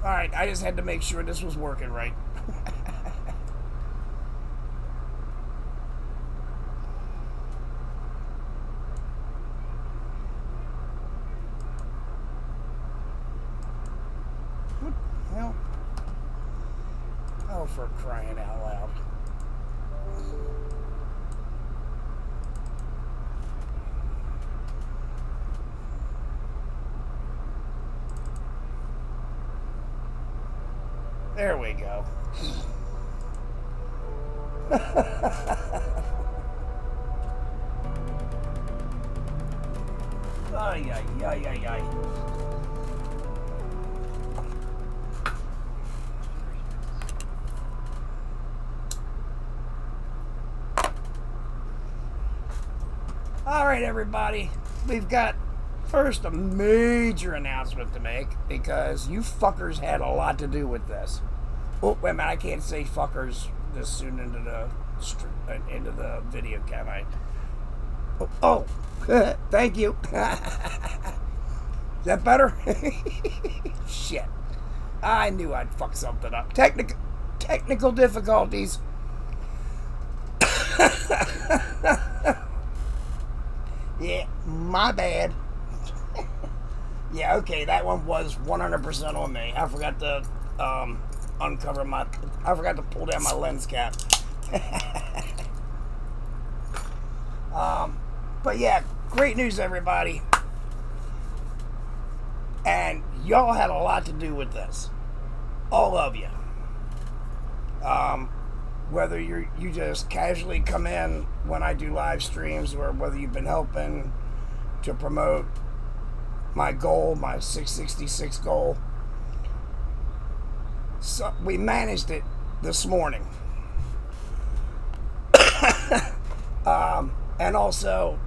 Alright, I just had to make sure this was working right. What the hell? Oh, for crying out loud. There we go. Ay, ay, ay, ay, ay. All right, everybody. We've got first a major announcement to make because you fuckers had a lot to do with this. Oh, wait a minute, I can't say fuckers this soon into the video, can I? Oh, thank you. Is that better? Shit. I knew I'd fuck something up. Technical difficulties. Yeah, my bad. Yeah, okay, that one was 100% on me. I forgot to I forgot to pull down my lens cap. But yeah, great news, everybody. And y'all had a lot to do with this. All of you. Whether you just casually come in when I do live streams, or whether you've been helping to promote my goal, my 666 goal. So we managed it this morning. And also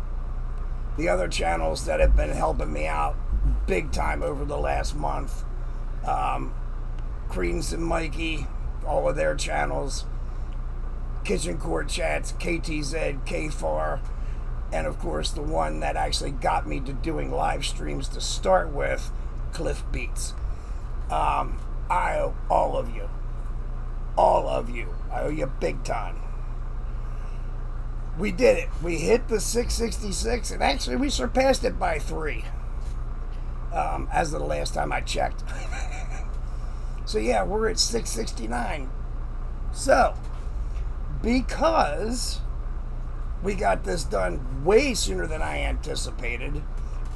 the other channels that have been helping me out big time over the last month. Credence and Mikey, all of their channels. Kitchen Court Chats, KTZ, KFAR, and of course the one that actually got me to doing live streams to start with, Cliff Beats. I owe all of you. I owe you big time. We did it. We hit the 666, and actually we surpassed it by 3. As of the last time I checked. So yeah, we're at 669. So, because we got this done way sooner than I anticipated,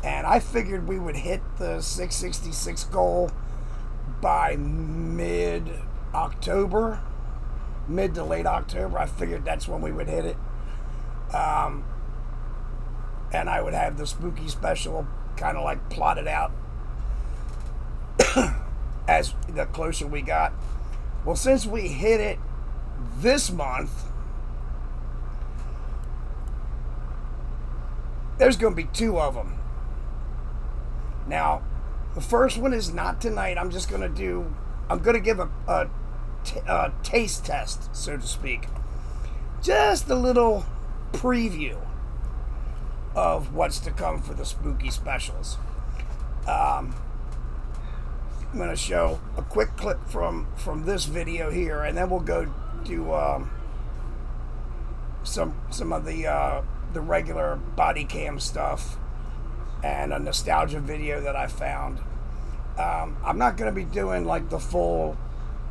and I figured we would hit the 666 goal by mid-October, mid to late October. I figured that's when we would hit it. And I would have the spooky special kind of like plotted out as the closer we got. Well, since we hit it this month, there's going to be 2 of them. Now, the first one is not tonight. I'm going to give a taste test, so to speak. Just a little preview of what's to come for the spooky specials. I'm going to show a quick clip from this video here, and then we'll go do some of the regular body cam stuff and a nostalgia video that I found. I'm not going to be doing like the full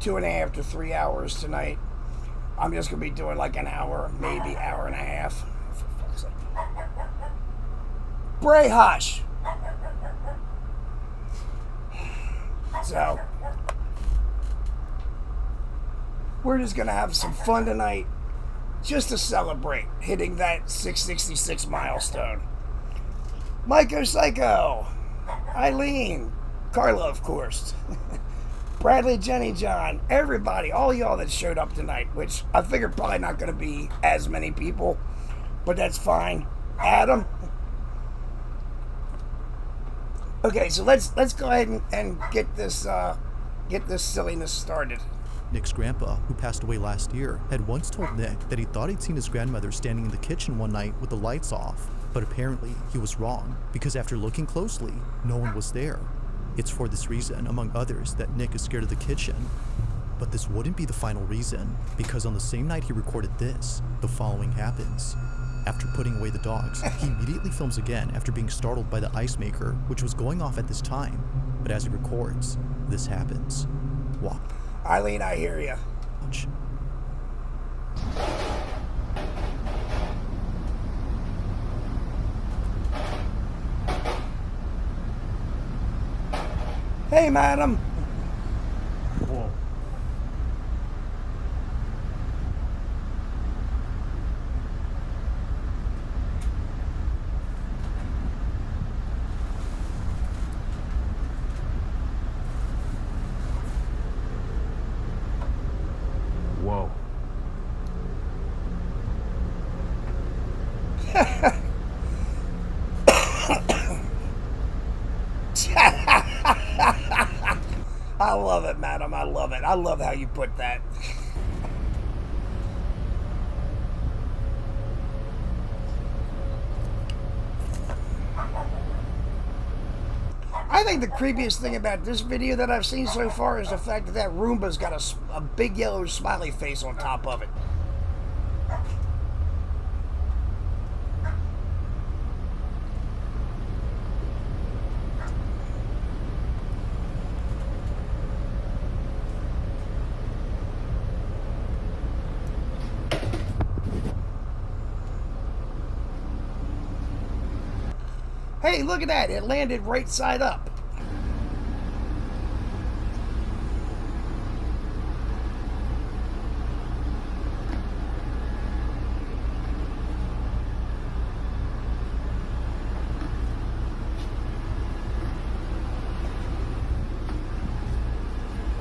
2.5 to 3 hours tonight. I'm just going to be doing like an hour, maybe hour and a half. For fuck's sake. Bray hush. So, we're just going to have some fun tonight just to celebrate hitting that 666 milestone. Myco Psycho, Eileen, Carla, of course, Bradley, Jenny, John, everybody, all y'all that showed up tonight, which I figured probably not going to be as many people, but that's fine. Adam. Okay, so let's go ahead and get this silliness started. Nick's grandpa, who passed away last year, had once told Nick that he thought he'd seen his grandmother standing in the kitchen one night with the lights off, but apparently he was wrong, because after looking closely, no one was there. It's for this reason, among others, that Nick is scared of the kitchen. But this wouldn't be the final reason, because on the same night he recorded this, the following happens. After putting away the dogs, he immediately films again after being startled by the ice maker, which was going off at this time. But as he records, this happens. Watch. Eileen, I hear you. Hey, madam. Whoa. Whoa. I love it, madam. I love it. I love how you put that. I think the creepiest thing about this video that I've seen so far is the fact that that Roomba's got a big yellow smiley face on top of it. Hey, look at that. It landed right side up.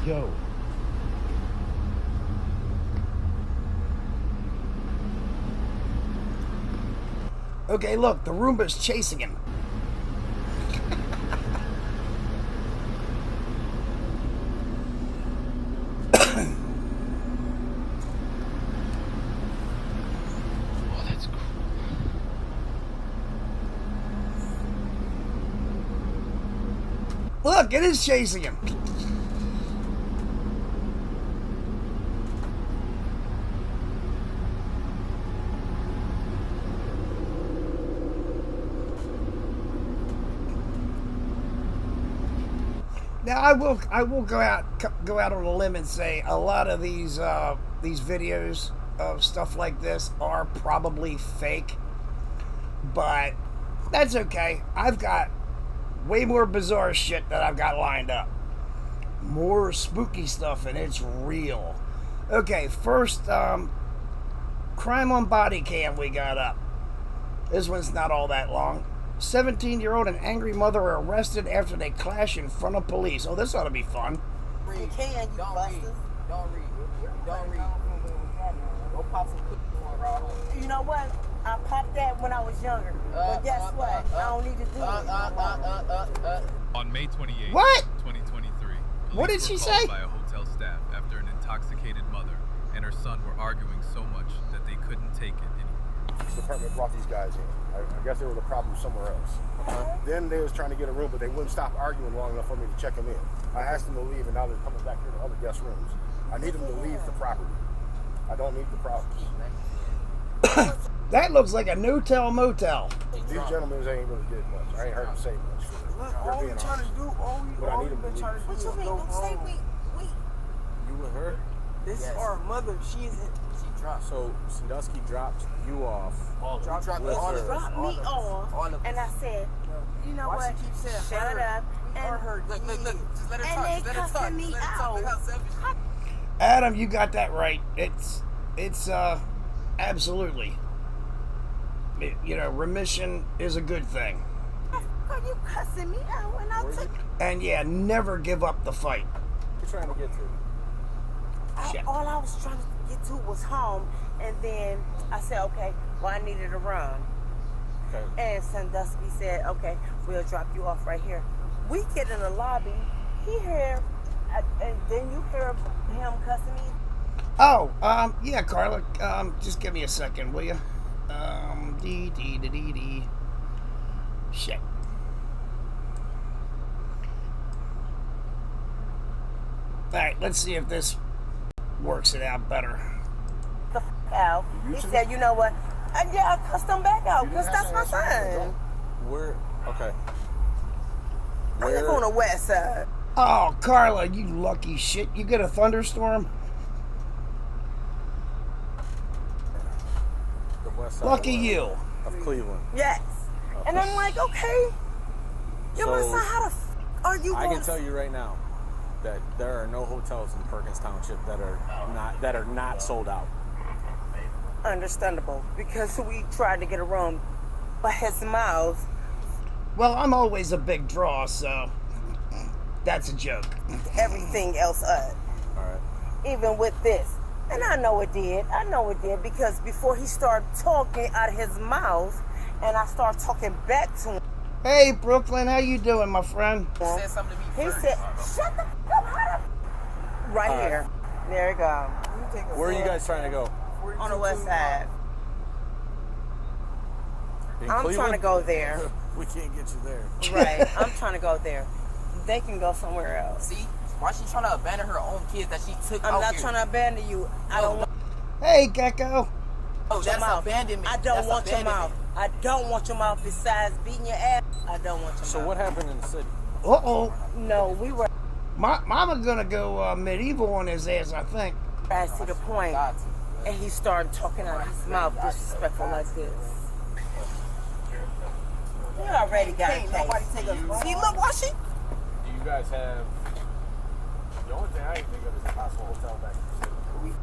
Yo. Okay, look, the Roomba's chasing him. Look, it is chasing him. Now I will go out on a limb and say a lot of these videos of stuff like this are probably fake, but that's okay. I've got way more bizarre shit that I've got lined up. More spooky stuff, and it's real. Okay, first, crime on body cam we got up. This one's not all that long. 17-year-old and angry mother are arrested after they clash in front of police. Oh, this ought to be fun. You can, you busters. Don't read. Go pop some cookies. You know what? I popped that when I was younger. But guess what? I don't need to do it. On May 28, what? 2023, What did she say? By a hotel staff after an intoxicated mother and her son were arguing so much that they couldn't take it anymore. The department brought these guys in. I guess there was a problem somewhere else. Then they was trying to get a room, but they wouldn't stop arguing long enough for me to check them in. I asked them to leave, and now they're coming back here to other guest rooms. I need them to leave the property. I don't need the problems. That looks like a no-tell motel. These gentlemen ain't really did much. I ain't heard them say much. All we trying to do, all we been trying to do is go home. You with her? This is our mother. She dropped. So Sandusky dropped you off. Dropped me off. And I said, you know what? Shut up. And Look, just let her talk. and they cussing me out. Adam, you got that right. It's absolutely. Remission is a good thing. Are you cussing me out when I took? And yeah, never give up the fight. What you trying to get to? All I was trying to get to was home, and then I said, okay, well, I needed to run. Okay. And Sandusky said, okay, we'll drop you off right here. We get in the lobby. He heard And then you hear him cussing me. Oh, yeah, Carla. Just give me a second, will you? Shit. Alright, let's see if this works it out better. The out. He said, you know what? Yeah, I cussed him back out because that's my son. Where? Okay. I live on the west side. Oh, Carla, you lucky shit. You get a thunderstorm? The west side Lucky you. of Cleveland. Yes. And I'm like, okay. You're my So, son. How the are you I going can tell you right now that there are no hotels in Perkins Township that are not sold out. Understandable. Because we tried to get a room, but his mouth. Well, I'm always a big draw, so that's a joke. Everything else up. All right. Even with this. And I know it did. I know it did because before he started talking out of his mouth and I started talking back to him. Hey, Brooklyn, how you doing, my friend? He said something to me first. He said, shut the f up. Right here. There you go. Where are you guys trying to go? On the west side. In I'm Cleveland? trying to go there. We can't get you there. Right. I'm trying to go there. They can go somewhere else. See? Why she trying to abandon her own kids that she took I'm out not here? trying to abandon you. I don't want Hey, Gecko. Oh, that's abandonment. I don't That's want your abandonment. mouth. I don't want your mouth besides beating your ass. I don't want your So mouth. what happened in the city? Uh-oh. No, we were Mama gonna go medieval on his ass, I think. to the point. And he started talking out of his mouth disrespectful like this. You already got a case. See, look, why she? Do you guys have? The only thing I can think of is a possible hotel back in the city.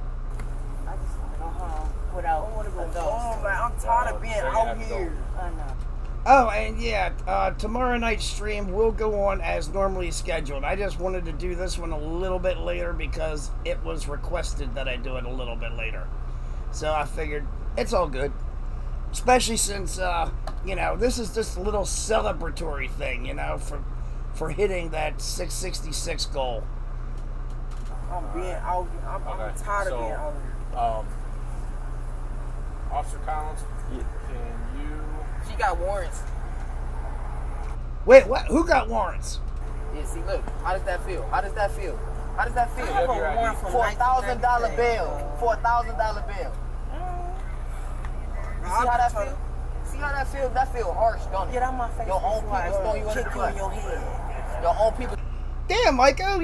I just want to go home without adults. I'm tired of being out here. I know. Oh, and yeah, tomorrow night's stream will go on as normally scheduled. I just wanted to do this one a little bit later because it was requested that I do it a little bit later. So I figured it's all good. Especially since, this is just a little celebratory thing, for hitting that 666 goal. I'm being out here. I'm tired of being out here. Officer Collins, can you? She got warrants. Wait, what? Who got warrants? Yeah, see, look. How does that feel? How does that feel? How does that feel? I have a warrant from For $1,000 bail. For $1,000 bail. You see how that feel? See how that feel? That feel harsh, don't it? Get out my face. Your own people throwing you under the kick you bus. in your head. Your own people. Damn, Michael,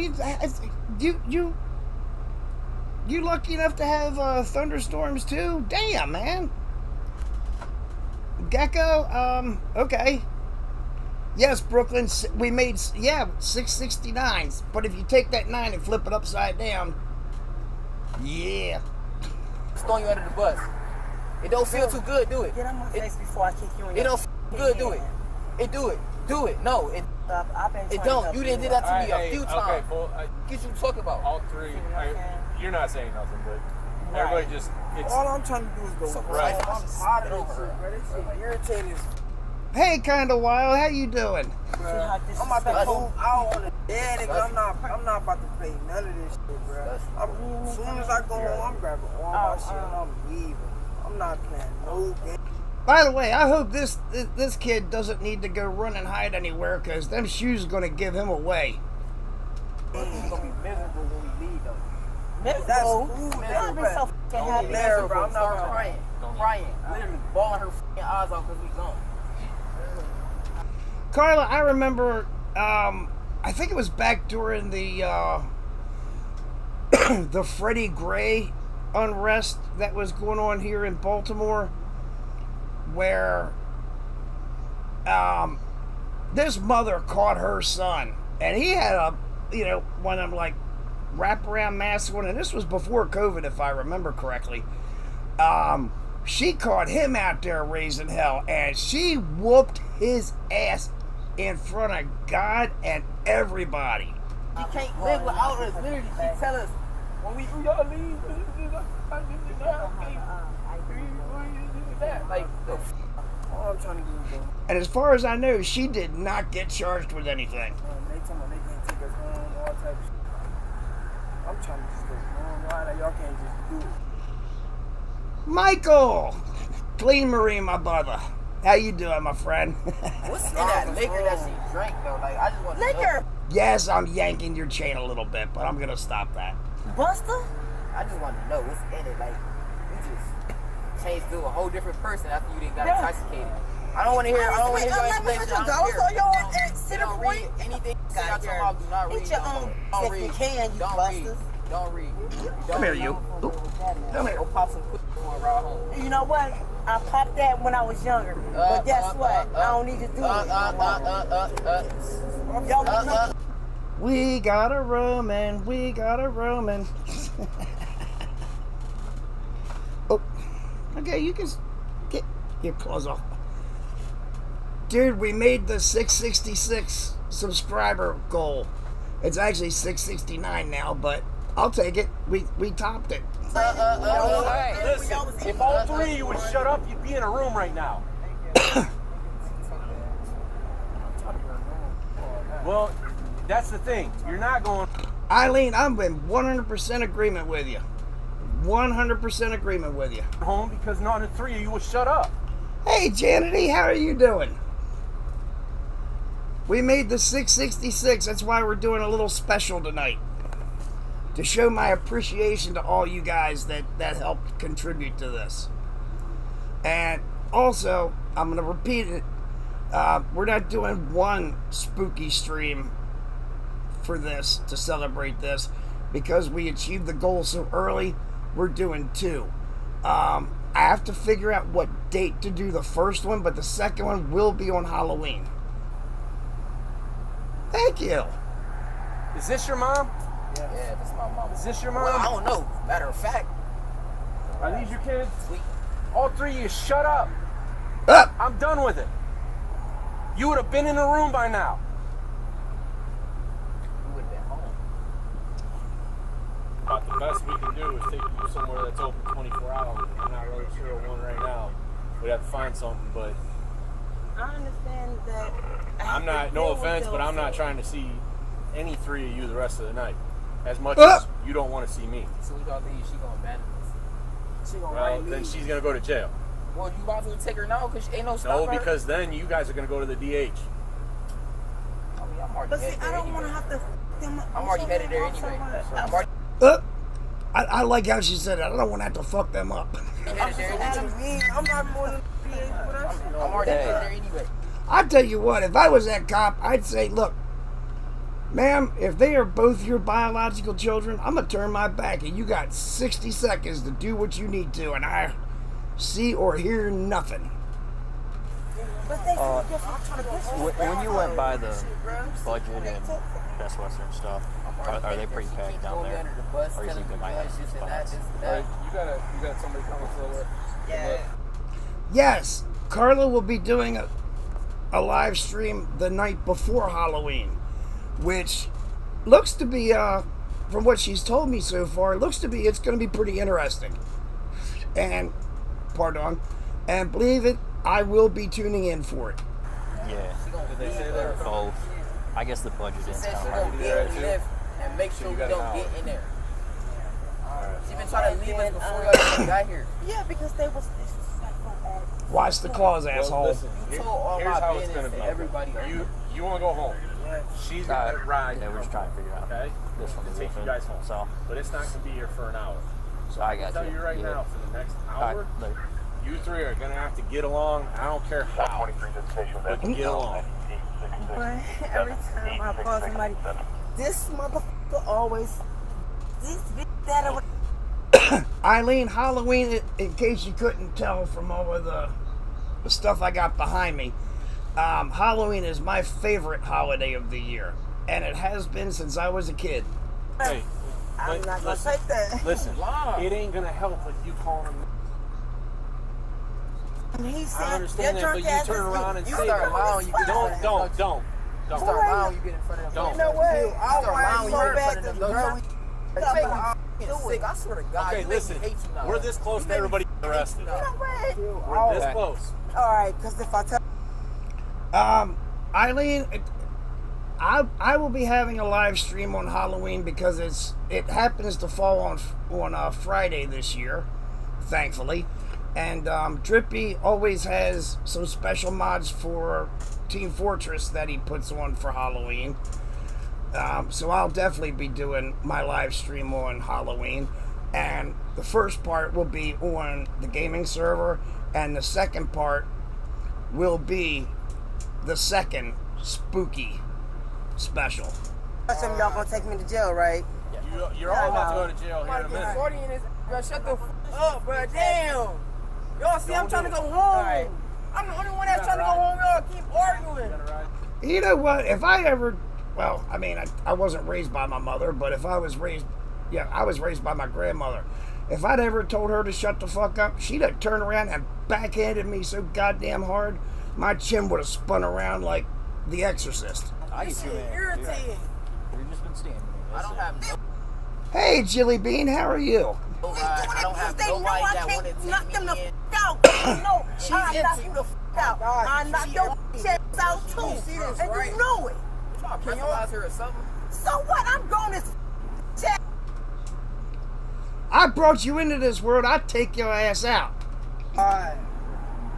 you lucky enough to have thunderstorms too? Damn, man. Gecko, okay. Yes, Brooklyn, we made 669s, but if you take that 9 and flip it upside down, yeah. Throwing you under the bus. It don't feel too good, do it. Get out my face before I kick you in It your don't feel good, do it. It do it. Do it. No, it I've been it trying to don't. help You didn't do that to me a few times. Okay, well, What you talking about? all three. You're not saying nothing, but everybody just. It's All I'm trying to do is go. Right. I'm tired of this shit, bro. This shit irritating. Hey, Kinda Wild, how you doing? I'm about to move out on the dead nigga. I'm not about to play none of this shit, bro. As soon as I go home, I'm grabbing all my shit and I'm leaving. I'm not playing no game. By the way, I hope this kid doesn't need to go run and hide anywhere, because them shoes are going to give him away. He's gonna be miserable when we leave, though. That's That's cool. cool, man. I'll be so fucking happy. Miserable. I'm not crying. Literally bawling her fucking eyes out because we gone. Carla, I remember, I think it was back during the the Freddie Gray unrest that was going on here in Baltimore, where this mother caught her son, and he had one of them like wraparound masks on, and this was before COVID, if I remember correctly. She caught him out there raising hell, and she whooped his ass in front of God and everybody. She can't live without us. Literally, she tell us when we y'all leave. Like, all I'm trying to do is go. And as far as I know, she did not get charged with anything. They tell me they can't take us home, all type of shit. I'm trying to just go. Y'all can't just do it. Michael! Clean Marine, my brother. How you doing, my friend? What's in that liquor that she drank though? Like I just want to Liquor, Yes, I'm yanking your chain a little bit, but I'm gonna stop that. Buster. I just want to know what's in it. Like you just changed to a whole different person after you didn't got Yeah. intoxicated. I don't want to hear. I don't want to hear your explanation. I don't care. Don't read anything. I told y'all do not read. Eat your own Don't if read. you can, you Don't read. busters. Don't read. Come here, you. Oop. Come here. Go pop some quick for a ride home. You know what? I popped that when I was younger. But guess what? I don't need to do it. Y'all want We got a Roman, we got a Roman. Oh, okay, you can get your clothes off. Dude, we made the 666 subscriber goal. It's actually 669 now, but I'll take it. We topped it. Listen, if all three of you would shut up, you'd be in a room right now. Well, that's the thing. You're not going. Eileen, I'm in 100% agreement with you. 100% agreement with you. home because none of the three of you would shut up. Hey, Janity, how are you doing? We made the 666. That's why we're doing a little special tonight. To show my appreciation to all you guys that helped contribute to this. And also, I'm going to repeat it. We're not doing one spooky stream for this, to celebrate this, because we achieved the goal so early. We're doing two. I have to figure out what date to do the first one, but the second one will be on Halloween. Thank you. Is this your mom? Yeah, that's my mom. Is this your mom? Well, I don't know. Matter of fact, Are these your kids? sweet. All three of you, shut up. Up. I'm done with it. You would have been in the room by now. You would have been home. About the best we can do is take you somewhere that's open 24 hours. I'm not really sure of one right now. We'd have to find something, but I understand that. I'm not, no offense, but I'm not trying to see any three of you the rest of the night. As much Ah! as you don't want to see me. So we gonna leave. She gonna abandon us. She gonna Well, write me. then she's going to go to jail. Well, you might as well take her now because ain't no No, stop her. because then you guys are going to go to the DH. I mean, I'm already But see, headed I there don't want anyway. to have to. I'm already headed there anyway. I'm already I like how she said it. I don't want to have to fuck them up. headed there anyway. I'm not more than I'm already headed there anyway. I tell you what, if I was that cop, I'd say, look, ma'am, if they are both your biological children, I'm going to turn my back, and you got 60 seconds to do what you need to, and I see or hear nothing. But they When you went by the budget and Best Western stuff, are they pretty packed down there? Or is he good by spots? You got somebody coming for a lift. Yeah. Yes, Carla will be doing a live stream the night before Halloween, which looks to be, from what she's told me so far, it's going to be pretty interesting. And, pardon, and believe it, I will be tuning in for it. Yeah. Did they say they're Both. I guess the budget She is said down. she gonna get in the lift and make sure we don't get in there. She been trying to leave us before y'all even got here. Yeah, because they was disrespectful at. Watch the claws, asshole. Listen, You told all here's my how it's business going to to be. everybody. You want to go home. She's going to ride. Yeah, we're just trying to figure out Okay? this one To is take you open. guys home. So, But it's not going to be here for an hour. So I I can got tell you. you right Yeah. now, for the next all hour, right, later. you three are going to have to get along. I don't care how. But get along. But every time I call somebody, this motherfucker always, this bitch that or Eileen, Halloween, in case you couldn't tell from all of the stuff I got behind me, Halloween is my favorite holiday of the year. And it has been since I was a kid. Hey, I'm not gonna listen, take that. listen, it ain't going to help if you call him. And he said, I understand that, your but drunk you ass turn is around weak. and You say start that. lying, you get Don't. You start lying when you get in front of them. Don't. You know what? I You start lying when so you get in bad front of this them. girl. You make me f***ing sick. I swear to God. Okay, you make listen. me hate you now. We're this close to everybody arrested. You know what? We're this close. All right, because if I tell Eileen, I will be having a live stream on Halloween because it happens to fall on Friday this year, thankfully. And Drippy always has some special mods for Team Fortress that he puts on for Halloween. So I'll definitely be doing my live stream on Halloween. And the first part will be on the gaming server, and the second part will be the second spooky special. Some y'all gonna take me to jail, right? You're all about to go to jail here in a minute. 40 in this, bro. Shut the f up, bro. Damn. Y'all see, I'm trying to go home. Right. I'm the only one that's trying to go home. Y'all keep arguing. You know what? If I ever, well, I mean, I wasn't raised by my mother, but if I was raised, yeah, I was raised by my grandmother. If I'd ever told her to shut the fuck up, she'd have turned around and backhanded me so goddamn hard, my chin would have spun around like The Exorcist. I get you, man. Irritating. You've just been standing there. I don't have no. Hey, Jilly Bean, how are you? I don't have nobody that want to knock take them me the in. f out. No, I knock you the f out. I knock your ass out too. And you know it. Y'all personalize her or something? So what? I'm going to check. I brought you into this world. I'd take your ass out. Alright.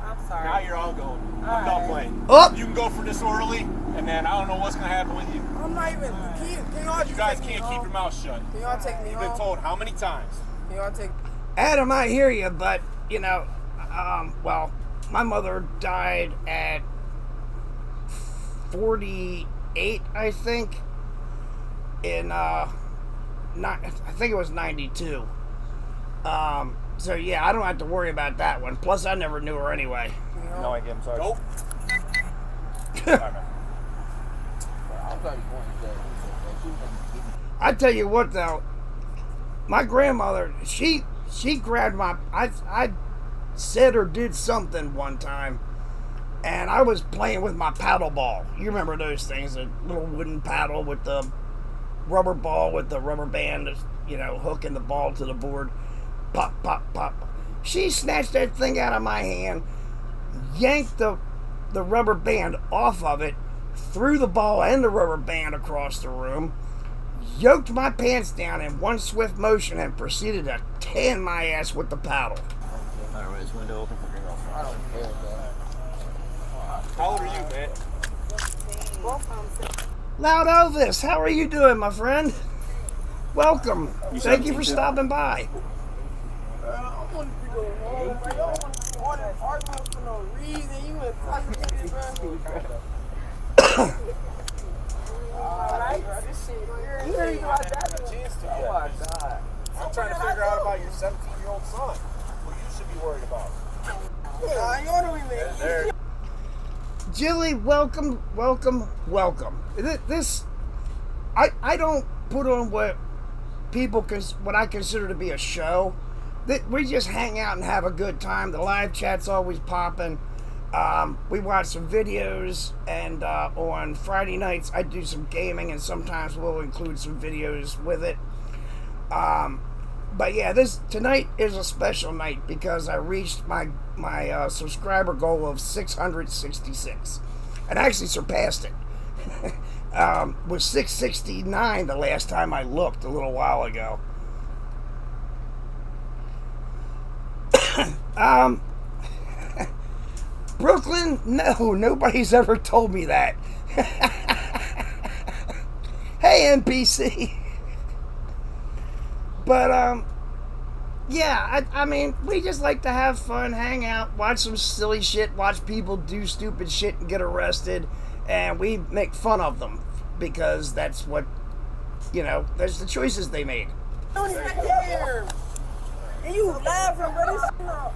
I'm sorry. Now you're all going. I'm done playing. Up. You can go for disorderly, and then I don't know what's gonna happen with you. I'm not even. Can y'all You guys can't keep your mouth shut. Can y'all take me You've home? been told how many times? Can y'all take? Adam, I hear you, but, you know, well, my mother died at 48, I think, in, I think it was 92. So, yeah, I don't have to worry about that one. Plus, I never knew her anyway. No, I'm sorry. Nope. Sorry, man. I tell you what, though, my grandmother, she grabbed my, I said or did something one time, and I was playing with my paddle ball. You remember those things, a little wooden paddle with the rubber ball with the rubber band, you know, hooking the ball to the board. Pop, pop, pop. She snatched that thing out of my hand, yanked the rubber band off of it, threw the ball and the rubber band across the room, yoked my pants down in one swift motion, and proceeded to tan my ass with the paddle. Alright, this window open for your girlfriend. I don't care, bro. How old are you, man? Loud Elvis, how are you doing, my friend? Welcome. Thank you for stopping by. I want to go home, bro. Y'all want to all that arguing for no reason. You was talking to this, bro. Alright, this shit weird. You ain't about that. Oh my God. I'm trying to figure out about your 17-year-old son. What you should be worried about. You know what I mean? Jilly, welcome, welcome, welcome. This, I don't put on what what I consider to be a show. We just hang out and have a good time. The live chat's always popping. We watch some videos, and on Friday nights I do some gaming, and sometimes we'll include some videos with it. But yeah, tonight is a special night because I reached my subscriber goal of 666, and I actually surpassed it. Was 669 the last time I looked a little while ago. Brooklyn? No, nobody's ever told me that. Hey, NPC. But, yeah, I mean, we just like to have fun, hang out, watch some silly shit, watch people do stupid shit and get arrested, and we make fun of them because that's what, you know, that's the choices they made. Don't even care. And you laughing, but it's not.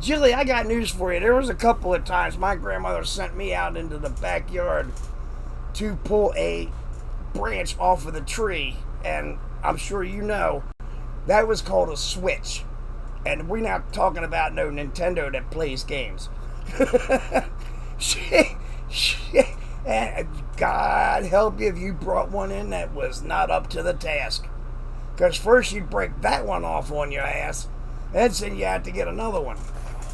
Jilly, I got news for you. There was a couple of times my grandmother sent me out into the backyard to pull a branch off of the tree, and I'm sure you know that was called a switch. And we're not talking about no Nintendo that plays games. And God help you if you brought one in that was not up to the task. Because first you'd break that one off on your ass, and then you had to get another one.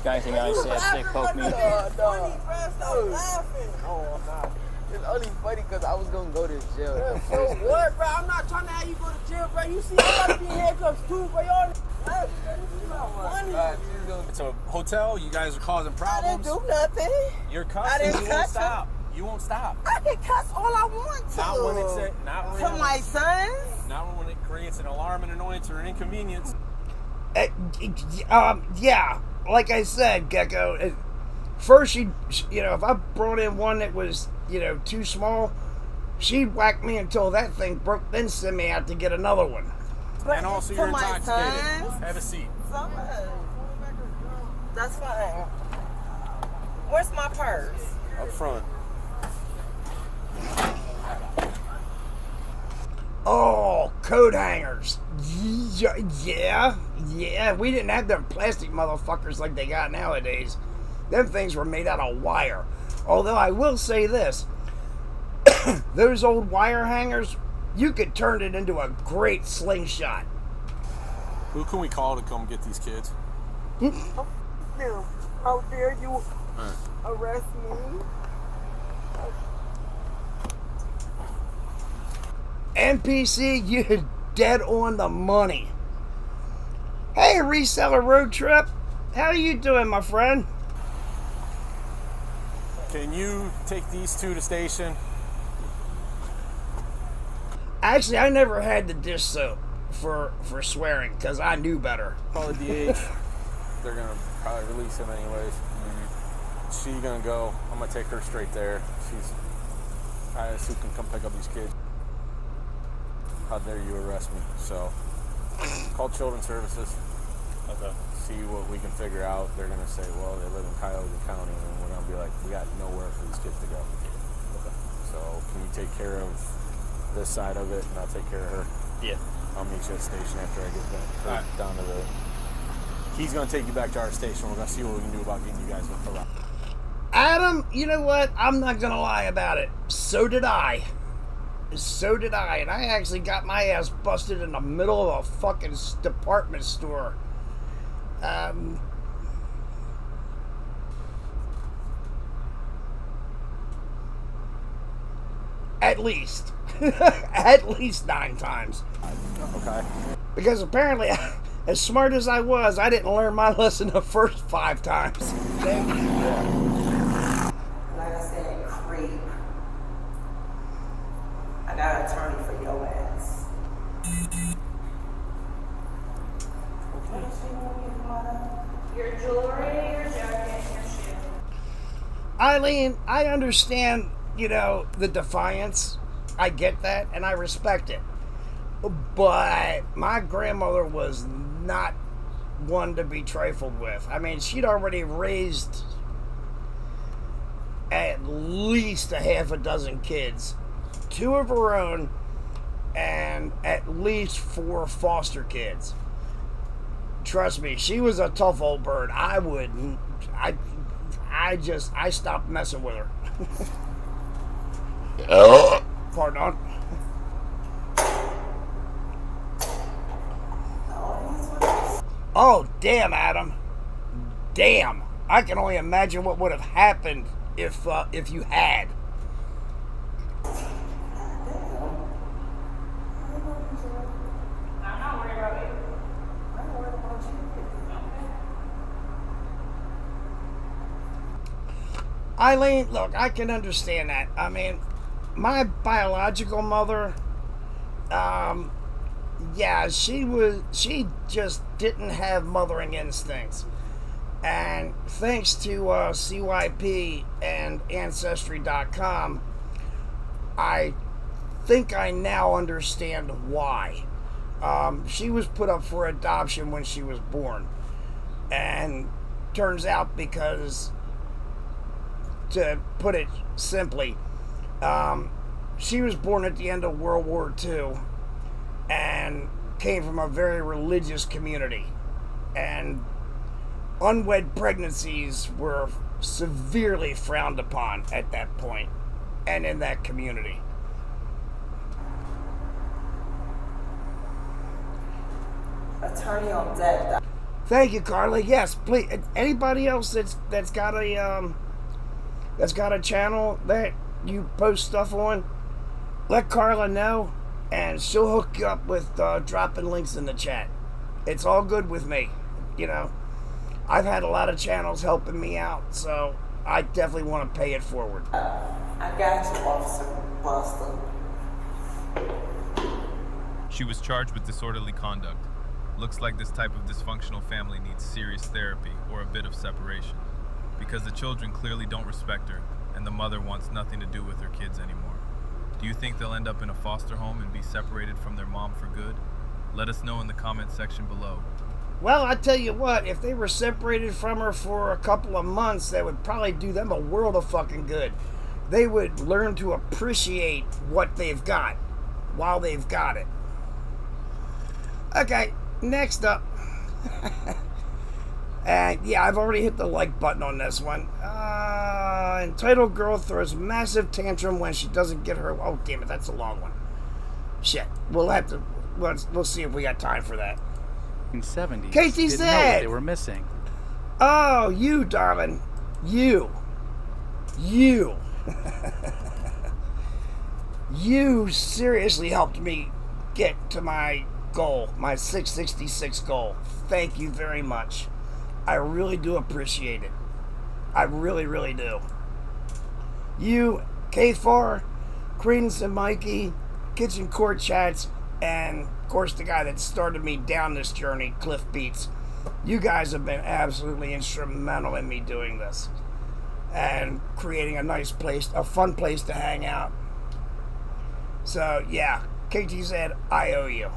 Got anything I say? Stick, poke me. Funny, bro. Stop laughing. No, I'm not. It's only funny because I was gonna go to jail. So what, bro? I'm not trying to have you go to jail, bro. You see, I'm about to be in handcuffs too, bro. Y'all laughing, bro. This is not funny. It's a hotel. You guys are causing problems. I didn't do nothing. You're I cussing. didn't You won't cuss stop. You won't stop. I can cuss all I want to. Not when it's to my sons. Not when it creates an alarm, an annoyance, or an inconvenience. Yeah, like I said, Gecko. First, if I brought in one that was, too small, she'd whack me until that thing broke, then send me out to get another one. But And also, to you're my intoxicated. sons, Have a seat. that's fine. Where's my purse? Up front. Oh, coat hangers. Yeah. We didn't have them plastic motherfuckers like they got nowadays. Them things were made out of wire. Although I will say this, those old wire hangers, you could turn it into a great slingshot. Who can we call to come get these kids? How dare you arrest me? NPC, you're dead on the money. Hey, Reseller Road Trip. How you doing, my friend? Can you take these two to station? Actually, I never had the dish soap for swearing because I knew better. Probably DH. They're gonna probably release him anyways. She's gonna go. I'm gonna take her straight there. I assume can come pick up these kids. How dare you arrest me? So, call Children's Services. Okay. See what we can figure out. They're gonna say, well, they live in Cuyahoga County, and we're gonna be like, we got nowhere for these kids to go. Okay. So, can you take care of this side of it, and I'll take care of her? Yeah. I'll meet you at the station after I get back down to the. He's gonna take you back to our station. We're gonna see what we can do about getting you guys around. Adam, you know what? I'm not gonna lie about it. So did I. And I actually got my ass busted in the middle of a fucking department store. At least. At least 9 times. Okay. Because apparently, as smart as I was, I didn't learn my lesson the first 5 times. Thank you. Like I said, creep. I got an attorney for your ass. Your jewelry, your jacket, your shoe. Eileen, I understand, the defiance. I get that, and I respect it. But my grandmother was not one to be trifled with. I mean, she'd already raised at least a half a dozen kids. 2 of her own, and at least 4 foster kids. Trust me, she was a tough old bird. I stopped messing with her. Pardon? Oh, damn, Adam. Damn. I can only imagine what would have happened if you had. I'm not worried about you. Eileen, look, I can understand that. I mean, my biological mother, she just didn't have mothering instincts. And thanks to CYP and Ancestry.com, I think I now understand why. She was put up for adoption when she was born. And turns out because, to put it simply, she was born at the end of World War II and came from a very religious community. And unwed pregnancies were severely frowned upon at that point and in that community. Attorney on deck. Thank you, Carly. Yes, please. Anybody else that's got a channel that you post stuff on, let Carla know, and she'll hook you up with dropping links in the chat. It's all good with me. You know, I've had a lot of channels helping me out, so I definitely want to pay it forward. I got you, Officer Boston. She was charged with disorderly conduct. Looks like this type of dysfunctional family needs serious therapy or a bit of separation, because the children clearly don't respect her, and the mother wants nothing to do with her kids anymore. Do you think they'll end up in a foster home and be separated from their mom for good? Let us know in the comment section below. Well, I tell you what, if they were separated from her for a couple of months, that would probably do them a world of fucking good. They would learn to appreciate what they've got while they've got it. Okay, next up. And yeah, I've already hit the like button on this one. Entitled girl throws massive tantrum when she doesn't get her... Oh, damn it, that's a long one. Shit, we'll have to... We'll see if we got time for that. 70s KT didn't know said what they were missing. Oh, you, darling. You. You seriously helped me get to my goal, my 666 goal. Thank you very much. I really do appreciate it. I really, really do. You, K4, Credence and Mikey, Kitchen Court Chats, and of course the guy that started me down this journey, Cliff Beats. You guys have been absolutely instrumental in me doing this and creating a nice place, a fun place to hang out. So yeah, KT said, I owe you.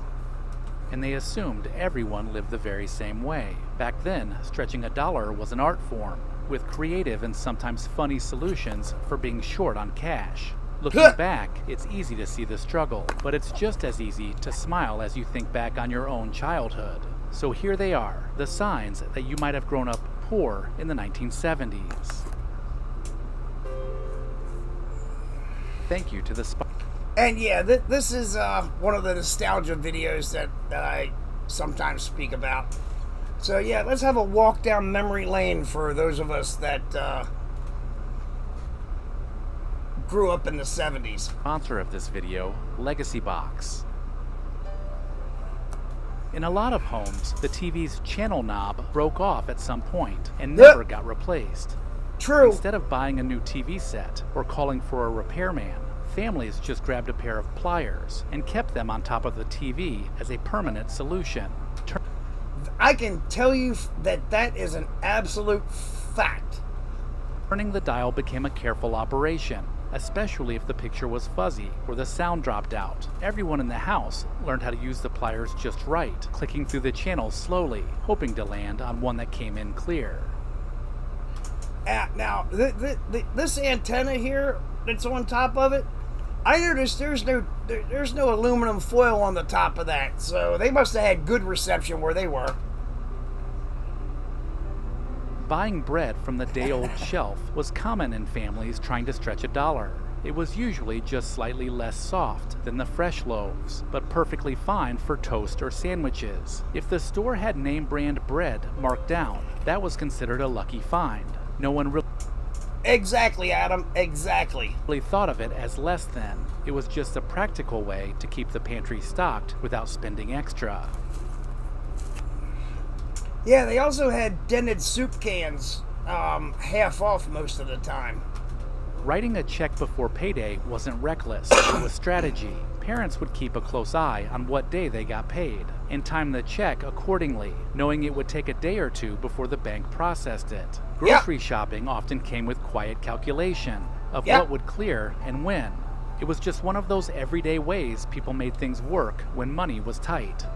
And they assumed everyone lived the very same way. Back then, stretching $1 was an art form, with creative and sometimes funny solutions for being short on cash. Looking back, it's easy to see the struggle, but it's just as easy to smile as you think back on your own childhood. So here they are, the signs that you might have grown up poor in the 1970s. Thank you to the And yeah, this is one of the nostalgia videos that I sometimes speak about. So yeah, let's have a walk down memory lane for those of us that grew up in the 70s. Sponsor of this video, Legacy Box. In a lot of homes, the TV's channel knob broke off at some point and never got replaced. True. Instead of buying a new TV set or calling for a repairman, families just grabbed a pair of pliers and kept them on top of the TV as a permanent solution. I can tell you that is an absolute fact. Turning the dial became a careful operation, especially if the picture was fuzzy or the sound dropped out. Everyone in the house learned how to use the pliers just right, clicking through the channels slowly, hoping to land on one that came in clear. Now, this antenna here that's on top of it, I noticed there's no aluminum foil on the top of that, so they must have had good reception where they were. Buying bread from the day-old shelf was common in families trying to stretch $1. It was usually just slightly less soft than the fresh loaves, but perfectly fine for toast or sandwiches. If the store had name brand bread marked down, that was considered a lucky find. No one really... Exactly, Adam, exactly. ...really thought of it as less than. It was just a practical way to keep the pantry stocked without spending extra. Yeah, they also had dented soup cans half off most of the time. Writing a check before payday wasn't reckless, it was strategy. Parents would keep a close eye on what day they got paid and time the check accordingly, knowing it would take a day or two before the bank processed it. Grocery shopping often came with quiet calculation of what would clear and when. It was just one of those everyday ways people made things work when money was tight.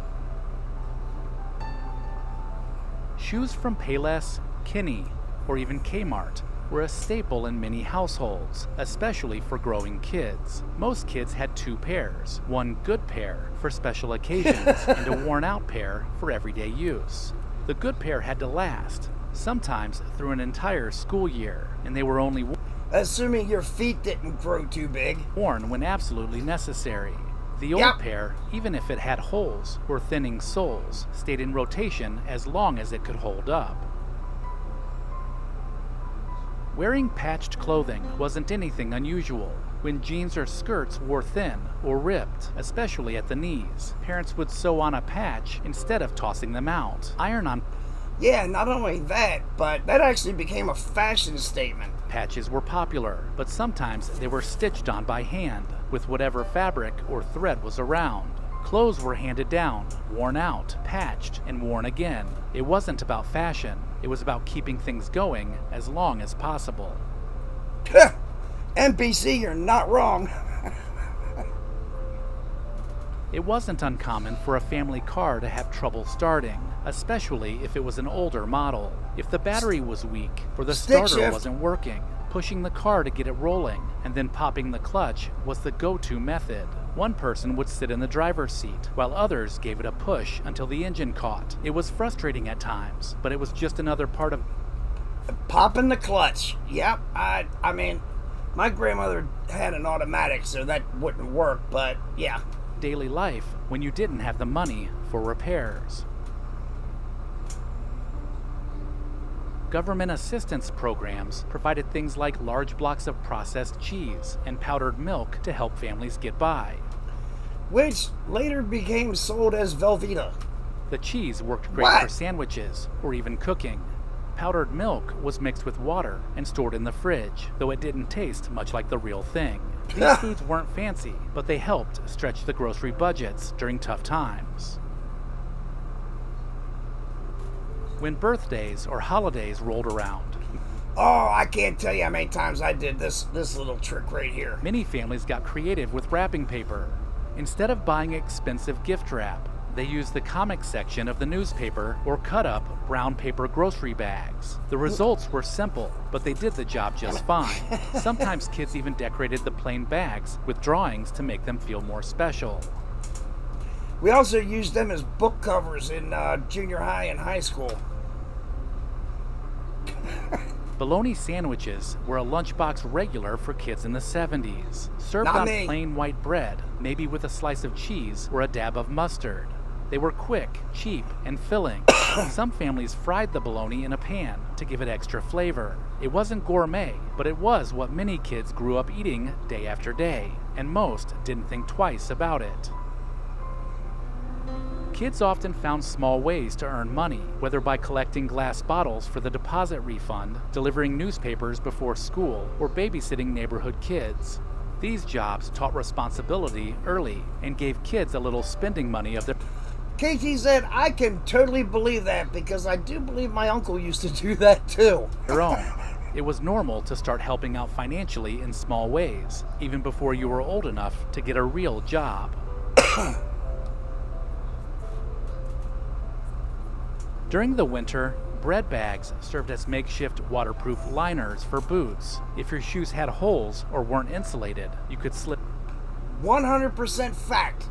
Shoes from Payless, Kinney, or even Kmart were a staple in many households, especially for growing kids. Most kids had 2 pairs, one good pair for special occasions and a worn-out pair for everyday use. The good pair had to last, sometimes through an entire school year, and they were only assuming your feet didn't grow too big. Worn when absolutely necessary. The old pair, even if it had holes or thinning soles, stayed in rotation as long as it could hold up. Wearing patched clothing wasn't anything unusual. When jeans or skirts wore thin or ripped, especially at the knees, parents would sew on a patch instead of tossing them out. Iron-on Yeah, not only that, but that actually became a fashion statement. patches were popular, but sometimes they were stitched on by hand with whatever fabric or thread was around. Clothes were handed down, worn out, patched, and worn again. It wasn't about fashion. It was about keeping things going as long as possible. NPC, you're not wrong. It wasn't uncommon for a family car to have trouble starting, especially if it was an older model. If the battery was weak or the Stick starter shift. wasn't working, pushing the car to get it rolling and then popping the clutch was the go-to method. One person would sit in the driver's seat while others gave it a push until the engine caught. It was frustrating at times, but it was just another part of Popping the clutch. Yep, I mean, my grandmother had an automatic, so that wouldn't work, but yeah. daily life when you didn't have the money for repairs. Government assistance programs provided things like large blocks of processed cheese and powdered milk to help families get by. Which later became sold as Velveeta. The cheese worked great What? for sandwiches or even cooking. Powdered milk was mixed with water and stored in the fridge, though it didn't taste much like the real thing. These foods weren't fancy, but they helped stretch the grocery budgets during tough times. When birthdays or holidays rolled around, Oh, I can't tell you how many times I did this little trick right here. many families got creative with wrapping paper. Instead of buying expensive gift wrap, they used the comic section of the newspaper or cut up brown paper grocery bags. The results were simple, but they did the job just fine. Sometimes kids even decorated the plain bags with drawings to make them feel more special. We also used them as book covers in junior high and high school. Bologna sandwiches were a lunchbox regular for kids in the 70s. Served Not on me. plain white bread, maybe with a slice of cheese or a dab of mustard. They were quick, cheap, and filling. Some families fried the bologna in a pan to give it extra flavor. It wasn't gourmet, but it was what many kids grew up eating day after day, and most didn't think twice about it. Kids often found small ways to earn money, whether by collecting glass bottles for the deposit refund, delivering newspapers before school, or babysitting neighborhood kids. These jobs taught responsibility early and gave kids a little spending money of their KT said, I can totally believe that because I do believe my uncle used to do that too. own. It was normal to start helping out financially in small ways, even before you were old enough to get a real job. During the winter, bread bags served as makeshift waterproof liners for boots. If your shoes had holes or weren't insulated, you could slip 100% fact.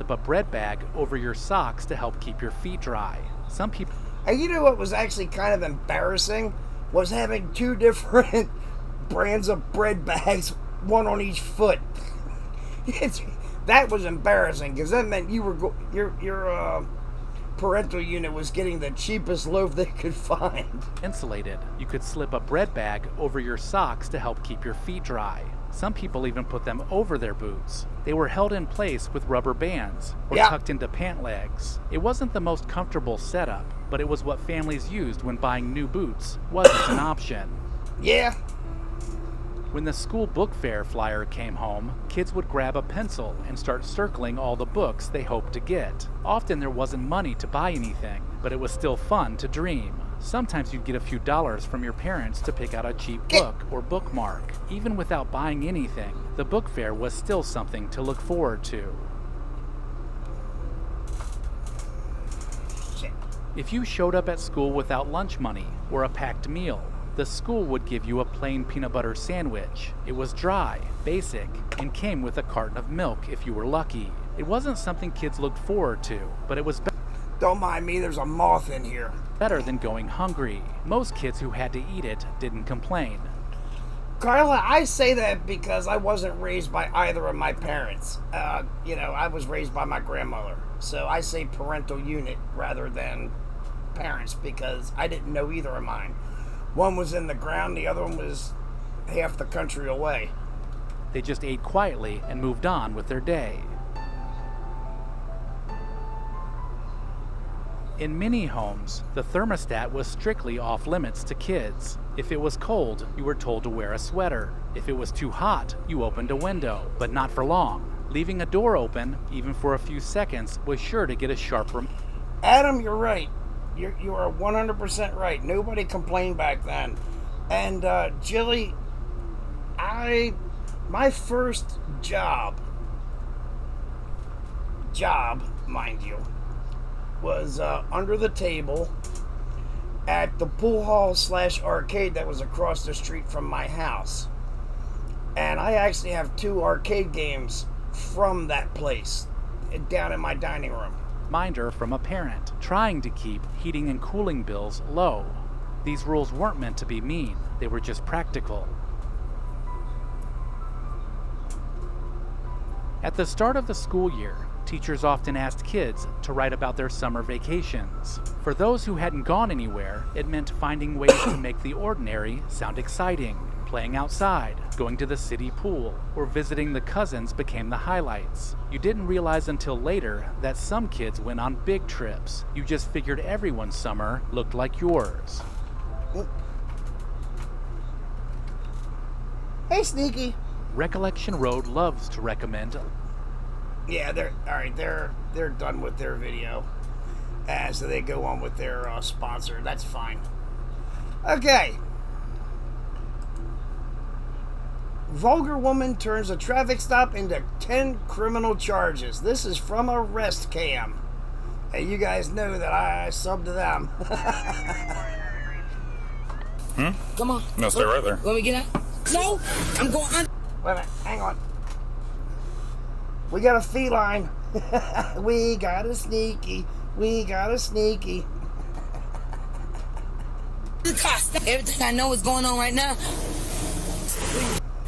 a bread bag over your socks to help keep your feet dry. Some people And you know what was actually kind of embarrassing? Was having two different brands of bread bags, one on each foot. That was embarrassing because that meant you were your parental unit was getting the cheapest loaf they could find. insulated, you could slip a bread bag over your socks to help keep your feet dry. Some people even put them over their boots. They were held in place with rubber bands or tucked into pant legs. It wasn't the most comfortable setup, but it was what families used when buying new boots wasn't an option. Yeah. When the school book fair flyer came home, kids would grab a pencil and start circling all the books they hoped to get. Often there wasn't money to buy anything, but it was still fun to dream. Sometimes you'd get a few dollars from your parents to pick out a cheap book or bookmark. Even without buying anything, the book fair was still something to look forward to. If you showed up at school without lunch money or a packed meal, the school would give you a plain peanut butter sandwich. It was dry, basic, and came with a carton of milk if you were lucky. It wasn't something kids looked forward to, but it was Don't mind me, there's a moth in here. better than going hungry. Most kids who had to eat it didn't complain. Carla, I say that because I wasn't raised by either of my parents. I was raised by my grandmother. So I say parental unit rather than parents because I didn't know either of mine. One was in the ground, the other one was half the country away. They just ate quietly and moved on with their day. In many homes, the thermostat was strictly off limits to kids. If it was cold, you were told to wear a sweater. If it was too hot, you opened a window, but not for long. Leaving a door open, even for a few seconds, was sure to get a sharp Adam, you're right. You are 100% right. Nobody complained back then. And Jilly, my first job, mind you, was under the table at the pool hall / arcade that was across the street from my house. And I actually have 2 arcade games from that place down in my dining room. Reminder from a parent trying to keep heating and cooling bills low. These rules weren't meant to be mean, they were just practical. At the start of the school year, teachers often asked kids to write about their summer vacations. For those who hadn't gone anywhere, it meant finding ways to make the ordinary sound exciting. Playing outside, going to the city pool, or visiting the cousins became the highlights. You didn't realize until later that some kids went on big trips. You just figured everyone's summer looked like yours. Hey, Sneaky. Recollection Road loves to recommend. Yeah, they're done with their video, so they go on with their sponsor. That's fine. Okay. Vulgar woman turns a traffic stop into 10 criminal charges. This is from Arrest Cam. Hey, you guys know that I sub to them. Come on. No, stay right there. Let me get out. No, I'm going under. Wait a minute, hang on. We got a feline. We got a sneaky. We got a sneaky. Everything I know is going on right now.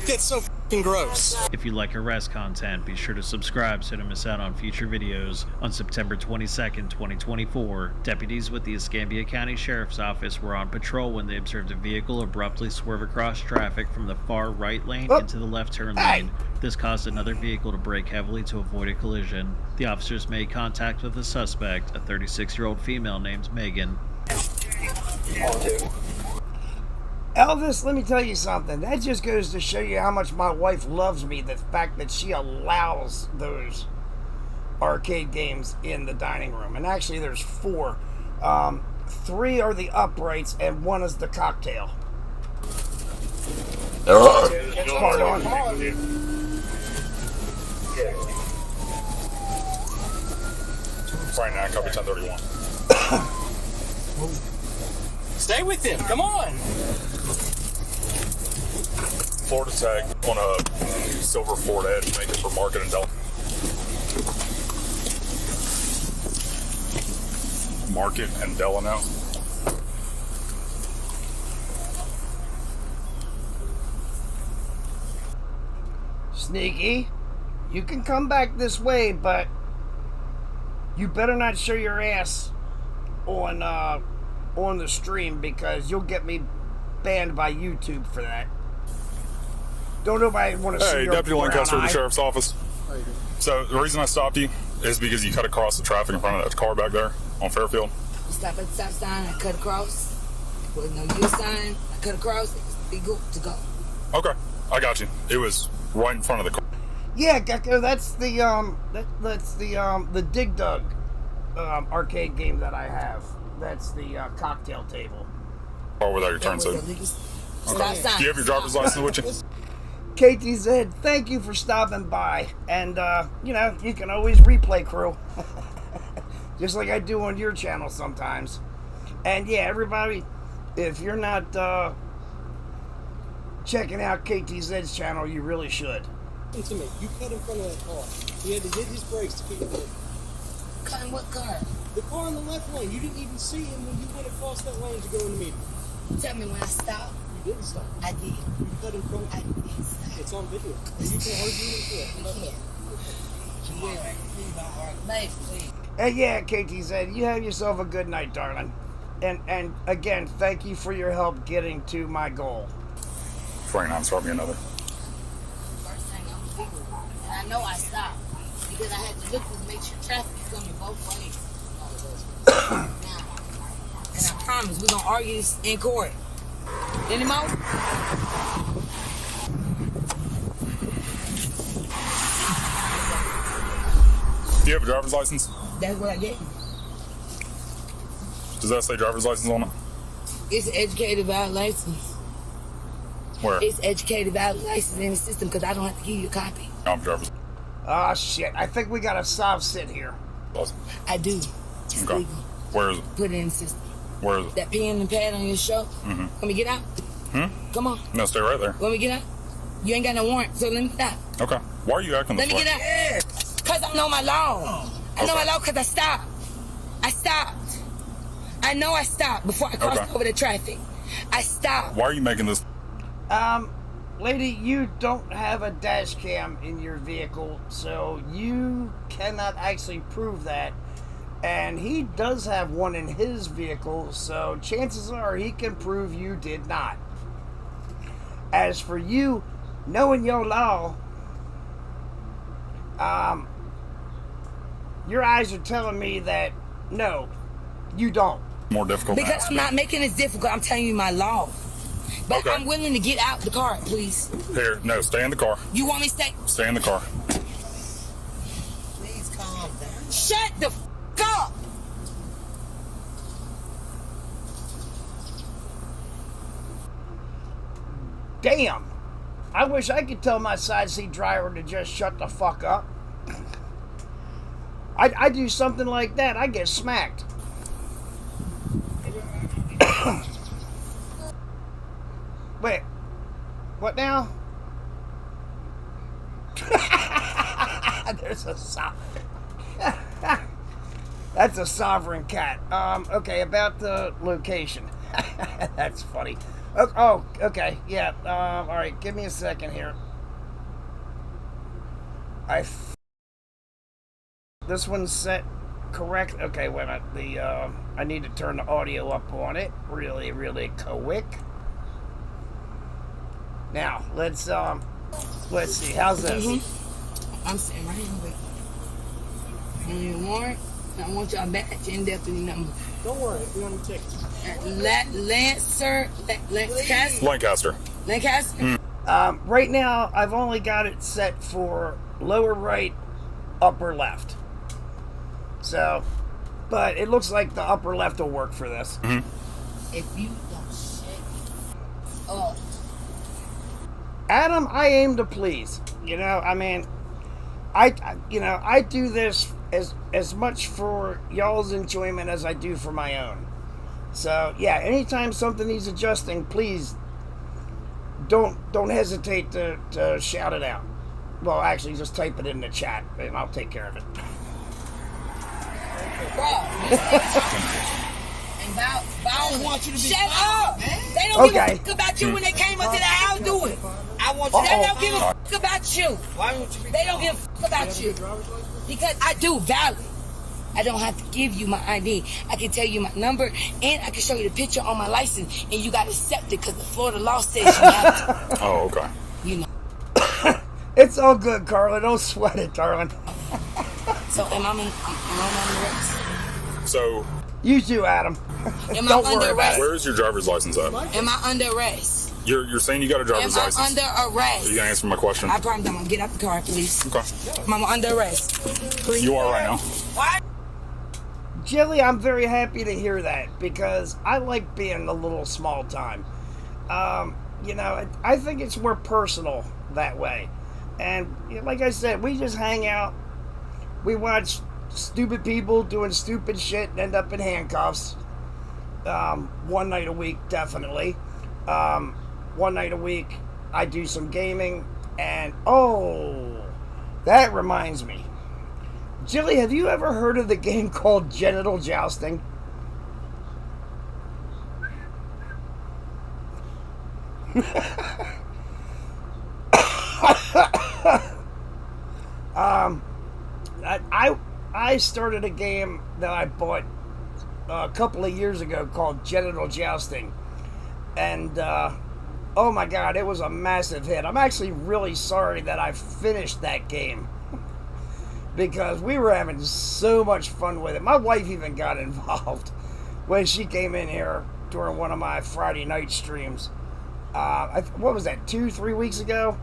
That's so f***ing gross. If you like Arrest content, be sure to subscribe so you don't miss out on future videos. On September 22nd, 2024, deputies with the Escambia County Sheriff's Office were on patrol when they observed a vehicle abruptly swerve across traffic from the far right lane into the left turn lane. This caused another vehicle to brake heavily to avoid a collision. The officers made contact with the suspect, a 36-year-old female named Megan. Elvis, let me tell you something. That just goes to show you how much my wife loves me. The fact that she allows those arcade games in the dining room. And actually, there's 4. 3 are the uprights, and 1 is the cocktail. Hard on. Right now, copy 1031. Stay with him. Come on. Florida tag on a silver Ford Edge, make it for market and Delaware. Market and Delano. Sneaky, you can come back this way, but you better not show your ass on the stream because you'll get me banned by YouTube for that. Don't nobody want to see Hey, your Deputy brown Lancaster with eye. the Sheriff's Office. So the reason I stopped you is because you cut across the traffic in front of that car back there on Fairfield. You stop at the stop sign, I cut across. With no U sign, I cut across. Be good to go. Okay, I got you. It was right in front of the car. Yeah, Gecko, that's the the Dig Dug arcade game that I have. That's the cocktail table. Or without your turn signal. Okay. Do you have your driver's license with you? KTZ, thank you for stopping by. And, you can always replay, crew. Just like I do on your channel sometimes. And, yeah, everybody, if you're not checking out KTZ's channel, you really should. Listen to me. You cut in front of that car. He had to hit his brakes to keep it moving. Cut in what car? The car in the left lane. You didn't even see him when you went across that lane to go in the median. Tell me when I stop. You didn't stop. I did. You cut in front. I did stop. It's on video. You can argue in court. You can't. You will. Please don't argue. Babe, please. And yeah, KTZ, you have yourself a good night, darling. And again, thank you for your help getting to my goal. Frank, not start me another. First thing I'm legal. And I know I stopped. Because I had to look to make sure traffic is coming both ways. Now, and I promise we're going to argue this in court. Any more? Do you have a driver's license? That's what I get. Does that say driver's license on it? It's an educated valid license. Where? It's educated valid license in the system because I don't have to give you a copy. I'm driver's. Ah, shit. I think we got a soft sit here. I do. It's Okay. legal. Where is it? Put it in the system. Where is it? That pen and pad on your show. Mm-hmm. Let me get out. Come on. No, stay right there. Let me get out. You ain't got no warrant, so let me get out. Okay. Why are you acting Let this me way? get out. Because I know my law. I know my law because I stopped. I stopped. I know I stopped before I crossed over the traffic. I stopped. Why are you making this? Lady, you don't have a dash cam in your vehicle, so you cannot actually prove that. And he does have one in his vehicle, so chances are he can prove you did not. As for you knowing your law, your eyes are telling me that no, you don't. More difficult. Because I'm not making it difficult. I'm telling you my law. But I'm willing to get out the car, please. Here, no, stay in the car. You want me to stay? Stay in the car. Please calm down. Shut the f*** up! Damn! I wish I could tell my side seat driver to just shut the fuck up. I do something like that, I get smacked. Wait, what now? There's a that's a sovereign cat. Okay, about the location. That's funny. Oh, okay, yeah. All right, give me a second here. This one's set correct. Okay, wait a minute. I need to turn the audio up on it. Really, really quick. Now, let's see. How's this? I'm sitting right here with you. You need a warrant? I want y'all back at your indefinite number. Don't worry, we're on the ticket. Lancaster. Lancaster. Right now, I've only got it set for lower right, upper left. So, but it looks like the upper left will work for this. If you don't shake up. Adam, I aim to please. You know, I mean, I do this as much for y'all's enjoyment as I do for my own. So yeah, anytime something needs adjusting, please don't hesitate to shout it out. Well, actually, just type it in the chat, and I'll take care of it. I don't want you to be shut up! They don't give a fuck about you when they came up to the house. Do it. I want you. They don't give a fuck about you. They don't give a fuck about you because I do valid. I don't have to give you my ID. I can tell you my number, and I can show you the picture on my license, and you got to accept it because the Florida law says you have to. Oh, okay. You know. It's all good, Carla. Don't sweat it, darling. So am I on arrest? So. You too, Adam. Am Don't I under worry about arrest? it. Where's your driver's license at? Am I under arrest? You're saying you got a driver's Am I license. under arrest? Are you gonna answer my question? I promise I'm gonna get out the car, please. Okay. I'm under arrest. Please. You are right now. What? Jilly, I'm very happy to hear that because I like being a little small time. You know, I think it's more personal that way. And like I said, we just hang out. We watch stupid people doing stupid shit and end up in handcuffs. One night a week, definitely. One night a week, I do some gaming. And, oh, that reminds me. Jilly, have you ever heard of the game called Genital Jousting? I started a game that I bought a couple of years ago called Genital Jousting, and oh my god, it was a massive hit. I'm actually really sorry that I finished that game because we were having so much fun with it. My wife even got involved when she came in here during one of my Friday night streams. What was that, 2-3 weeks ago?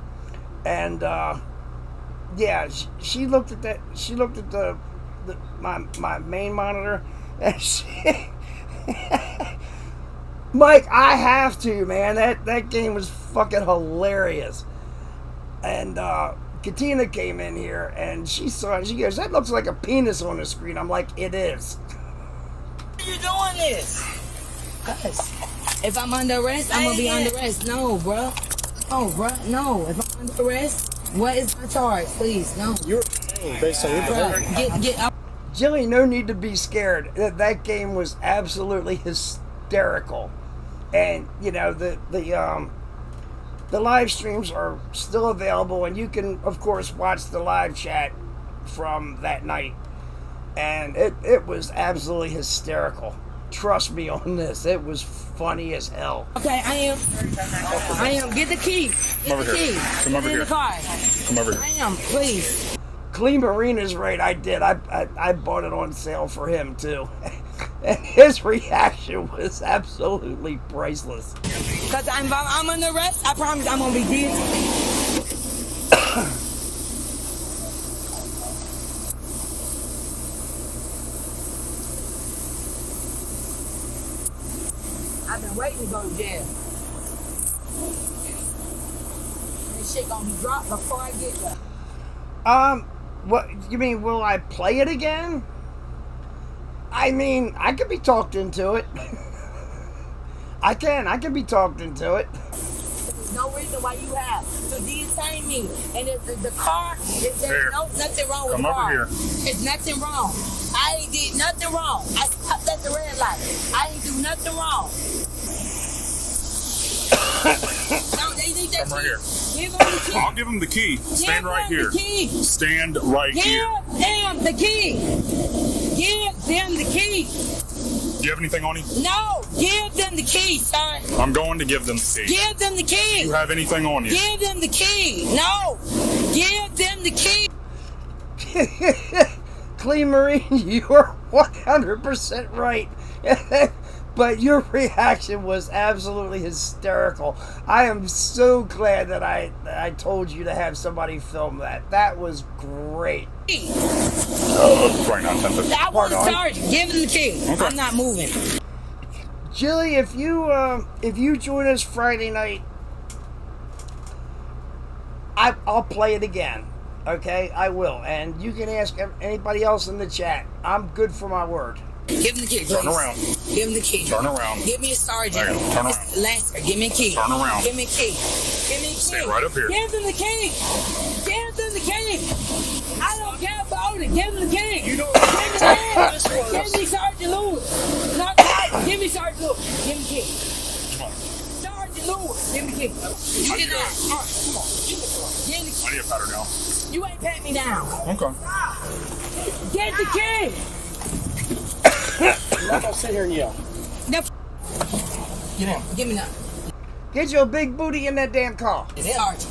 And yeah, she looked at that. She looked at my main monitor, and she, Mike, I have to, man. That game was fucking hilarious. And Katina came in here and she saw it. She goes, "That looks like a penis on the screen." I'm like, "It is." Why are you doing this? Cause if I'm under arrest, I'm gonna be under arrest. No, bro. No, bro. No. If I'm under arrest, what is my charge? Please, no. You're based on your behavior. Get up. Jilly, no need to be scared. That game was absolutely hysterical. And you know, the live streams are still available, and you can of course watch the live chat from that night. And it was absolutely hysterical. Trust me on this. It was funny as hell. Okay, I am. Get the key. Get the key. Come over here. In the car. Come over here. I am, please. Clean Marina's right. I did. I bought it on sale for him too. And his reaction was absolutely priceless. Because I'm under arrest, I promise I'm going to be dead. I've been waiting to go to jail. This shit going to be dropped before I get there. What you mean? Will I play it again? I mean, I could be talked into it. I can be talked into it. There's no reason why you have to detain me. And the car, there's nothing wrong with the car. Come over here. There's nothing wrong. I ain't did nothing wrong. I stopped at the red light. I ain't do nothing wrong. No, they need that Come right here. Give them the key. I'll give him the key. Stand right here. The key. Stand right here. Give them the key. Give them the key. Do you have anything on you? No, give them the key, son. I'm going to give them the key. Give them the key. Do you have anything on you? Give them the key. No, give them the key. Clean Marine, you are 100% right. But your reaction was absolutely hysterical. I am so glad that I told you to have somebody film that. That was great. Right now, I want to charge you. Give him the key. Okay. I'm not moving. Jilly, if you join us Friday night, I'll play it again. Okay, I will, and you can ask anybody else in the chat. I'm good for my word. Give him the key, please. Turn around. Give him the key. Turn around. Give me a sergeant. There you go. Turn around. Lancer, give me a key. Turn around. Give me a key. Give me a key. Stand right up here. Give them the key. Give them the key. I don't care about it. Give them the key. You know give me Sergeant Lewis. Not give me Sergeant Lewis. Give me the key. Come on. Sergeant Lewis. Give me the key. You get that. All right, come on. Give me the key. I need a pattern now. You ain't pat me down. Okay. Get the key. You're not gonna sit here and yell. No. Get in. Give me that. Get your big booty in that damn car. Sergeant.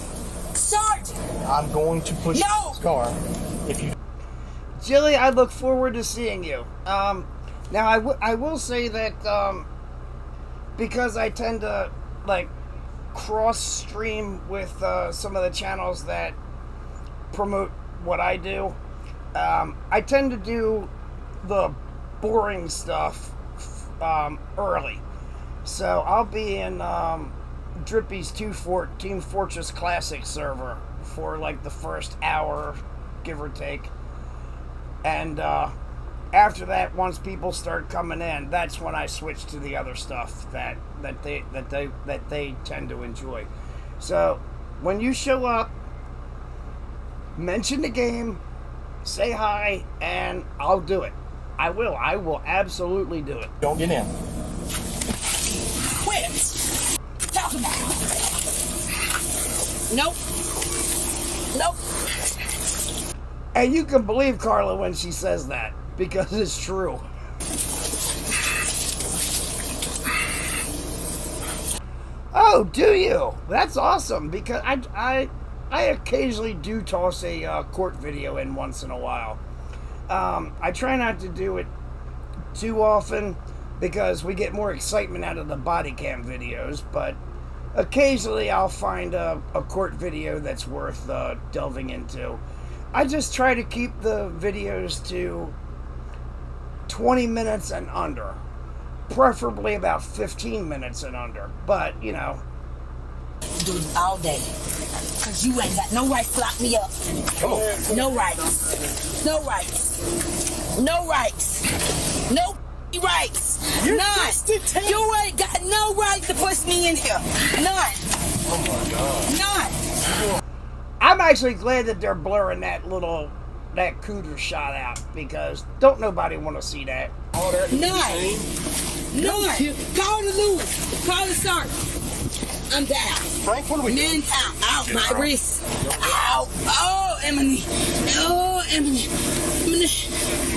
Sergeant. I'm going to push this car if you. Jilly, I look forward to seeing you. Now, I will say that because I tend to like cross stream with some of the channels that promote what I do. I tend to do the boring stuff early. So I'll be in Drippy's Team Fortress Classic server for like the first hour, give or take. And after that, once people start coming in, that's when I switch to the other stuff that they tend to enjoy. So when you show up, mention the game, say hi, and I'll do it. I will absolutely do it. Don't get in. Quit. Talk about it. Nope. Nope. And you can believe Carla when she says that, because it's true. Oh, do you? That's awesome, because I occasionally do toss a court video in once in a while. I try not to do it too often because we get more excitement out of the body cam videos, but occasionally I'll find a court video that's worth delving into. I just try to keep the videos to 20 minutes and under. Preferably about 15 minutes and under. But, you know. Do it all day. Because you ain't got no right to lock me up. Come on. No rights. No rights. No rights. No rights. None. You ain't got no right to push me in here. None. Oh my God. None. I'm actually glad that they're blurring that cooter shot out, because don't nobody want to see that. None. Call the Lewis. Call the sergeant. I'm down. Frank, what are we doing? Out my wrist. Ow. Oh, Emily. Oh, Emily.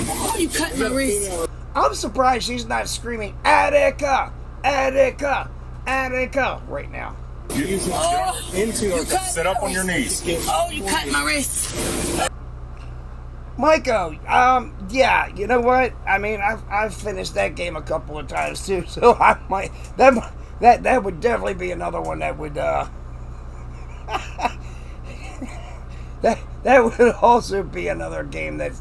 Oh, you cut my wrist. I'm surprised she's not screaming, Attica, Attica, Attica right now. Sit up on your knees. Oh, you cut my wrist. Maiko, yeah, you know what? I mean, I've finished that game a couple of times too, so I might that would definitely be another one that would that would also be another game that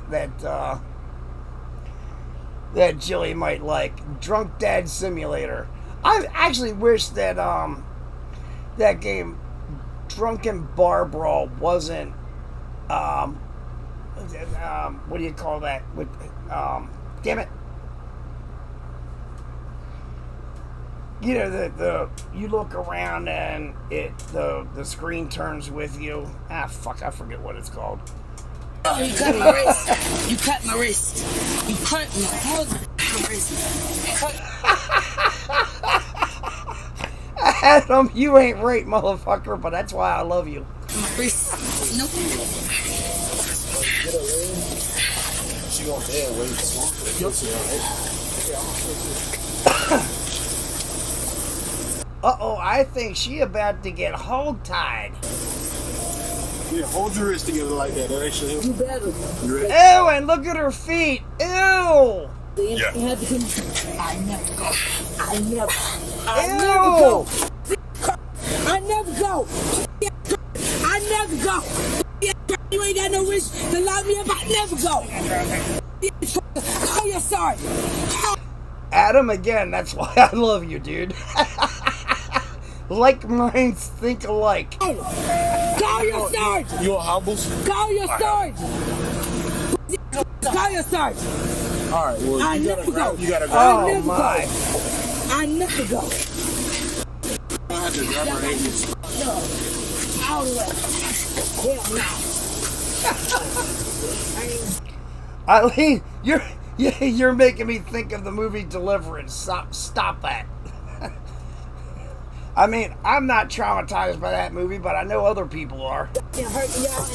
Jilly might like. Drunk Dad Simulator. I actually wish that that game Drunken Bar Brawl wasn't what do you call that? With damn it. You know, the you look around and the screen turns with you. Ah, fuck, I forget what it's called. Oh, you cut my wrist. You cut my wrist. You cut my wrist. Adam, you ain't right, motherfucker, but that's why I love you. My wrist. Nope. She gonna dead wait. Uh-oh, I think she about to get hog-tied. Yeah, hold your wrist together like that. That actually helps. You better. You ready? Ew, and look at her feet. Ew. Yeah. I never go. I never Ew. go. I never go. I never go. You ain't got no wrist to lock me up. I never go. Call your sergeant. Adam, again, that's why I love you, dude. Like minds think alike. Call your sergeant. You want hobbles? Call your sergeant. Call your sergeant. All right, well, I you never gotta go. You gotta go. Oh, my. I never go. I had to grab her ankles. No. Out of the way. Hell no. Eileen, you're making me think of the movie Deliverance. Stop that. I mean, I'm not traumatized by that movie, but I know other people are. It hurt y'all.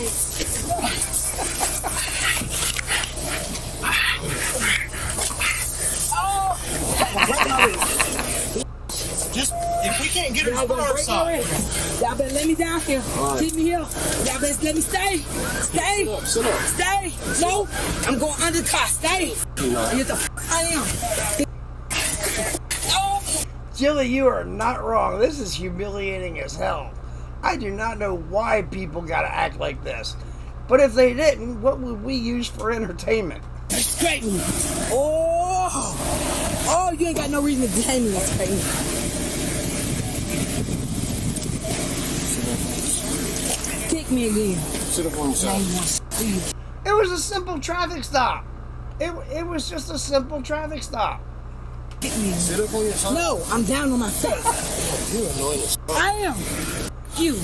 Just if we can't get her Y'all better break my wrist. Y'all better let me down here. Right. Keep me here. Y'all better let me stay. Stay. Sit up. Stay. No, I'm going under the car. Stay. Get the fuck I am. Jilly, you are not wrong. This is humiliating as hell. I do not know why people gotta act like this. But if they didn't, what would we use for entertainment? Straight me. Oh, you ain't got no reason to detain me. Straight me. Kick me again. Sit up on yourself. It was a simple traffic stop. It was just a simple traffic stop. Sit up on yourself. No, I'm down on my face. You're annoying as fuck. I am. You.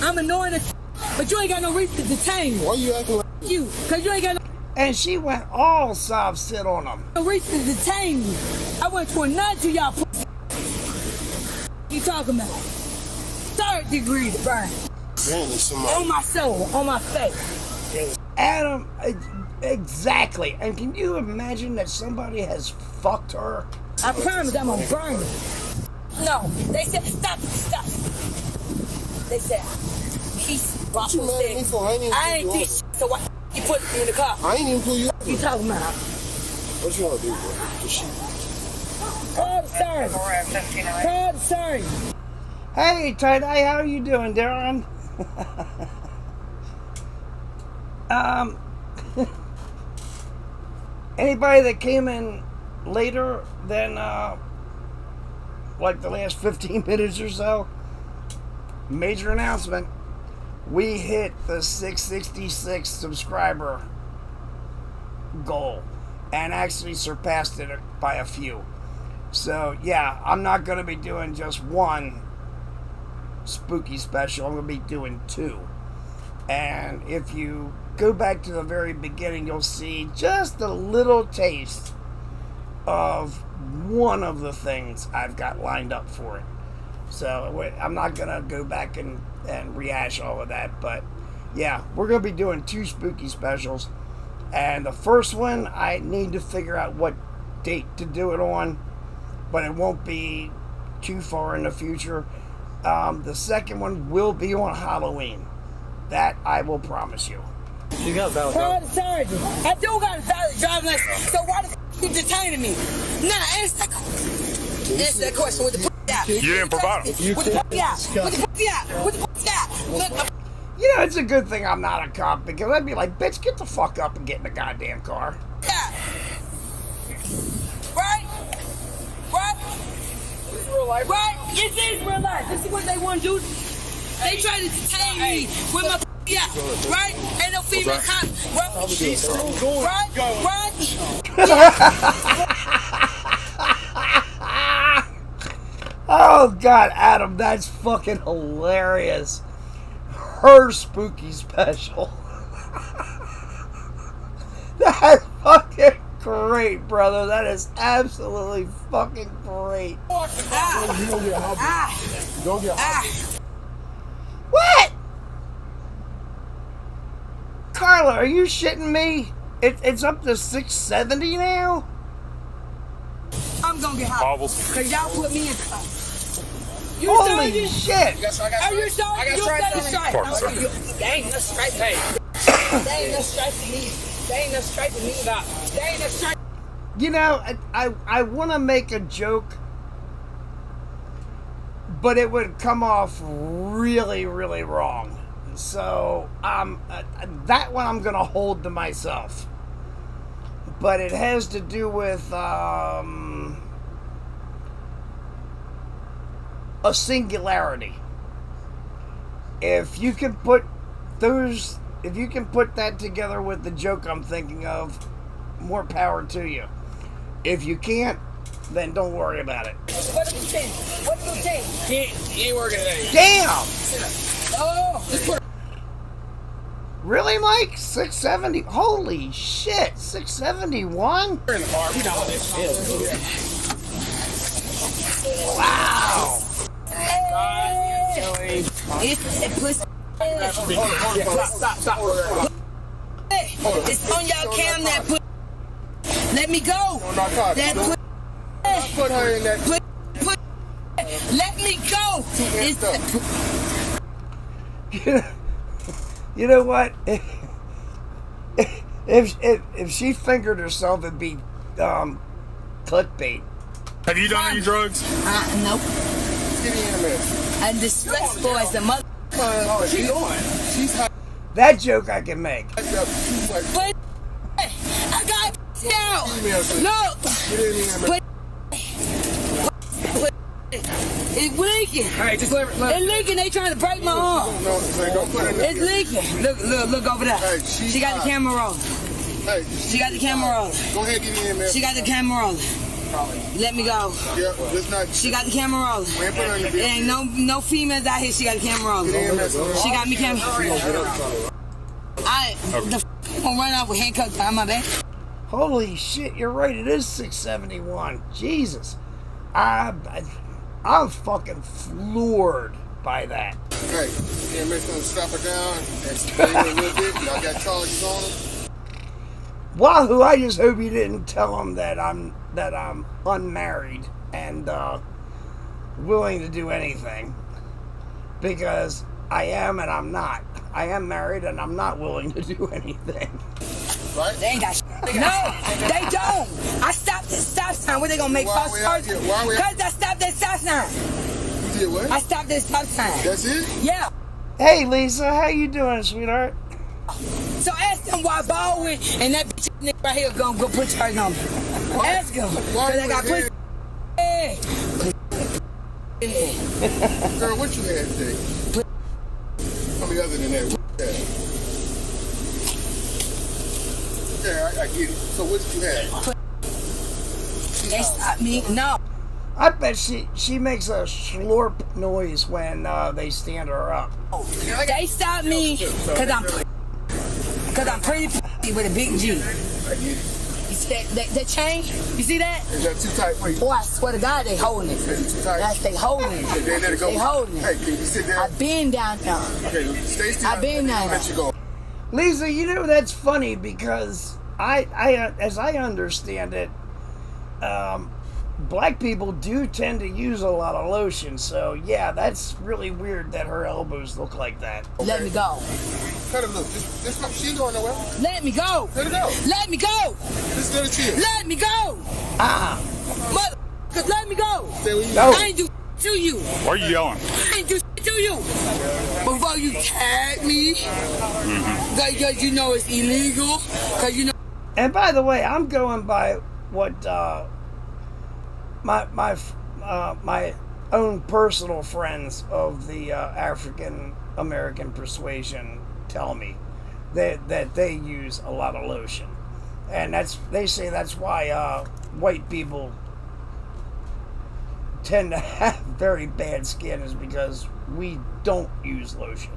I'm annoying as but you ain't got no reason to detain me. Why you acting like you? Because you ain't got And she went all soft sit on him. no reason to detain me. I went to a nut to y'all. You talking about? Third degree to burn. On my soul, on my face. Adam, exactly. And can you imagine that somebody has fucked her? I promise I'm gonna burn you. No, they said stop. They said he's What you mad at me for? I ain't even I ain't pull you this shit, so why you put me in the car? I ain't even pull you up. What you talking about? What you want to do, bro? Just shoot. Call the sergeant. Call the sergeant. Hey, Tie-Dye, how are you doing, Darren? Anybody that came in later than, like the last 15 minutes or so, major announcement. We hit the 666 subscriber goal and actually surpassed it by a few. So, yeah, I'm not going to be doing just one spooky special. I'm going to be doing 2. And if you go back to the very beginning, you'll see just a little taste of one of the things I've got lined up for it. So I'm not going to go back and rehash all of that. But, yeah, we're going to be doing 2 spooky specials. And the first one, I need to figure out what date to do it on. But it won't be too far in the future. The second one will be on Halloween. That I will promise you. You got a valid driver. Sergeant. I do got a valid driver's license. So why the f you detaining me? Nah, answer that question with the out. You didn't provide them. With the out. With the out. With the out. Look. You know, it's a good thing I'm not a cop, because I'd be like, bitch, get the fuck up and get in the goddamn car. Yeah. Right? Right? This is real life. Right? This is real life. This is what they want to do. They try to detain me with my right? Ain't no female cop. Right? Oh, God, Adam, that's fucking hilarious. Her spooky special. That's fucking great, brother. That is absolutely fucking great. You don't get hobby. You don't get hobby. What? Carla, are you shitting me? It's up to 670 now? I'm gonna get hot. Because y'all put me in trouble. Holy shit! Are you sorry? You got a strike. They ain't no strike. They ain't no strike to me. They ain't no strike to me about. They ain't no strike. You know, I want to make a joke, but it would come off really, really wrong. So, that one I'm going to hold to myself. But it has to do with, a singularity. If you can put that together with the joke I'm thinking of, more power to you. If you can't, then don't worry about it. What do you think? What do you think? He ain't working today. Damn! Oh! Really, Mike? 670? Holy shit! 671? We're in the car. We know this shit. Wow! Stop. It's on y'all cam that put. Let me go. That put her in that. Let me go. You know what? If she fingered herself, it'd be clickbait. Have you done any drugs? Nope. And disrespectful as a mother. She's on. She's hot. That joke I can make. But I got now. No. But it's leaking. Hey, just let It's leaking. They trying to break my arm. It's leaking. Look over there. Hey, she got the camera rolling. Hey, she got the camera rolling. Go ahead, get in there. She got the camera rolling. Let me go. Yeah, it's not. She got the camera rolling. There ain't no females out here. She got the camera rolling. She got me camera. I'm gonna run off with handcuffs behind my back. Holy shit, you're right. It is 671. Jesus. I'm fucking floored by that. Hey, yeah, make them stop her down and stay a little bit. Y'all got charges on them. Wahoo! I just hope you didn't tell him that I'm unmarried and willing to do anything, because I am and I'm not. I am married and I'm not willing to do anything. Right? They ain't got shit. No, they don't. I stopped at stop sign. Where they gonna make false charges? Because I stopped at stop sign. You did what? I stopped at stop sign. That's it? Yeah. Hey Lisa, how you doing, sweetheart? So ask them why Baldwin and that bitch nigga right here gonna go put charges on me. Ask them. Because I got put. Girl, what you had today? Tell me other than that. What you had? Okay, I get it. So what did you have? They stopped me. No. I bet she makes a slurp noise when they stand her up. They stopped me because I'm pretty with a big G. I get it. You see that chain? You see that? Is that too tight for you? Boy, I swear to God, they holding it. Is it too tight? That's they holding it. Okay, let it go. They holding it. Hey, can you sit there? I've been down there. Okay, stay still. I've been down there. Let you go. Lisa, you know that's funny because I as I understand it, black people do tend to use a lot of lotion. So yeah, that's really weird that her elbows look like that. Okay. Let me go. Cut it look. She ain't going nowhere. Let me go. Let her go. Let me go. Just let her chill. Let me go. Mother, let me go. Stay where you go. I ain't do to you. Why are you yelling? I ain't do to you. Before you tag me, because you know it's illegal. Because you know. And by the way, I'm going by what my own personal friends of the African American persuasion tell me that they use a lot of lotion, and they say that's why white people tend to have very bad skin, is because we don't use lotion.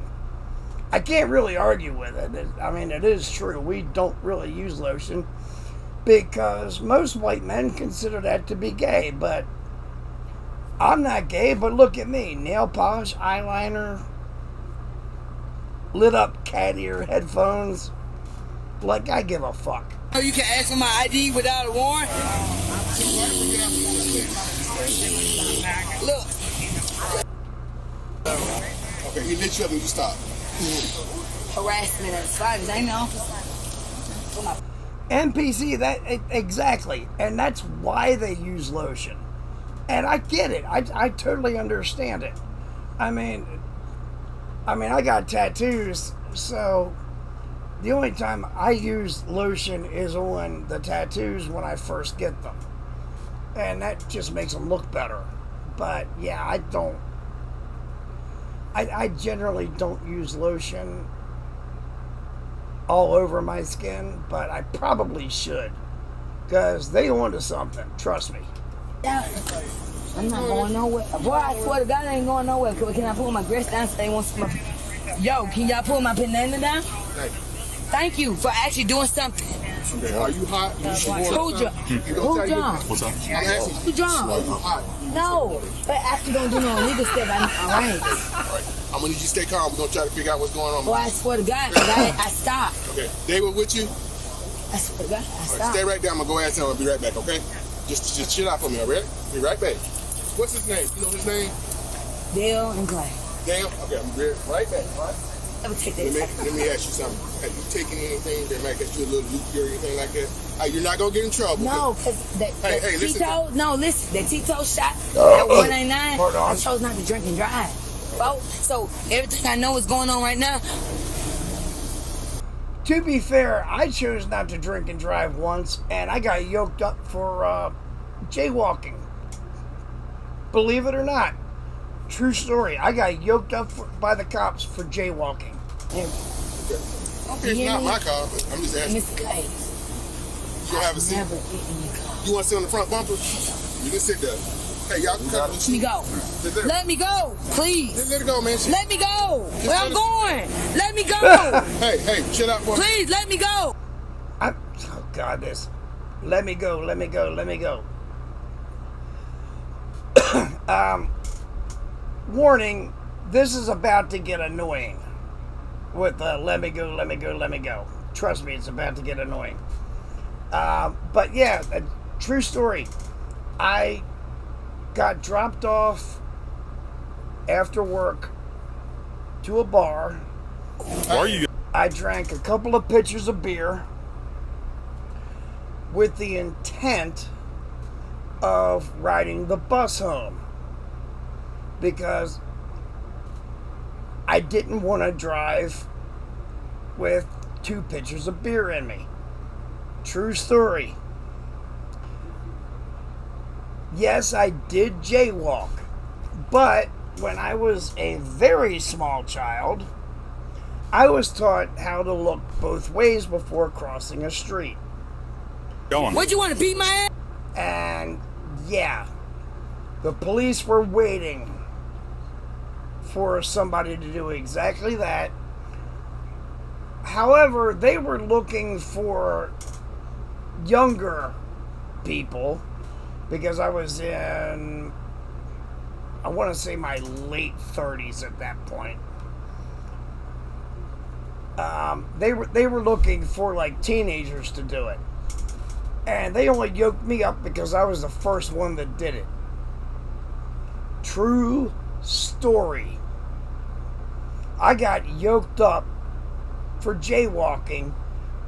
I can't really argue with it. I mean, it is true. We don't really use lotion because most white men consider that to be gay, but I'm not gay. But look at me: nail polish, eyeliner, lit up cat ear headphones. Like I give a fuck. Oh, you can ask for my ID without a warrant? Look. Okay, he lit you up and you stop. Harassment at 5, ain't no. NPC, exactly, and that's why they use lotion. And I get it. I totally understand it. I mean, I got tattoos, so the only time I use lotion is on the tattoos when I first get them, and that just makes them look better. But yeah, I generally don't use lotion all over my skin, but I probably should, because they onto something, trust me. Yeah, I'm not going nowhere. Boy, I swear to God, I ain't going nowhere. Can I pull my dress down so they want some? Yo, can y'all pull my banana down? Thank you for actually doing something. Okay, are you hot? Who drunk? Who drunk? What's up? Who drunk? No, but after don't do no illegal stuff, I'm alright. I'm gonna need you to stay calm. We're gonna try to figure out what's going on. Boy, I swear to God, I stopped. Okay, David with you? I swear to God, I stopped. Right, stay right there. I'm gonna go ask him. I'll be right back, okay? Just chill out for me, alright? Be right back. What's his name? You know his name? Dale and Clay. Dale? Okay, I'm right back, alright? Let me take that. Let me ask you something. Have you taken anything that might get you a little loopy or anything like that? You're not gonna get in trouble. No, because hey, listen. Tito, that Tito shot at 189, I chose not to drink and drive. So everything I know is going on right now. To be fair, I chose not to drink and drive once, and I got yoked up for jaywalking. Believe it or not. True story. I got yoked up by the cops for jaywalking. Okay, it's not my car, but I'm just asking. Mr. Clay, you gonna have a seat? never get in your car. You want to sit on the front bumper? You can sit there. Hey, y'all can cut. Let me go. Let me go, please. Let it go, man. Let me go. Where I'm going. Let me go. Hey, chill out for me. Please, let me go. Oh, God, this. Let me go. Warning, this is about to get annoying with let me go, let me go, let me go. Trust me, it's about to get annoying. But yeah, a true story. I got dropped off after work to a bar. Why are you? I drank a couple of pitchers of beer with the intent of riding the bus home because I didn't want to drive with 2 pitchers of beer in me. True story. Yes, I did jaywalk, but when I was a very small child, I was taught how to look both ways before crossing a street. What, you want to beat my ass? And yeah, the police were waiting for somebody to do exactly that. However, they were looking for younger people because I was in, I want to say, my late 30s at that point. They were looking for like teenagers to do it. And they only yoked me up because I was the first one that did it. True story. I got yoked up for jaywalking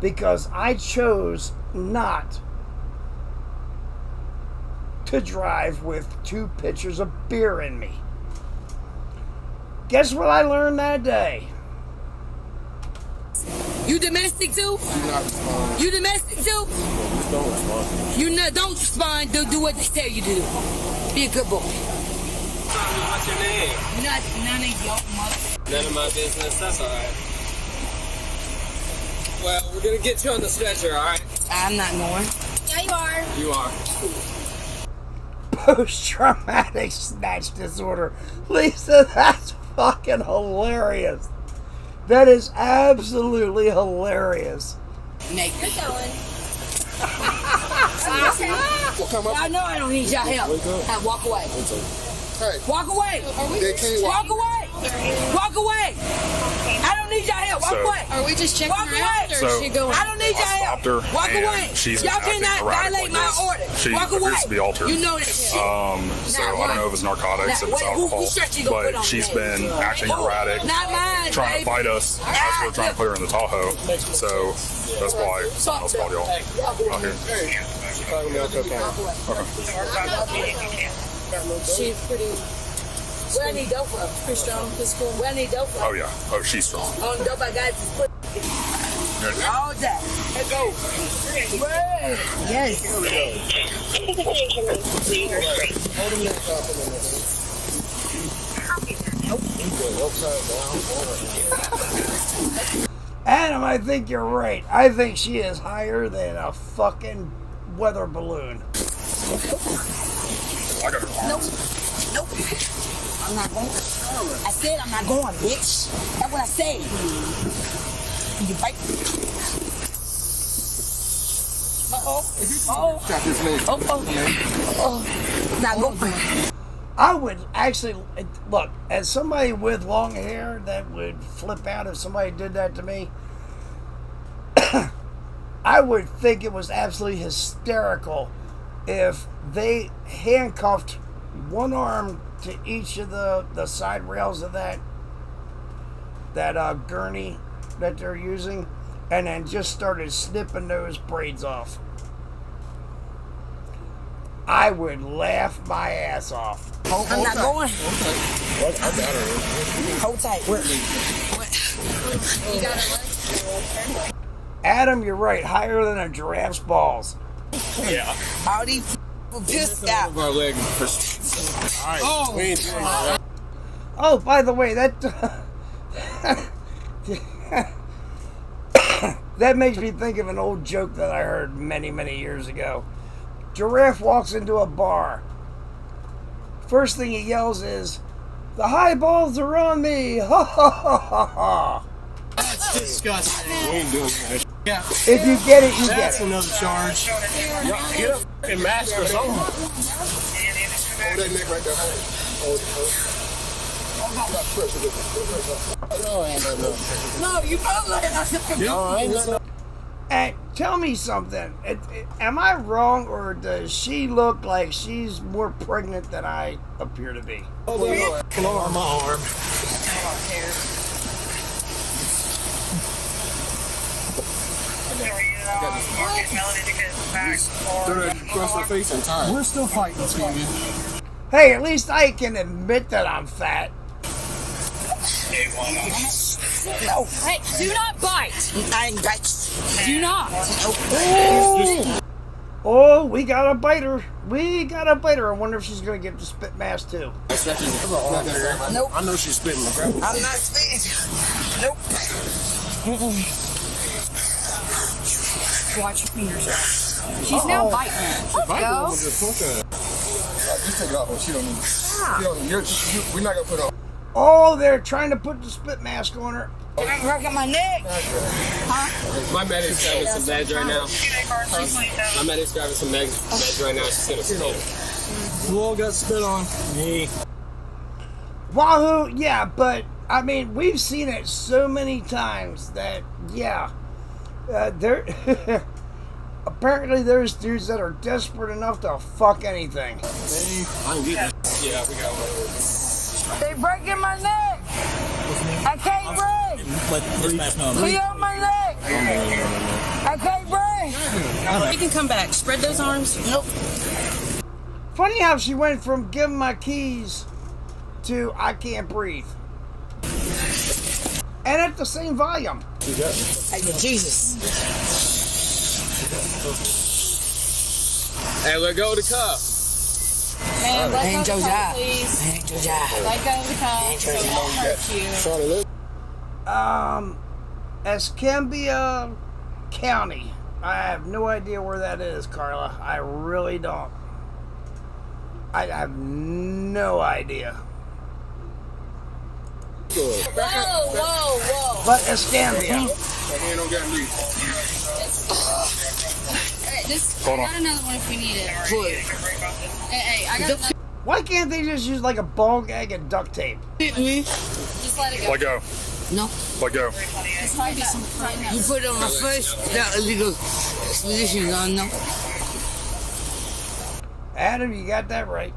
because I chose not to drive with 2 pitchers of beer in me. Guess what I learned that day? You domestic too? You domestic too? Don't respond. You don't respond. Do what they tell you to do. Be a good boy. What's your name? None of your mother. None of my business. That's all right. Well, we're gonna get you on the stretcher, all right? I'm not going. Yeah, you are. You are. Post-traumatic snatch disorder. Lisa, that's fucking hilarious. That is absolutely hilarious. Naked. Keep going. I know I don't need y'all help. Walk away. Hey. Walk away. Walk away. Walk away. I don't need y'all help. Walk away. Are we just checking her out, or is she going? I don't need y'all help. Her Walk away. She's y'all cannot violate my order. She Walk away. appears to be altered. You know that shit. So I don't know if it's narcotics, if it's alcohol, but she's been acting erratic, trying to fight us as we're trying to put her in the Tahoe. So that's why someone else called y'all out here. Okay. She's pretty. Where I need dope from? Pretty strong, physical. Where I need dope from? Oh yeah. Oh, she's strong. On dope I got is put. All that. Let's go. Yes. Adam, I think you're right. I think she is higher than a fucking weather balloon. Nope. Nope. I'm not going. I said I'm not going, bitch. That's what I said. You fight. Not going. I would actually, look, as somebody with long hair that would flip out if somebody did that to me, I would think it was absolutely hysterical if they handcuffed one arm to each of the side rails of that gurney that they're using, and then just started snipping those braids off. I would laugh my ass off. I'm not going. What? I got her. Hold tight. What? You got it, Adam, you're right. Higher than a giraffe's balls. Yeah. All these pissed out. Our leg. Oh, by the way, that that makes me think of an old joke that I heard many, many years ago. Giraffe walks into a bar. First thing he yells is, "The high balls are on me!" Ha ha ha ha ha. That's disgusting. We ain't doing that. Yeah. If you get it, you That's get it. another charge. Get up and mask or something. Hold that neck right there. Hold it. No, you both like Hey, tell me something. Am I wrong, or does she look like she's more pregnant than I appear to be? Oh, on my arm. We're still fighting, Stevie. Hey, at least I can admit that I'm fat. No. Hey, do not bite. I ain't bite. Do not. Oh, we got a biter. We got a biter. I wonder if she's going to get the spit mask too. Nope. I know she's spitting. I'm not spitting. Nope. Watch your fingers. She's now biting. Let's go. Just take it off. She don't need it. We're not going to put it on. Oh, they're trying to put the spit mask on her. I'm working my neck. Huh? My medic's grabbing some meds right now. My medic's grabbing some meds right now. She's gonna spit. Who all got spit on? Me. Wahoo, yeah, but I mean, we've seen it so many times that, yeah, there. Apparently, there's dudes that are desperate enough to fuck anything. Yeah, we got one. They breaking my neck. I can't breathe. He on my neck. I can't breathe. You can come back. Spread those arms. Nope. Funny how she went from give my keys to I can't breathe. And at the same volume. Jesus. Hey, let go of the cup. Man, let go of the cup, please. Let go of the cup so it won't hurt you. Escambia County. I have no idea where that is, Carla. I really don't. I have no idea. Whoa. But Escambia. I got another one if we need it. Hey, I got another. Why can't they just use like a ball gag and duct tape? Just let it go. Let go. No. Let go. This might be some fun. You put it on my face. That illegal exposition on no. Adam, you got that right.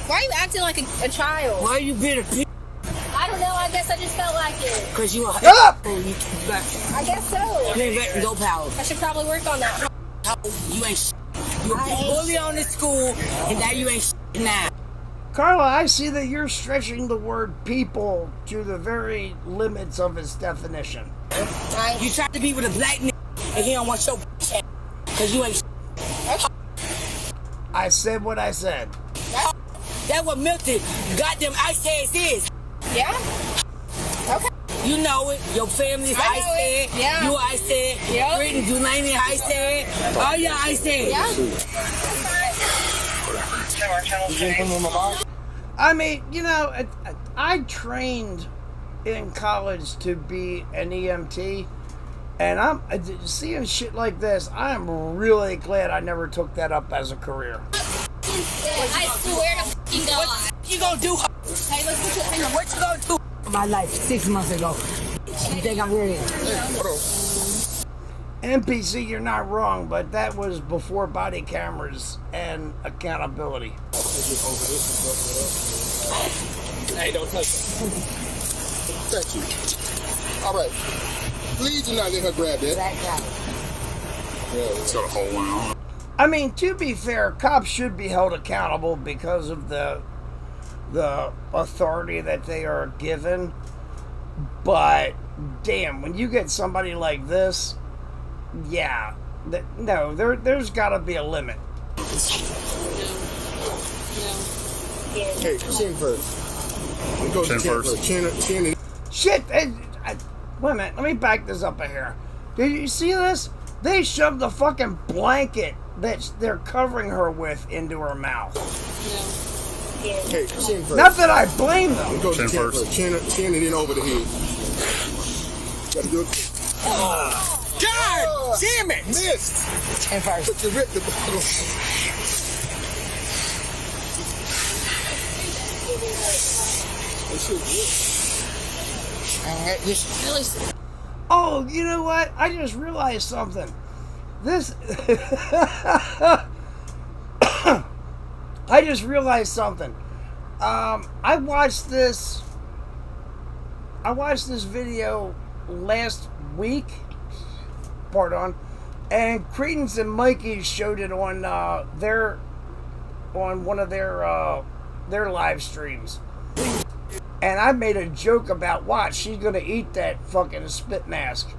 Why are you acting like a child? Why you being a pig? I don't know. I guess I just felt like it. Cause you are. Shut up! I guess so. You ain't vetting no power. I should probably work on that. You ain't. You a bully on the school, and now you ain't now. Carla, I see that you're stretching the word people to the very limits of its definition. You tried to be with a black nigga, and he don't want your shit. Cause you ain't. I said what I said. That's what Milton goddamn ice heads is. Yeah? Okay. You know it. Your family's ice head. Yeah. You ice head. Yeah. Brittany, Dulaney ice head. All your ice head. Yeah. I mean, you know, I trained in college to be an EMT, and I'm seeing shit like this. I am really glad I never took that up as a career. I swear to fucking God. What you gonna do? Hey, let's put your finger. What you gonna do? My life 6 months ago. You think I'm ready? NPC, you're not wrong, but that was before body cameras and accountability. Hey, don't touch it. Thank you. All right. Please do not let her grab that. It's got a hole in it. I mean, to be fair, cops should be held accountable because of the authority that they are given. But damn, when you get somebody like this, yeah, there's got to be a limit. Okay, chin first. Go Chin first. Chin. Shit! Wait a minute, let me back this up a hair. Did you see this? They shoved the fucking blanket that they're covering her with into her mouth. Okay, chin first. Not that I blame them. Go chin first. Chin and then over the head. Gotta do it. God damn it! Missed. Chin first. Put your rip. Oh, you know what? I just realized something. This... I just realized something. I watched this video last week, and Credence and Mikey showed it on one of their live streams. And I made a joke about, watch, she's gonna eat that fucking spit mask.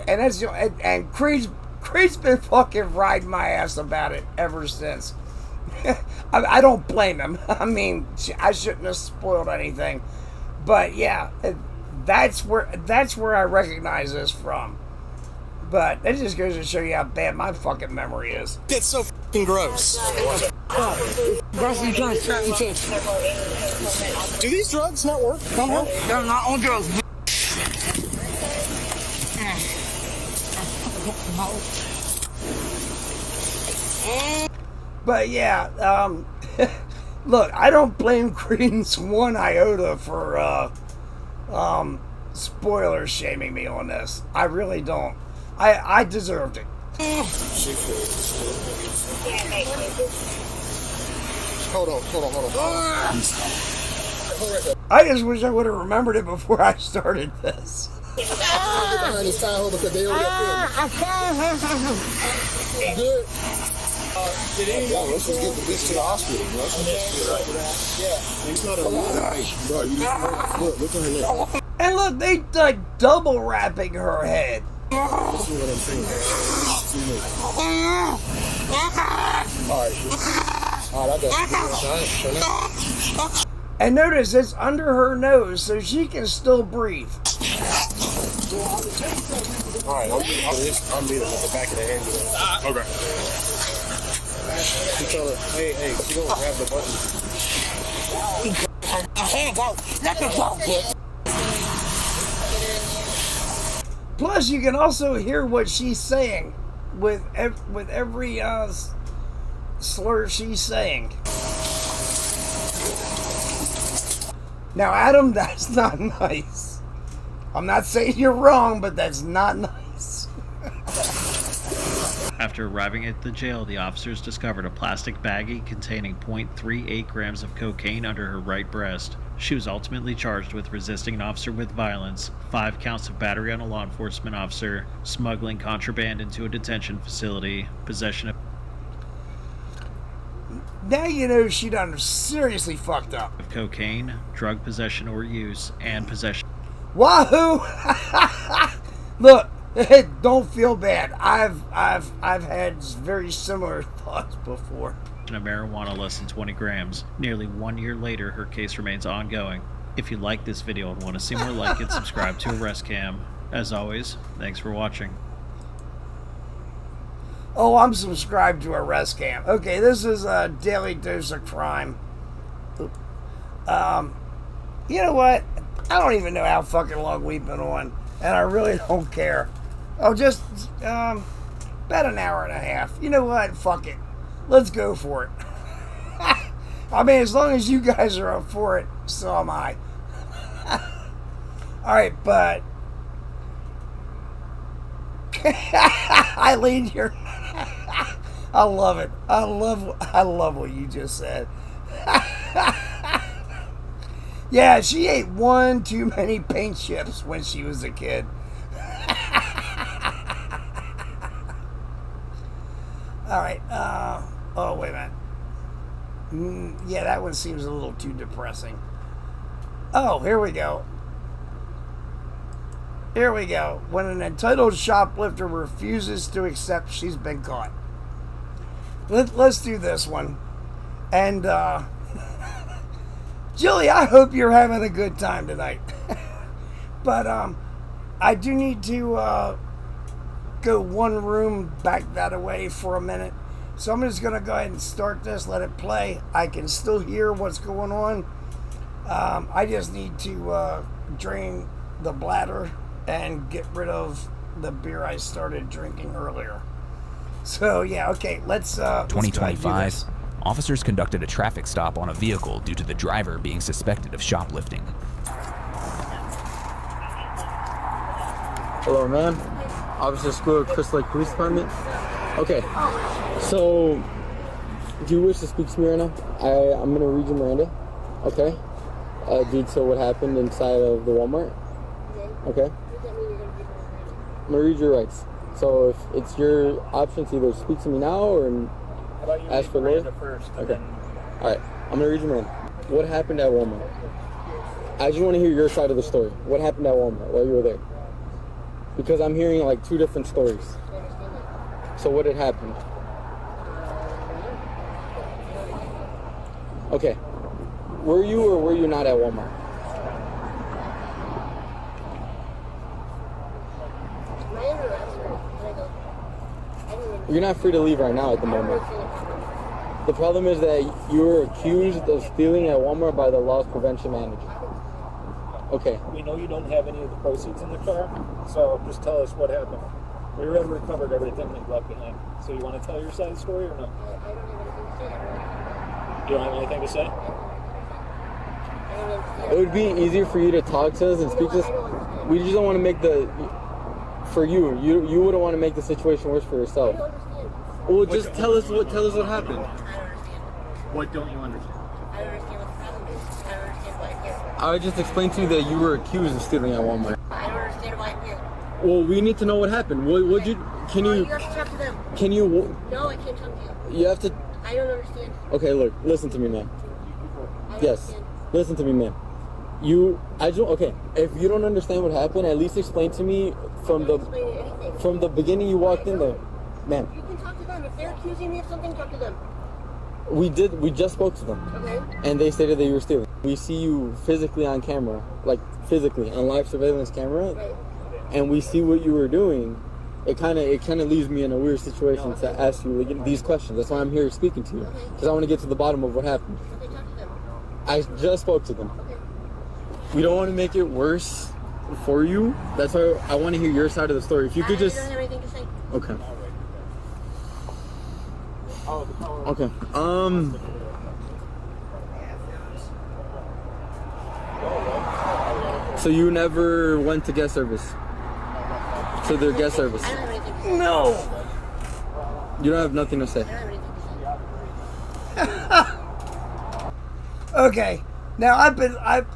And that's and Creed's been fucking riding my ass about it ever since. I don't blame him. I mean, I shouldn't have spoiled anything. But yeah, that's where I recognize this from. But it just goes to show you how bad my fucking memory is. It's so fucking gross. Do these drugs not work? No, they're not on drugs. But yeah, look, I don't blame Credence one iota for spoiler shaming me on this. I really don't. I deserved it. Hold on. I just wish I would have remembered it before I started this. Good. Let's just get the bitch to the hospital, bro. It's not a bro, you just look at her neck. And look, they like double wrapping her head. This is what I'm saying. Alright, I got it. And notice it's under her nose, so she can still breathe. Alright, I'm meeting at the back of the ambulance. Okay. You tell her, hey, you don't grab the button. Plus, you can also hear what she's saying with every slur she's saying. Now, Adam, that's not nice. I'm not saying you're wrong, but that's not nice. After arriving at the jail, the officers discovered a plastic baggie containing 0.38 grams of cocaine under her right breast. She was ultimately charged with resisting an officer with violence, 5 counts of battery on a law enforcement officer, smuggling contraband into a detention facility, possession of Now you know she done seriously fucked up. cocaine, drug possession or use, and possession. Wahoo! Look, don't feel bad. I've had very similar thoughts before. Of marijuana less than 20 grams. Nearly 1 year later, her case remains ongoing. If you like this video and want to see more like it, subscribe to Arrest Cam. As always, thanks for watching. Oh, I'm subscribed to Arrest Cam. Okay, this is a daily dose of crime. You know what? I don't even know how fucking long we've been on, and I really don't care. Oh, just about an hour and a half. You know what? Fuck it. Let's go for it. I mean, as long as you guys are up for it, so am I. Alright, but Eileen, you're I love it. I love what you just said. Yeah, she ate one too many paint chips when she was a kid. Alright, oh, wait a minute. Yeah, that one seems a little too depressing. Oh, here we go. Here we go. When an entitled shoplifter refuses to accept she's been caught. Let's do this one. And, Jilly, I hope you're having a good time tonight. But, I do need to, go one room back that way for a minute. So I'm just going to go ahead and start this, let it play. I can still hear what's going on. I just need to drain the bladder and get rid of the beer I started drinking earlier. So yeah, okay, let's 2025, officers conducted a traffic stop on a vehicle due to the driver being suspected of shoplifting. Hello, ma'am. Officer School, Crystal Lake Police Department. Okay, so do you wish to speak to me right now? I'm gonna read you Miranda. Okay. Due to what happened inside of the Walmart. Okay. I'm gonna read your rights. So if it's your option to either speak to me now or ask for Miranda first. Okay. All right. I'm gonna read you Miranda. What happened at Walmart? I just want to hear your side of the story. What happened at Walmart while you were there? Because I'm hearing like two different stories. So what had happened? Okay. Were you or were you not at Walmart? You're not free to leave right now at the moment. The problem is that you were accused of stealing at Walmart by the loss prevention manager. Okay. We know you don't have any of the proceeds in the car, so just tell us what happened. We already recovered everything that you left behind. So you want to tell your side of the story or no? You don't have anything to say? It would be easier for you to talk to us and speak to us. We just don't want to make for you wouldn't want to make the situation worse for yourself. Well, just tell us what happened. What don't you understand? I just explained to you that you were accused of stealing at Walmart. I don't understand why I'm here. Well, we need to know what happened. What you can you? You have to talk to them. Can you? No, I can't talk to you. You have to. I don't understand. Okay, look, listen to me, ma'am. Yes, listen to me, ma'am. Okay. If you don't understand what happened, at least explain to me from the beginning you walked in there, ma'am. You can talk to them. If they're accusing me of something, talk to them. We just spoke to them. Okay. And they stated that you were stealing. We see you physically on camera, like physically on live surveillance camera, right. And we see what you were doing. It kind of leaves me in a weird situation to ask you these questions. That's why I'm here speaking to you, because I want to get to the bottom of what happened. Okay, talk to them. I just spoke to them. Okay. We don't want to make it worse for you. That's why I want to hear your side of the story. If you could just. I don't have anything to say. Okay. Okay. So you never went to guest service? To their guest service? I don't have anything to say. No. You don't have nothing to say? I don't have anything to say. Okay. Now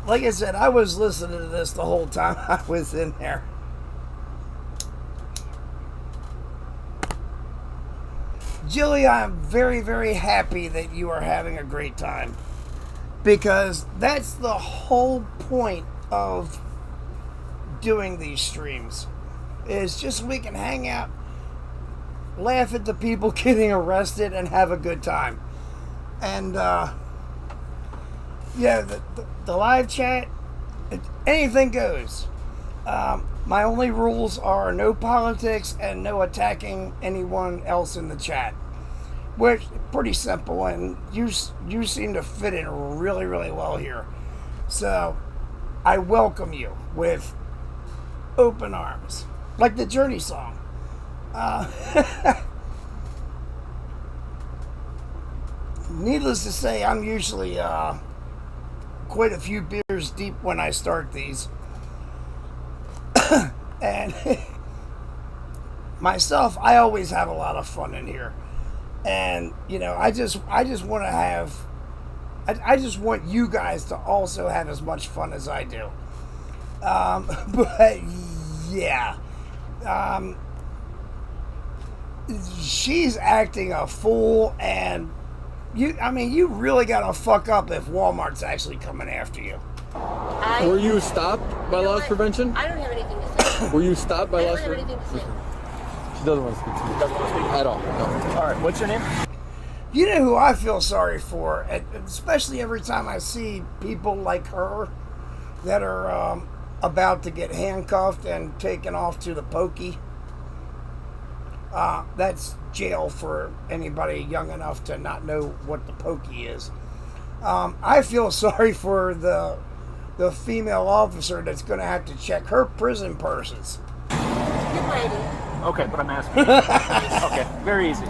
like I said, I was listening to this the whole time I was in there. Jilly, I'm very, very happy that you are having a great time, because that's the whole point of doing these streams, is just so we can hang out, laugh at the people getting arrested, and have a good time. And yeah, the live chat, anything goes. My only rules are no politics and no attacking anyone else in the chat, which is pretty simple, and you seem to fit in really, really well here. So I welcome you with open arms, like the Journey song. Needless to say, I'm usually quite a few beers deep when I start these. And myself, I always have a lot of fun in here. And, I just want to have, I just want you guys to also have as much fun as I do. But, yeah. She's acting a fool, and you really got to fuck up if Walmart's actually coming after you. Were you stopped by loss prevention? I don't have anything to say. Were you stopped by loss prevention? I don't have prevention? anything to say. She doesn't want to speak to you. Doesn't want to speak at all. No. All right, what's your name? You know who I feel sorry for, especially every time I see people like her that are about to get handcuffed and taken off to the pokey. That's jail for anybody young enough to not know what the pokey is. I feel sorry for the female officer that's going to have to check her prison purses. Okay, but I'm asking. Okay, very easy.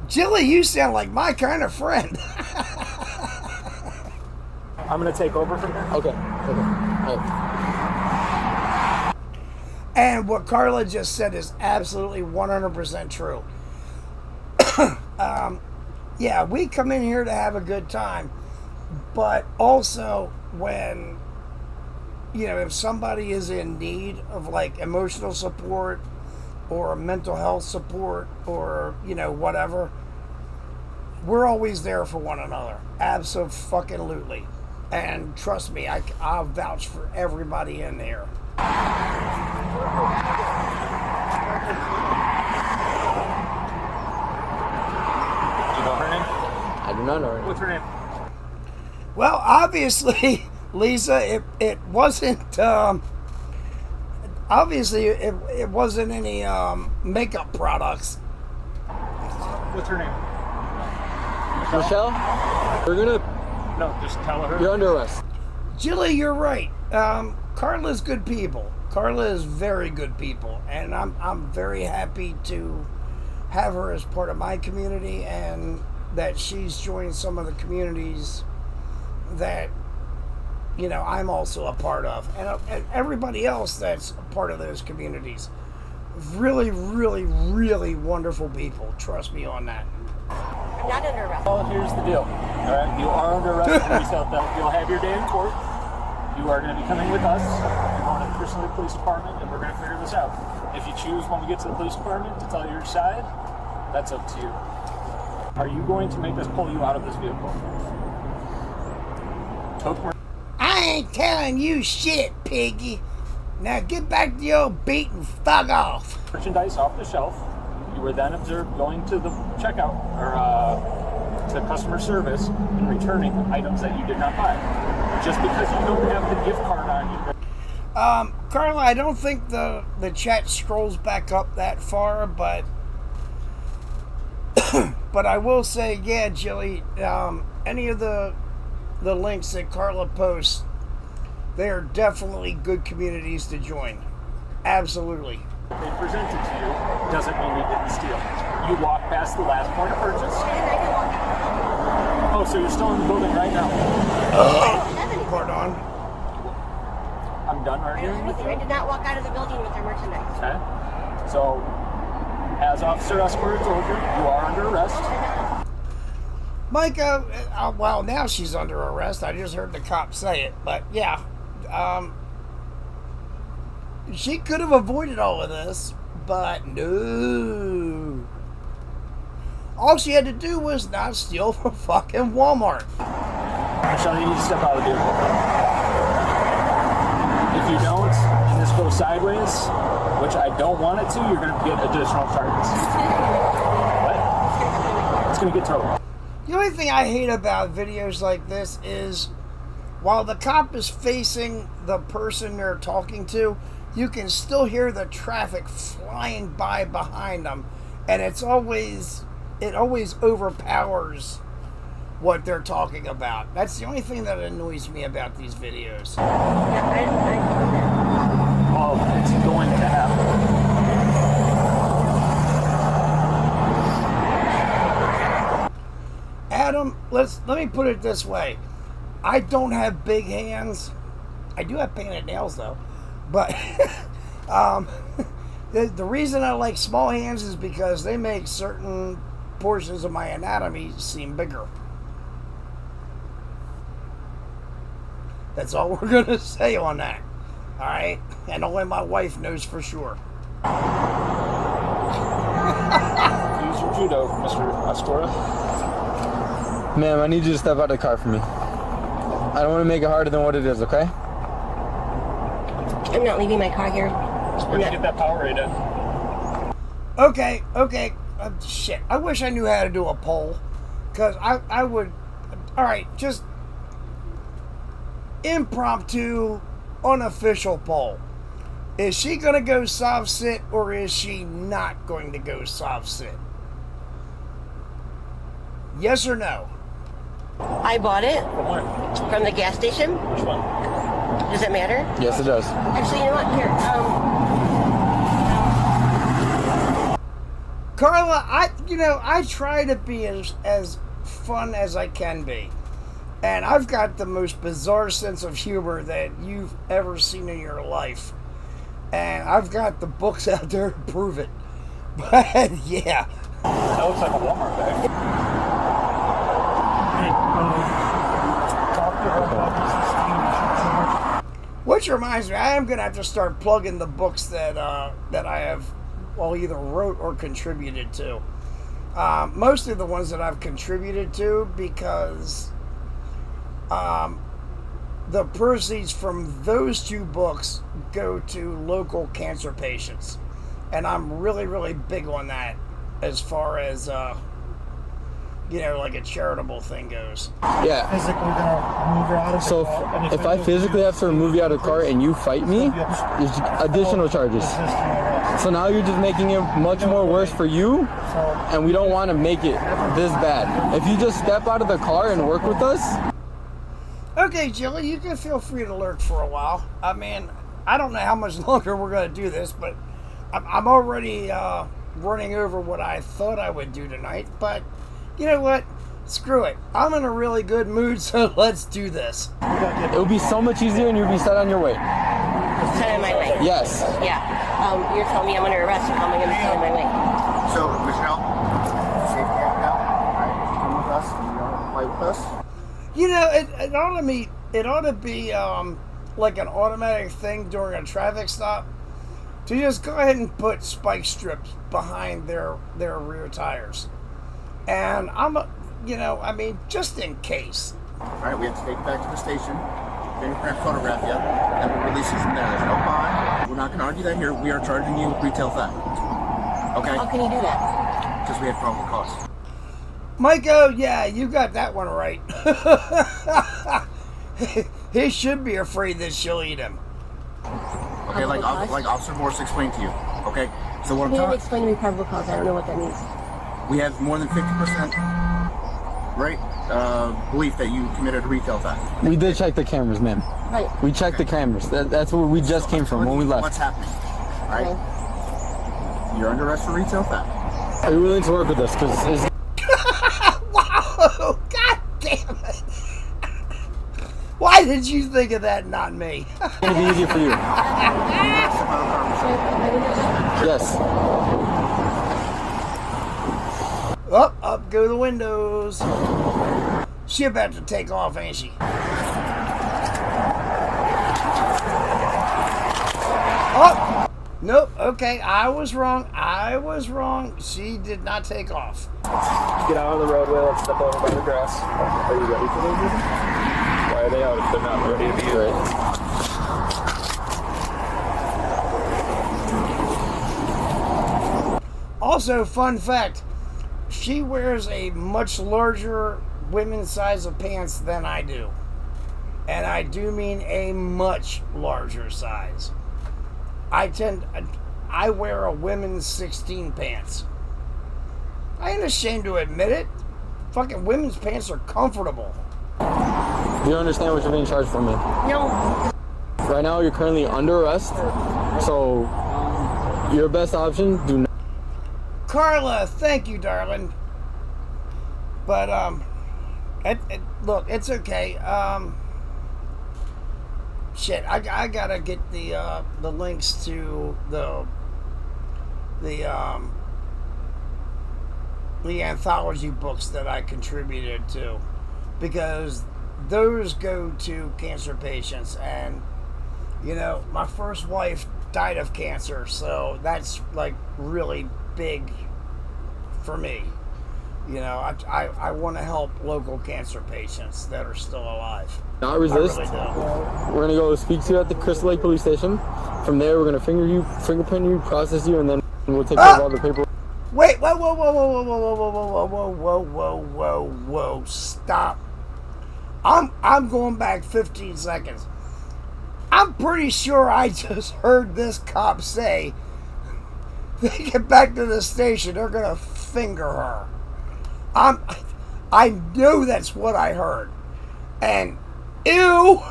Jilly, you sound like my kind of friend. I'm going to take over from here. Okay. And what Carla just said is absolutely 100% true. Yeah, we come in here to have a good time, but also when, you know, if somebody is in need of like emotional support or mental health support or, you know, whatever, we're always there for one another. Absolutely. And trust me, I'll vouch for everybody in there. I do not know her name. What's her name? Well, obviously, Lisa, it wasn't. Obviously, it wasn't any makeup products. What's her name? Michelle? We're gonna. No, just tell her. You're under arrest. Jilly, you're right. Carla's good people. Carla is very good people, and I'm very happy to have her as part of my community, and that she's joined some of the communities that, you know, I'm also a part of, and everybody else that's a part of those communities. Really, really, really wonderful people. Trust me on that. I'm not under arrest. Well, here's the deal. All right, you are under arrest. You'll have your day in court. You are going to be coming with us. You're going to the Christian Police Department, and we're going to figure this out. If you choose when we get to the police department to tell your side, that's up to you. Are you going to make us pull you out of this vehicle? I ain't telling you shit, piggy. Now get back to your beat and fuck off. Merchandise off the shelf. You were then observed going to the checkout or to customer service and returning items that you did not buy. Just because you don't have the gift card on you. Carla, I don't think the chat scrolls back up that far, but but I will say, yeah, Jilly, any of the links that Carla posts, they are definitely good communities to join. Absolutely. They presented to you doesn't mean you didn't steal. You walked past the last point of purchase. Oh, so you're still in the building right now? Pardon? I'm done arguing with you. I did not walk out of the building with their merchandise. Okay. So, as Officer Esquire told you, you are under arrest. Micah, well, now she's under arrest. I just heard the cop say it. But, yeah. She could have avoided all of this, but no. All she had to do was not steal from fucking Walmart. Michelle, you need to step out of the vehicle. If you don't, and this goes sideways, which I don't want it to, you're going to get additional charges. What? It's going to get towed. The only thing I hate about videos like this is while the cop is facing the person they're talking to, you can still hear the traffic flying by behind them, and it always overpowers what they're talking about. That's the only thing that annoys me about these videos. Well, it's going to happen. Adam, let me put it this way. I don't have big hands. I do have painted nails though. But the reason I like small hands is because they make certain portions of my anatomy seem bigger. That's all we're going to say on that. All right? And only my wife knows for sure. Use your judo, Mr. Astora. Ma'am, I need you to step out of the car for me. I don't want to make it harder than what it is, okay? I'm not leaving my car here. Where'd you get that Powerade in? Okay. Shit. I wish I knew how to do a poll. Because I would... Alright, just... impromptu, unofficial poll. Is she going to go soft sit or is she not going to go soft sit? Yes or no? I bought it. From where? From the gas station. Which one? Does it matter? Yes, it does. Actually, you know what? Here. Carla, I try to be as fun as I can be. And I've got the most bizarre sense of humor that you've ever seen in your life. And I've got the books out there to prove it. But, yeah. That looks like a Walmart bag. Which reminds me, I am going to have to start plugging the books that I have either wrote or contributed to. Mostly the ones that I've contributed to, because the proceeds from those 2 books go to local cancer patients. And I'm really, really big on that as far as, like a charitable thing goes. Yeah. Physically gonna move you out of the car. So if I physically have to remove you out of the car and you fight me, there's additional charges. So now you're just making it much more worse for you, and we don't want to make it this bad. If you just step out of the car and work with us. Okay, Jilly, you can feel free to lurk for a while. I mean, I don't know how much longer we're going to do this, but I'm already running over what I thought I would do tonight. But you know what? Screw it. I'm in a really good mood, so let's do this. It would be so much easier and you'd be set on your way. Set on my way? Yes. Yeah. You're telling me I'm under arrest, or how am I going to set on my way? So, Michelle, safety act now. Alright, if you come with us and you don't play with us. You know, it ought to be like an automatic thing during a traffic stop to just go ahead and put spike strips behind their rear tires. And just in case. Alright, we have to take it back to the station, fingerprint photograph you, and we'll release you from there. There's no bond. We're not going to argue that here. We are charging you with retail theft. Okay? How can you do that? Because we have probable cause. Michael, yeah, you got that one right. He should be afraid that she'll eat him. Okay, like Officer Morse explained to you. Okay? So what I'm You telling didn't explain to me probable cause. I don't know what that means. we have more than 50%, right, belief that you committed a retail theft. We did check the cameras, ma'am. Right. We checked the cameras. That's where we just came from when we left. What's happening? Right? You're under arrest for retail theft. Are you willing to work with us? Because wow! God damn it! Why did you think of that, not me? It's going to be easier for you. Yes. Up go the windows. She about to take off, ain't she? Oh! Nope, okay, I was wrong. She did not take off. Get out of the roadway, let's step over by the grass. Are you ready for those? Why are they out if they're not ready to be right? Also, fun fact, she wears a much larger women's size of pants than I do. And I do mean a much larger size. I wear a women's 16 pants. I ain't ashamed to admit it. Fucking women's pants are comfortable. You understand what you're being charged for, man? No. Right now, you're currently under arrest. So, your best option, do not. Carla, thank you, darling. But, look, it's okay. Shit, I gotta get the links to the anthology books that I contributed to, because those go to cancer patients, and my first wife died of cancer, so that's like really big for me. I want to help local cancer patients that are still alive. Not resist. I really do. We're gonna go speak to you at the Crystal Lake Police Station. From there, we're gonna fingerprint you, process you, and then we'll take care of all the paperwork. Wait! Whoa! Stop! I'm going back 15 seconds. I'm pretty sure I just heard this cop say they get back to the station, they're gonna finger her. I know that's what I heard. And ew!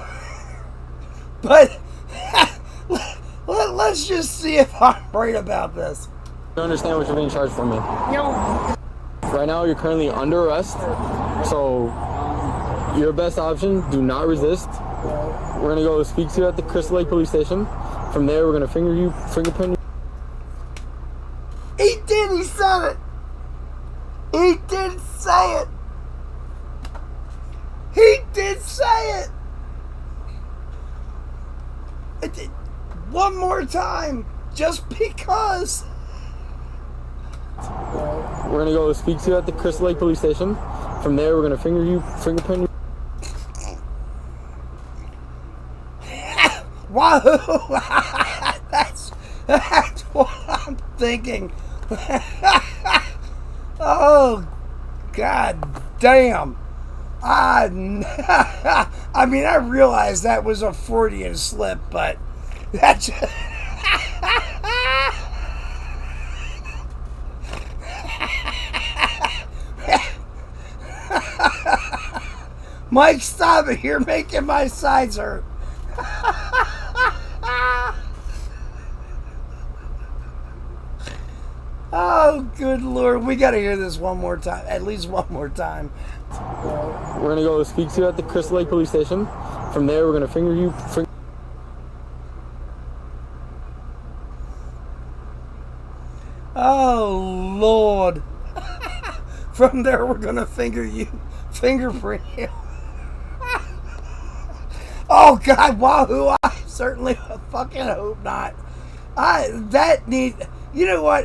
But let's just see if I'm right about this. You understand what you're being charged for, man? No. Right now, you're currently under arrest. So, your best option, do not resist. We're going to go speak to you at the Crystal Lake Police Station. From there, we're going to fingerprint you. He did, he said it. He did say it. He did say it. One more time, just because. We're going to go speak to you at the Crystal Lake Police Station. From there, we're going to fingerprint you. Wahoo! that's what I'm thinking. Oh, god damn. I mean, I realized that was a Freudian slip, but that's Mike, stop it. You're making my sides hurt. Oh, good Lord. We got to hear this one more time. At least one more time. We're going to go speak to you at the Crystal Lake Police Station. From there, we're going to finger you. Oh, Lord. From there, we're going to fingerprint you. Oh, God, wahoo. I certainly fucking hope not. You know what?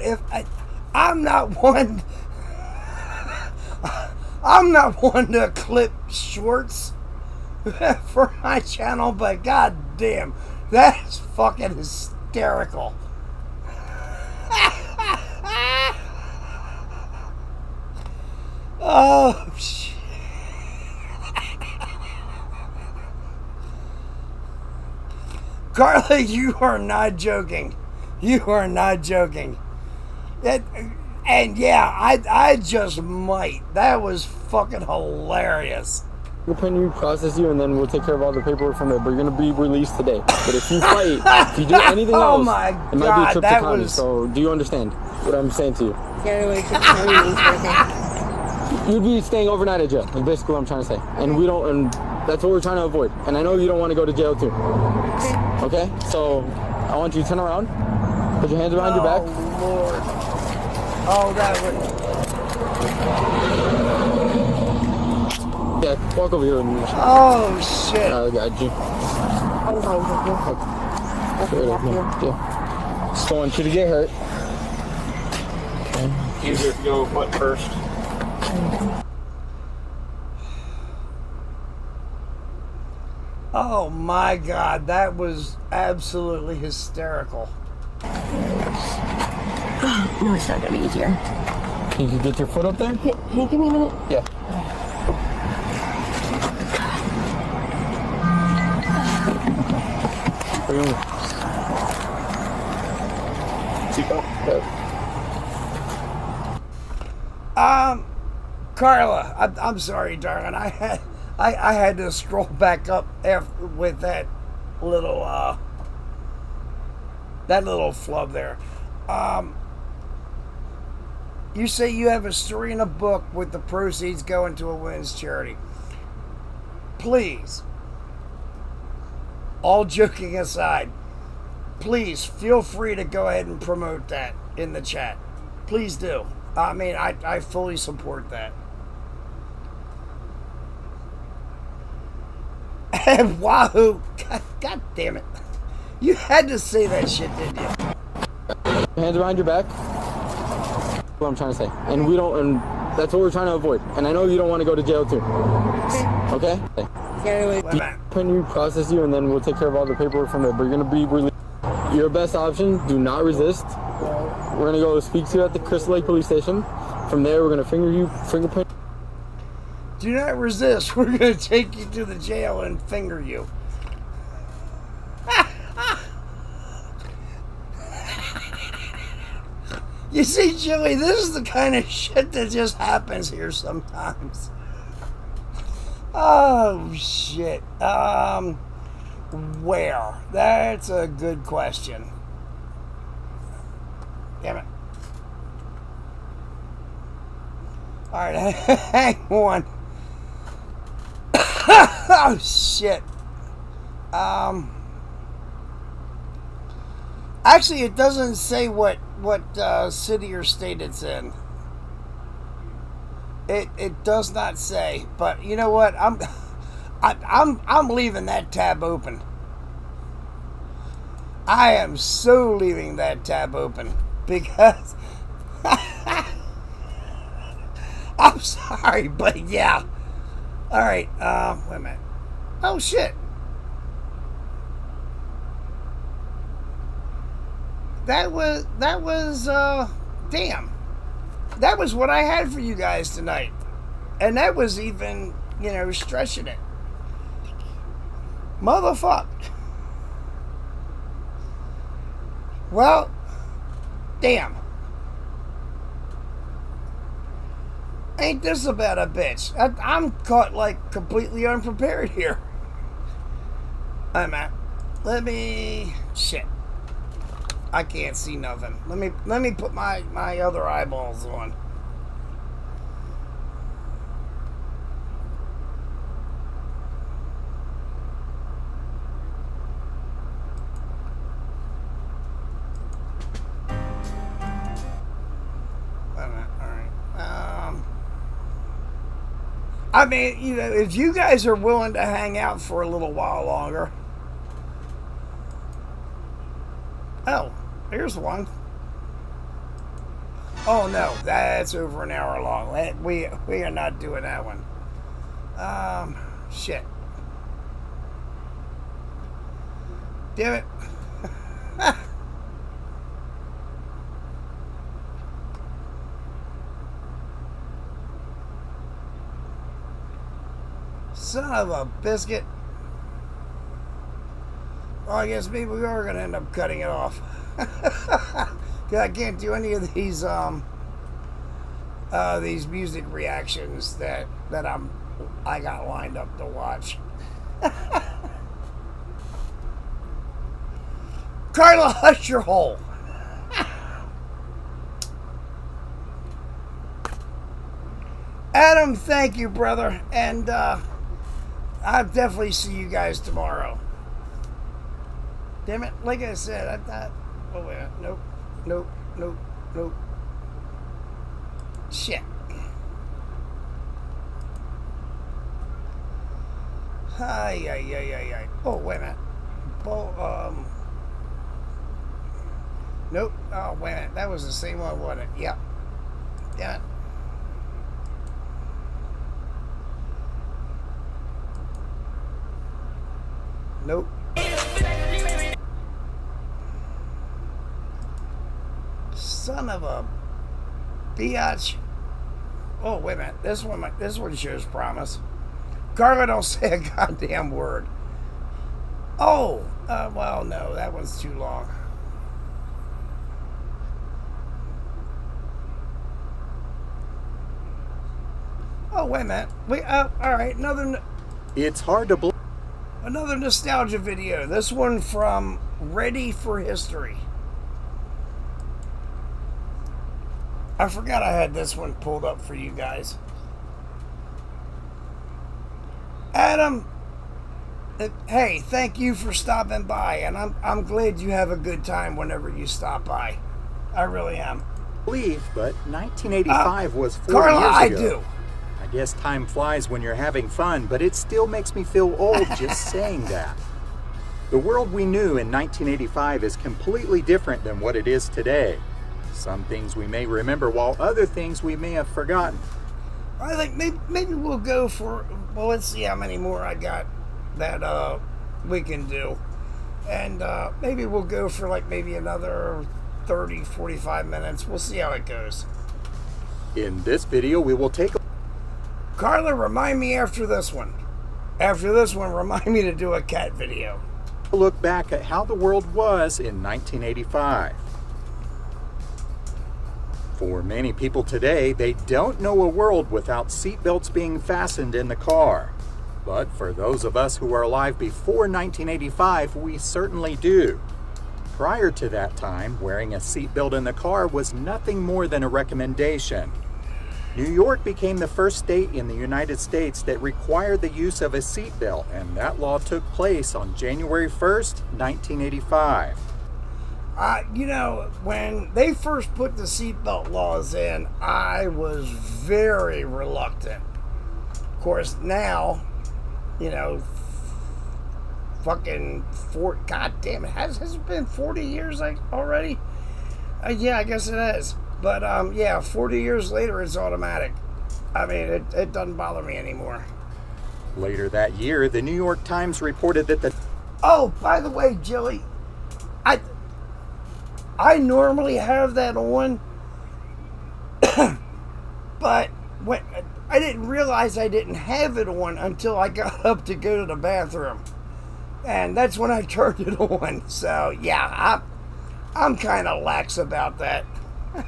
I'm not one to clip shorts for my channel, but god damn, that is fucking hysterical. Oh shit. Carla, you are not joking. You are not joking. And yeah, I just might. That was fucking hilarious. We'll pen you, process you, and then we'll take care of all the paperwork from there. But you're going to be released today. But if you fight, if you do anything else, my it might be a trip to county. So do you understand what I'm saying to you? You'd be staying overnight at jail. That's basically what I'm trying to say. And we don't, and that's what we're trying to avoid. And I know you don't want to go to jail too. Okay? So I want you to turn around. Put your hands behind your back. Oh, Lord. Oh, that would... Yeah, walk over here. Oh, shit. I got you. Yeah. Just don't want you to get hurt. Okay. Easier to go butt first. Oh, my God. That was absolutely hysterical. No, it's not gonna be easier. Can you get your foot up there? Hey, give me a minute. Yeah. Carla, I'm sorry, darling. I had to scroll back up after with that little flub there. You say you have a story in a book with the proceeds going to a women's charity. Please, all joking aside, please feel free to go ahead and promote that in the chat. Please do. I mean, I fully support that. And wahoo! God damn it. You had to say that shit, didn't you? Hands behind your back. What I'm trying to say. And we don't, and that's what we're trying to avoid. And I know you don't want to go to jail too. Okay? Pen you, process you, and then we'll take care of all the paperwork from there. But you're going to be released. Your best option, do not resist. We're going to go speak to you at the Crystal Lake Police Station. From there, we're going to fingerprint. Do not resist. We're going to take you to the jail and finger you. You see, Joey, this is the kind of shit that just happens here sometimes. Oh, shit. Where? That's a good question. Damn it. All right, hang on. Oh shit. Actually, it doesn't say what city or state it's in. It does not say. But you know what? I'm leaving that tab open. I am so leaving that tab open because I'm sorry, but yeah. All right. Wait a minute. Oh shit. That was damn. That was what I had for you guys tonight. And that was even, you know, stretching it. Motherfuck. Well, damn. Ain't this about a bitch? I'm caught like completely unprepared here. I'm at. Let me shit. I can't see nothing. Let me put my other eyeballs on. I mean, you know, if you guys are willing to hang out for a little while longer. Oh, here's one. Oh no, that's over an hour long. We are not doing that one. Shit. Damn it. Son of a biscuit. Well, I guess maybe we are going to end up cutting it off. I can't do any of these music reactions that I got lined up to watch. Carla, hush your hole. Adam, thank you, brother, and I'll definitely see you guys tomorrow. Damn it, like I said, I thought... Oh, wait, nope. Shit. Ay. Oh, wait a minute. Nope. Oh, wait a minute. That was the same one, wasn't it? Yep. Damn it. Nope. Son of a biatch. Oh, wait a minute. This one shows promise. Carla, don't say a goddamn word. Oh, well, no, that one's too long. Oh, wait a minute. All right, another... It's hard to believe. Another nostalgia video. This one from Ready for History. I forgot I had this one pulled up for you guys. Adam, hey, thank you for stopping by, and I'm glad you have a good time whenever you stop by. I really am. Believe, but 1985 was 4 Carla, years ago. I do. I guess time flies when you're having fun, but it still makes me feel old just saying that. The world we knew in 1985 is completely different than what it is today. Some things we may remember, while other things we may have forgotten. I think maybe we'll go for, well, let's see how many more I got that we can do. And maybe we'll go for like maybe another 30, 45 minutes. We'll see how it goes. In this video, we will take a... Carla, remind me after this one. After this one, remind me to do a cat video. Look back at how the world was in 1985. For many people today, they don't know a world without seatbelts being fastened in the car. But for those of us who are alive before 1985, we certainly do. Prior to that time, wearing a seatbelt in the car was nothing more than a recommendation. New York became the first state in the United States that required the use of a seatbelt, and that law took place on January 1st, 1985. You know, when they first put the seatbelt laws in, I was very reluctant. Of course, now, you know, fucking God damn it, has it been 40 years already? Yeah, I guess it has. But yeah, 40 years later, it's automatic. I mean, it doesn't bother me anymore. Later that year, the New York Times reported that the... Oh, by the way, Jilly, I normally have that on, but when I didn't realize I didn't have it on until I got up to go to the bathroom, and that's when I turned it on. So yeah, I'm kind of lax about that.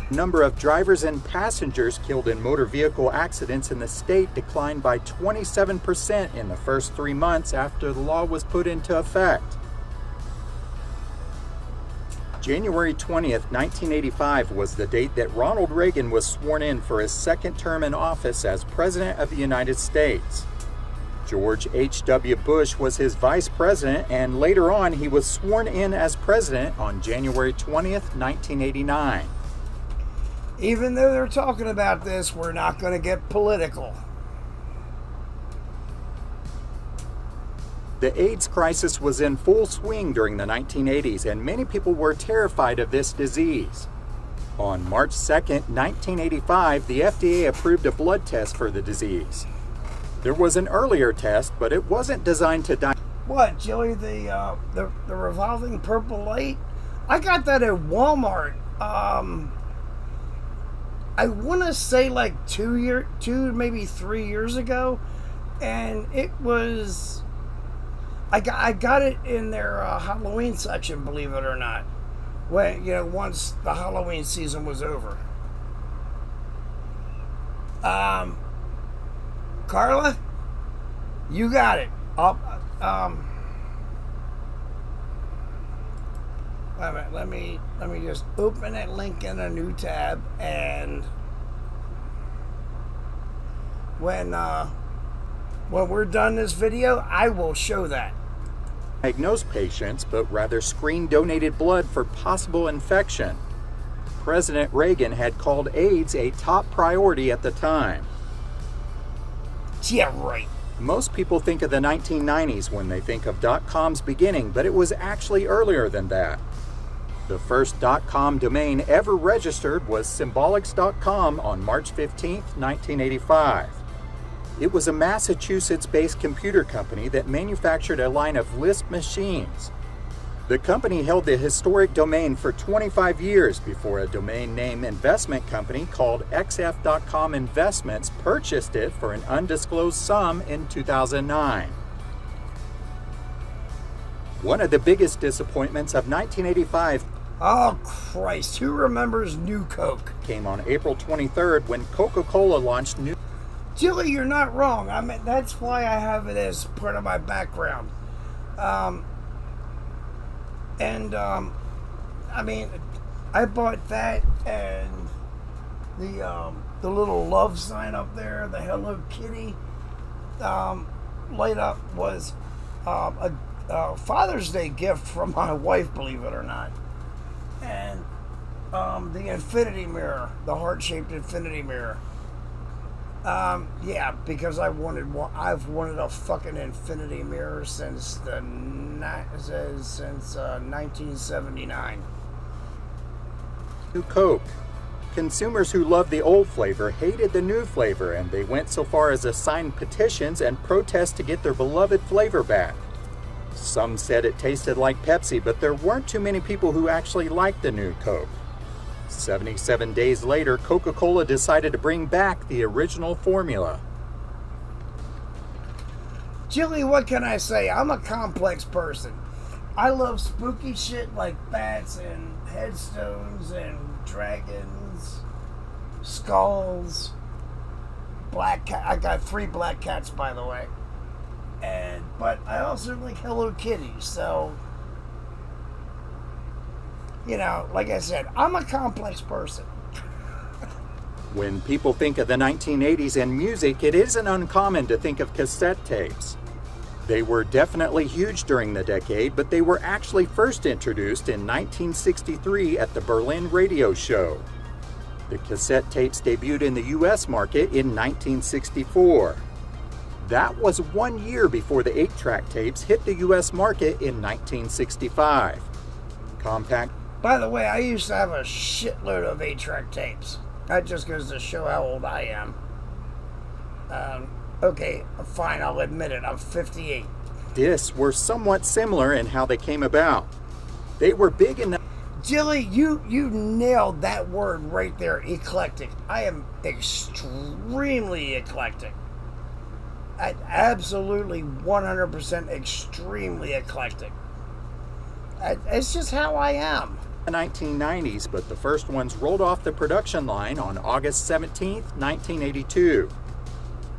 Number of drivers and passengers killed in motor vehicle accidents in the state declined by 27% in the first 3 months after the law was put into effect. January 20th, 1985 was the date that Ronald Reagan was sworn in for his second term in office as President of the United States. George H.W. Bush was his vice president, and later on he was sworn in as president on January 20th, 1989. Even though they're talking about this, we're not going to get political. The AIDS crisis was in full swing during the 1980s, and many people were terrified of this disease. On March 2nd, 1985, the FDA approved a blood test for the disease. There was an earlier test, but it wasn't designed to diagnose. What, Joey, the revolving purple light? I got that at Walmart. I want to say like 2, maybe 3 years ago, and it was... I got it in their Halloween section, believe it or not. When, you know, once the Halloween season was over. Carla, you got it. Wait a minute, let me just open that link in a new tab, and when we're done this video, I will show that. Diagnose patients, but rather screen donated blood for possible infection. President Reagan had called AIDS a top priority at the time. Yeah, right. Most people think of the 1990s when they think of .com's beginning, but it was actually earlier than that. The first .com domain ever registered was symbolics.com on March 15, 1985. It was a Massachusetts-based computer company that manufactured a line of Lisp machines. The company held the historic domain for 25 years before a domain name investment company called XF.com Investments purchased it for an undisclosed sum in 2009. One of the biggest disappointments of 1985... Oh, Christ, who remembers New Coke? ...came on April 23rd when Coca-Cola launched New... Jilly, you're not wrong. I mean, that's why I have it as part of my background. I mean, I bought that and the little love sign up there, the Hello Kitty light up was a Father's Day gift from my wife, believe it or not. And the infinity mirror, the heart-shaped infinity mirror. Yeah, because I've wanted a fucking infinity mirror since 1979. New Coke. Consumers who loved the old flavor hated the new flavor, and they went so far as to sign petitions and protest to get their beloved flavor back. Some said it tasted like Pepsi, but there weren't too many people who actually liked the new Coke. 77 days later, Coca-Cola decided to bring back the original formula. Jilly, what can I say? I'm a complex person. I love spooky shit like bats and headstones and dragons, skulls, black cat. I got 3 black cats, by the way. But I also like Hello Kitty, so... You know, like I said, I'm a complex person. When people think of the 1980s and music, it isn't uncommon to think of cassette tapes. They were definitely huge during the decade, but they were actually first introduced in 1963 at the Berlin Radio Show. The cassette tapes debuted in the US market in 1964. That was 1 year before the 8-track tapes hit the US market in 1965. Compact. By the way, I used to have a shitload of 8-track tapes. That just goes to show how old I am. Okay, fine, I'll admit it, I'm 58. Discs were somewhat similar in how they came about. They were big in the... Jilly, you nailed that word right there, eclectic. I am extremely eclectic. Absolutely 100% extremely eclectic. It's just how I am. The 1990s, but the first ones rolled off the production line on August 17, 1982.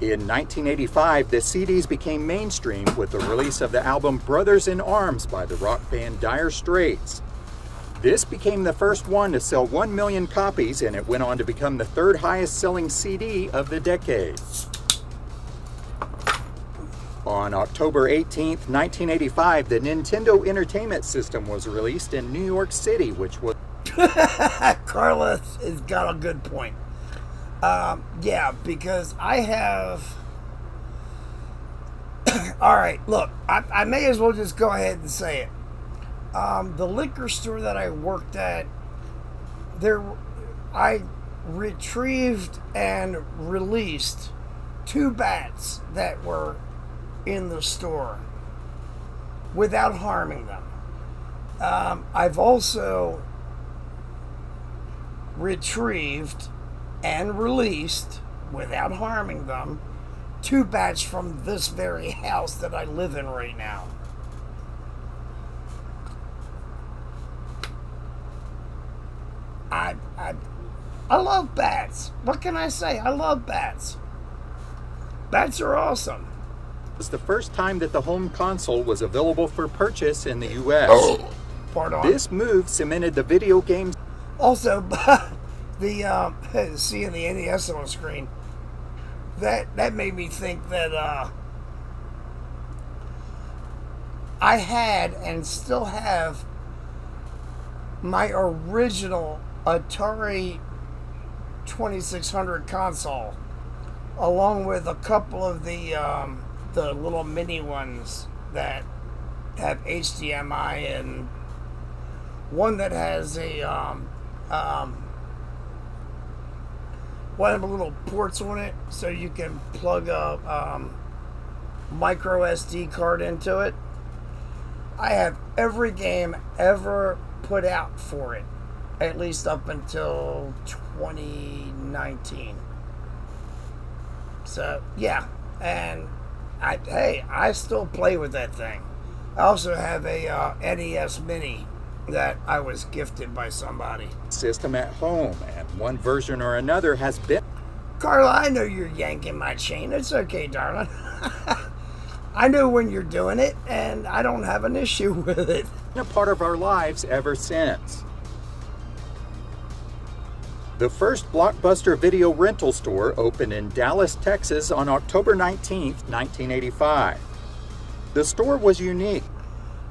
In 1985, the CDs became mainstream with the release of the album Brothers in Arms by the rock band Dire Straits. This became the first one to sell 1 million copies, and it went on to become the third highest selling CD of the decade. On October 18, 1985, the Nintendo Entertainment System was released in New York City, which was... Carla has got a good point. Yeah, because I have... Alright, look, I may as well just go ahead and say it. The liquor store that I worked at, I retrieved and released 2 bats that were in the store without harming them. I've also retrieved and released, without harming them, 2 bats from this very house that I live in right now. I love bats. What can I say? I love bats. Bats are awesome. It was the first time that the home console was available for purchase in the U.S. Oh, pardon. This move cemented the video games. Also, the seeing the NES on the screen, that made me think that I had and still have my original Atari 2600 console, along with a couple of the little mini ones that have HDMI and one that has a one of the little ports on it, so you can plug a micro SD card into it. I have every game ever put out for it, at least up until 2019. So yeah, and I still play with that thing. I also have a NES Mini that I was gifted by somebody. System at home, and one version or another has been... Carla, I know you're yanking my chain. It's okay, darling. I know when you're doing it, and I don't have an issue with it. ...a part of our lives ever since. The first Blockbuster video rental store opened in Dallas, Texas on October 19, 1985. The store was unique.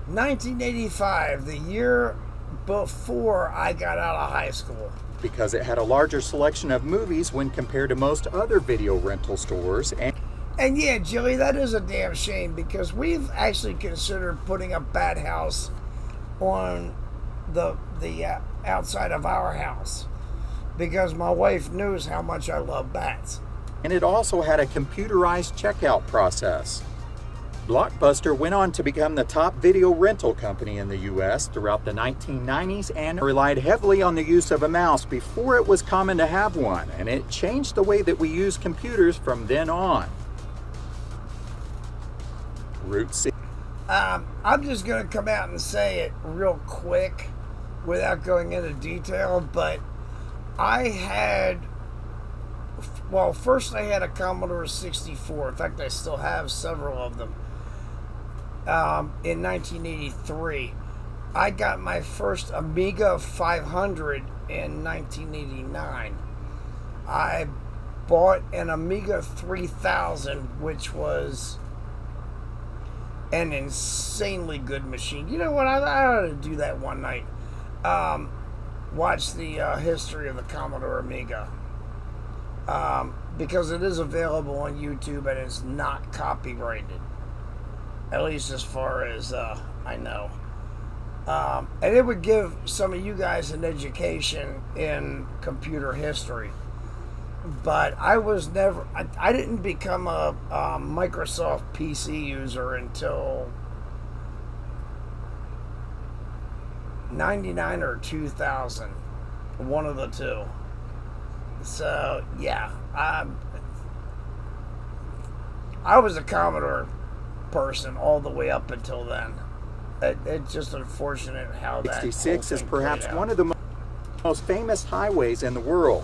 1985, the year before I got out of high school. Because it had a larger selection of movies when compared to most other video rental stores. And yeah, Jilly, that is a damn shame, because we've actually considered putting a bat house on the outside of our house, because my wife knows how much I love bats. And it also had a computerized checkout process. Blockbuster went on to become the top video rental company in the U.S. throughout the 1990s and relied heavily on the use of a mouse before it was common to have one, and it changed the way that we use computers from then on. Route 6. I'm just going to come out and say it real quick without going into detail, but I had... Well, first I had a Commodore 64. In fact, I still have several of them. In 1983. I got my first Amiga 500 in 1989. I bought an Amiga 3000, which was an insanely good machine. You know what? I ought to do that one night. Watch the history of the Commodore Amiga. Because it is available on YouTube and it's not copyrighted. At least as far as I know. And it would give some of you guys an education in computer history. But I was never, I didn't become a Microsoft PC user until 99 or 2000. One of the two. So, yeah. I was a Commodore person all the way up until then. It's just unfortunate how that 66 is perhaps one of the most famous highways in the world.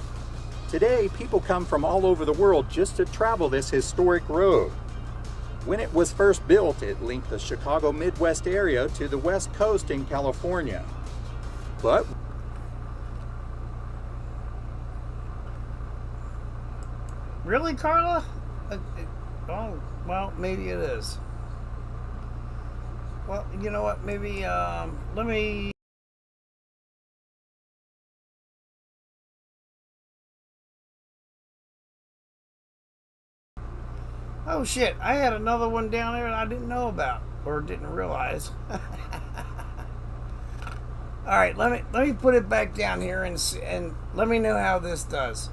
Today, people come from all over the world just to travel this historic road. When it was first built, it linked the Chicago Midwest area to the West Coast in California. But really, Carla? Oh, well, maybe it is. Well, you know what? Maybe, let me... Oh, shit. I had another one down there that I didn't know about. Or didn't realize. Alright, let me put it back down here and let me know how this does.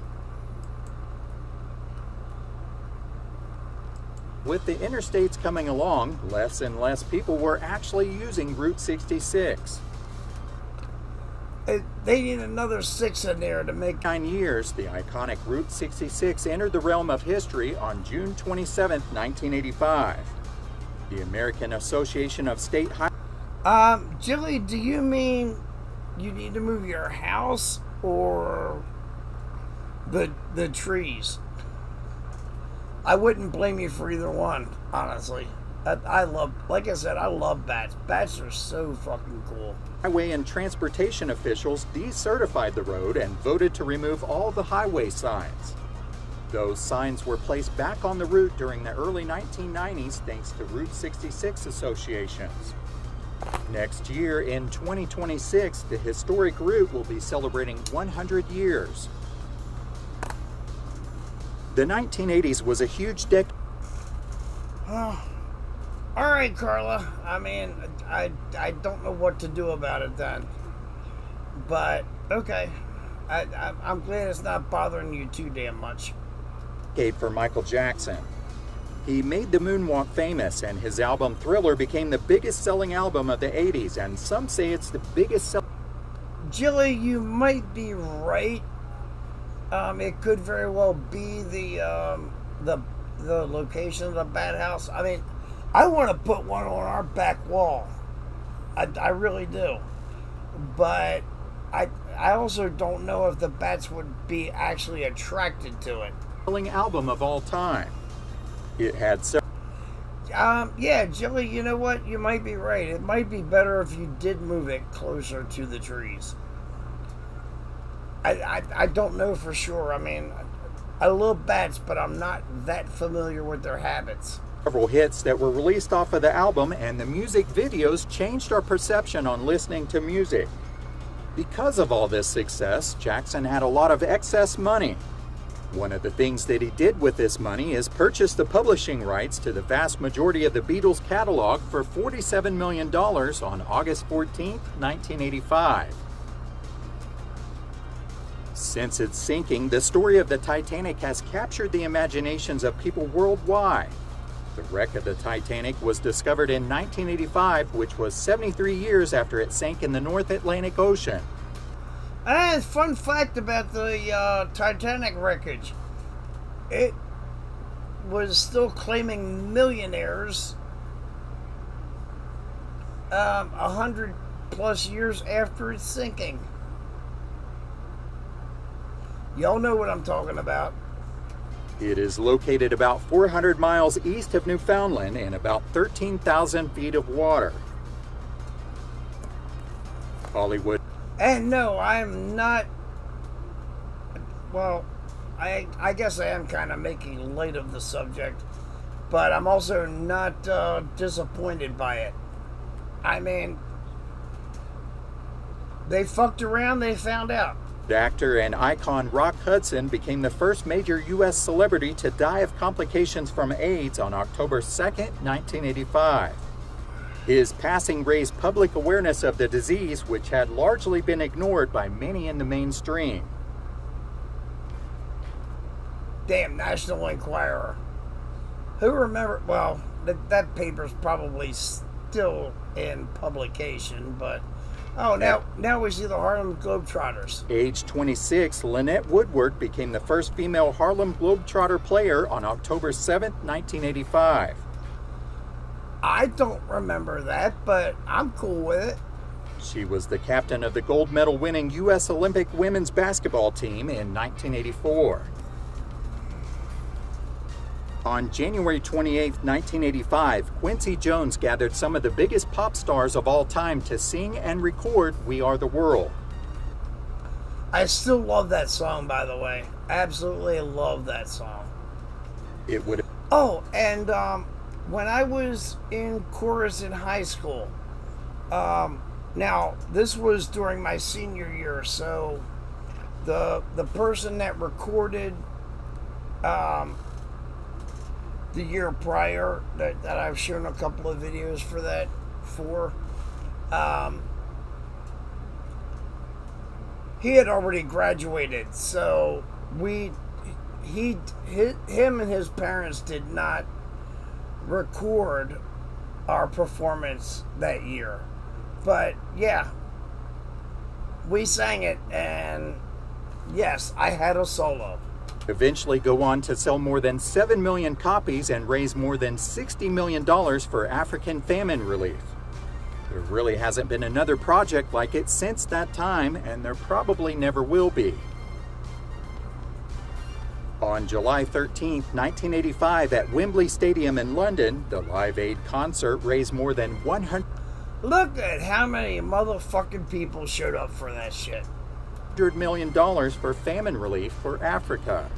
with the interstates coming along, less and less people were actually using Route 66. They need another 6 in there to make 9 years, the iconic Route 66 entered the realm of history on June 27, 1985. The American Association of State Highways. Jilly, do you mean you need to move your house or the trees? I wouldn't blame you for either one, honestly. I love, like I said, I love bats. Bats are so fucking cool. Highway and transportation officials decertified the road and voted to remove all the highway signs. Those signs were placed back on the route during the early 1990s thanks to Route 66 associations. Next year, in 2026, the historic route will be celebrating 100 years. The 1980s was a huge decade. All right, Carla. I mean, I don't know what to do about it then. But, okay. I'm glad it's not bothering you too damn much. For Michael Jackson. He made the moonwalk famous, and his album Thriller became the biggest selling album of the 80s, and some say it's the biggest selling. Jilly, you might be right. It could very well be the location of the bat house. I mean, I want to put one on our back wall. I really do. But I also don't know if the bats would be actually attracted to it. Selling album of all time. It had yeah, Jilly, you know what? You might be right. It might be better if you did move it closer to the trees. I don't know for sure. I mean, I love bats, but I'm not that familiar with their habits. Several hits that were released off of the album, and the music videos changed our perception on listening to music. Because of all this success, Jackson had a lot of excess money. One of the things that he did with this money is purchase the publishing rights to the vast majority of the Beatles catalog for $47 million on August 14, 1985. Since its sinking, the story of the Titanic has captured the imaginations of people worldwide. The wreck of the Titanic was discovered in 1985, which was 73 years after it sank in the North Atlantic Ocean. And fun fact about the Titanic wreckage. It was still claiming millionaires 100 plus years after its sinking. Y'all know what I'm talking about. It is located about 400 miles east of Newfoundland in about 13,000 feet of water. Hollywood. And no, I'm not, well, I guess I am kind of making light of the subject, but I'm also not disappointed by it. I mean, they fucked around, they found out. Actor and icon Rock Hudson became the first major U.S. celebrity to die of complications from AIDS on October 2nd, 1985. His passing raised public awareness of the disease, which had largely been ignored by many in the mainstream. Damn, National Enquirer. Who remember? Well, that paper's probably still in publication, but oh, now we see the Harlem Globetrotters. Age 26, Lynette Woodward became the first female Harlem Globetrotter player on October 7th, 1985. I don't remember that, but I'm cool with it. She was the captain of the gold medal winning U.S. Olympic women's basketball team in 1984. On January 28, 1985, Quincy Jones gathered some of the biggest pop stars of all time to sing and record We Are the World. I still love that song, by the way. Absolutely love that song. It would. Oh, and when I was in chorus in high school, now this was during my senior year, so the person that recorded the year prior that I've shown a couple of videos for, he had already graduated, so him and his parents did not record our performance that year. But yeah, we sang it, and yes, I had a solo. Eventually go on to sell more than 7 million copies and raise more than $60 million for African famine relief. There really hasn't been another project like it since that time, and there probably never will be. On July 13, 1985, at Wembley Stadium in London, the Live Aid concert raised more than 100... Look at how many motherfucking people showed up for that shit. $100 million for famine relief for Africa.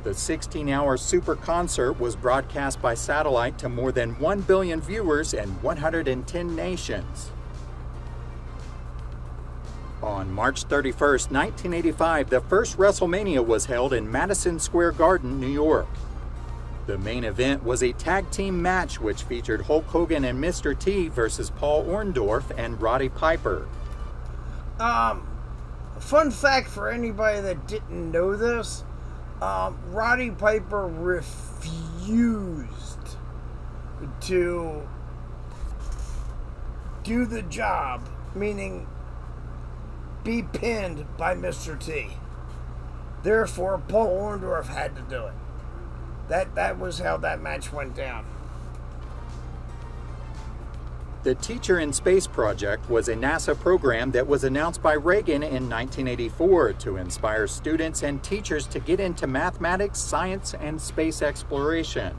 The 16-hour super concert was broadcast by satellite to more than 1 billion viewers in 110 nations. On March 31st, 1985, the first WrestleMania was held in Madison Square Garden, New York. The main event was a tag team match which featured Hulk Hogan and Mr. T versus Paul Orndorff and Roddy Piper. Fun fact for anybody that didn't know this, Roddy Piper refused to do the job, meaning be pinned by Mr. T. Therefore, Paul Orndorff had to do it. That was how that match went down. The Teacher in Space project was a NASA program that was announced by Reagan in 1984 to inspire students and teachers to get into mathematics, science, and space exploration.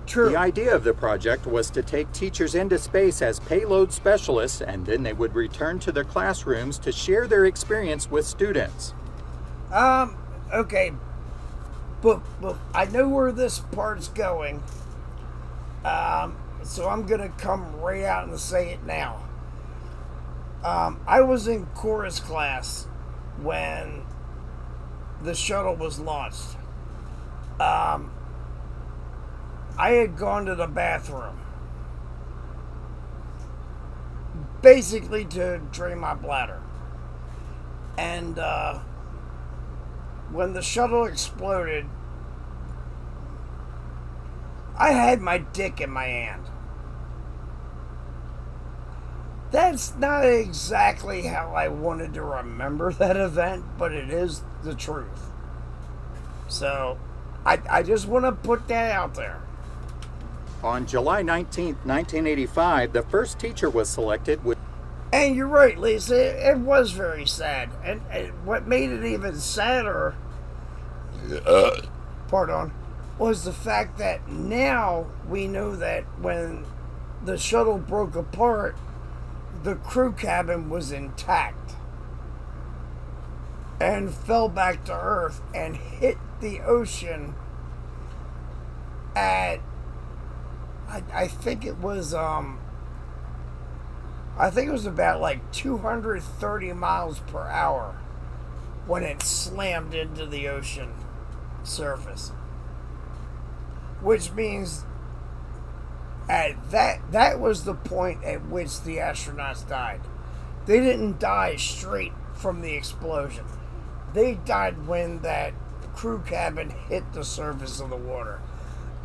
True. The idea of the project was to take teachers into space as payload specialists, and then they would return to their classrooms to share their experience with students. Okay. But I know where this part's going. So I'm going to come right out and say it now. I was in chorus class when the shuttle was launched. I had gone to the bathroom. Basically to drain my bladder. And when the shuttle exploded, I had my dick in my hand. That's not exactly how I wanted to remember that event, but it is the truth. So, I just want to put that out there. On July 19, 1985, the first teacher was selected with... And you're right, Lisa, it was very sad. And what made it even sadder, was the fact that now we know that when the shuttle broke apart, the crew cabin was intact and fell back to Earth and hit the ocean at, I think it was about like 230 miles per hour when it slammed into the ocean surface. Which means that was the point at which the astronauts died. They didn't die straight from the explosion. They died when that crew cabin hit the surface of the water.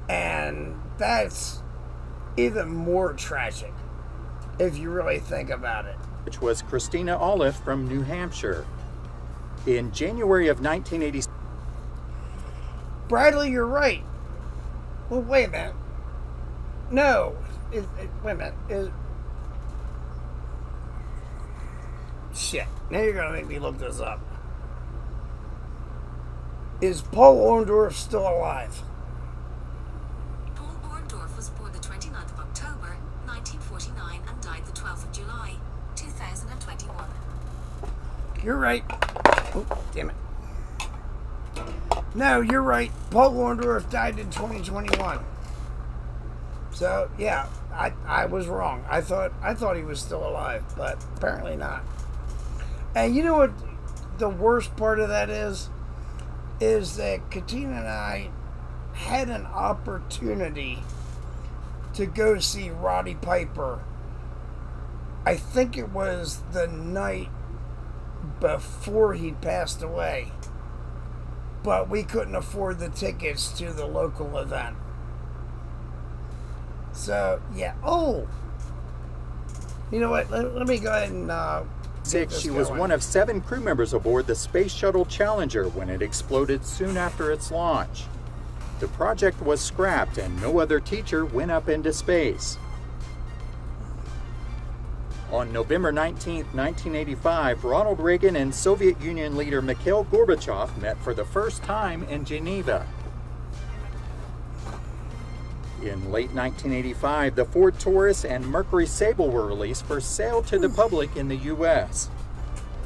And that's even more tragic if you really think about it. Which was Christina Olive from New Hampshire. In January of 1986. Bradley, you're right. Well, wait a minute. No. Wait a minute. Shit. Now you're going to make me look this up. Is Paul Orndorff still alive? Paul Orndorff was born the 29th of October, 1949 and died the 12th of July, 2021. You're right. Oh, damn it. No, you're right. Paul Orndorff died in 2021. So, yeah, I was wrong. I thought he was still alive, but apparently not. And you know what the worst part of that is that Katina and I had an opportunity to go see Roddy Piper. I think it was the night before he passed away. But we couldn't afford the tickets to the local event. So, yeah. Oh! You know what? Let me go ahead and... She was one of 7 crew members aboard the Space Shuttle Challenger when it exploded soon after its launch. The project was scrapped and no other teacher went up into space. On November 19, 1985, Ronald Reagan and Soviet Union leader Mikhail Gorbachev met for the first time in Geneva. In late 1985, the Ford Taurus and Mercury Sable were released for sale to the public in the U.S.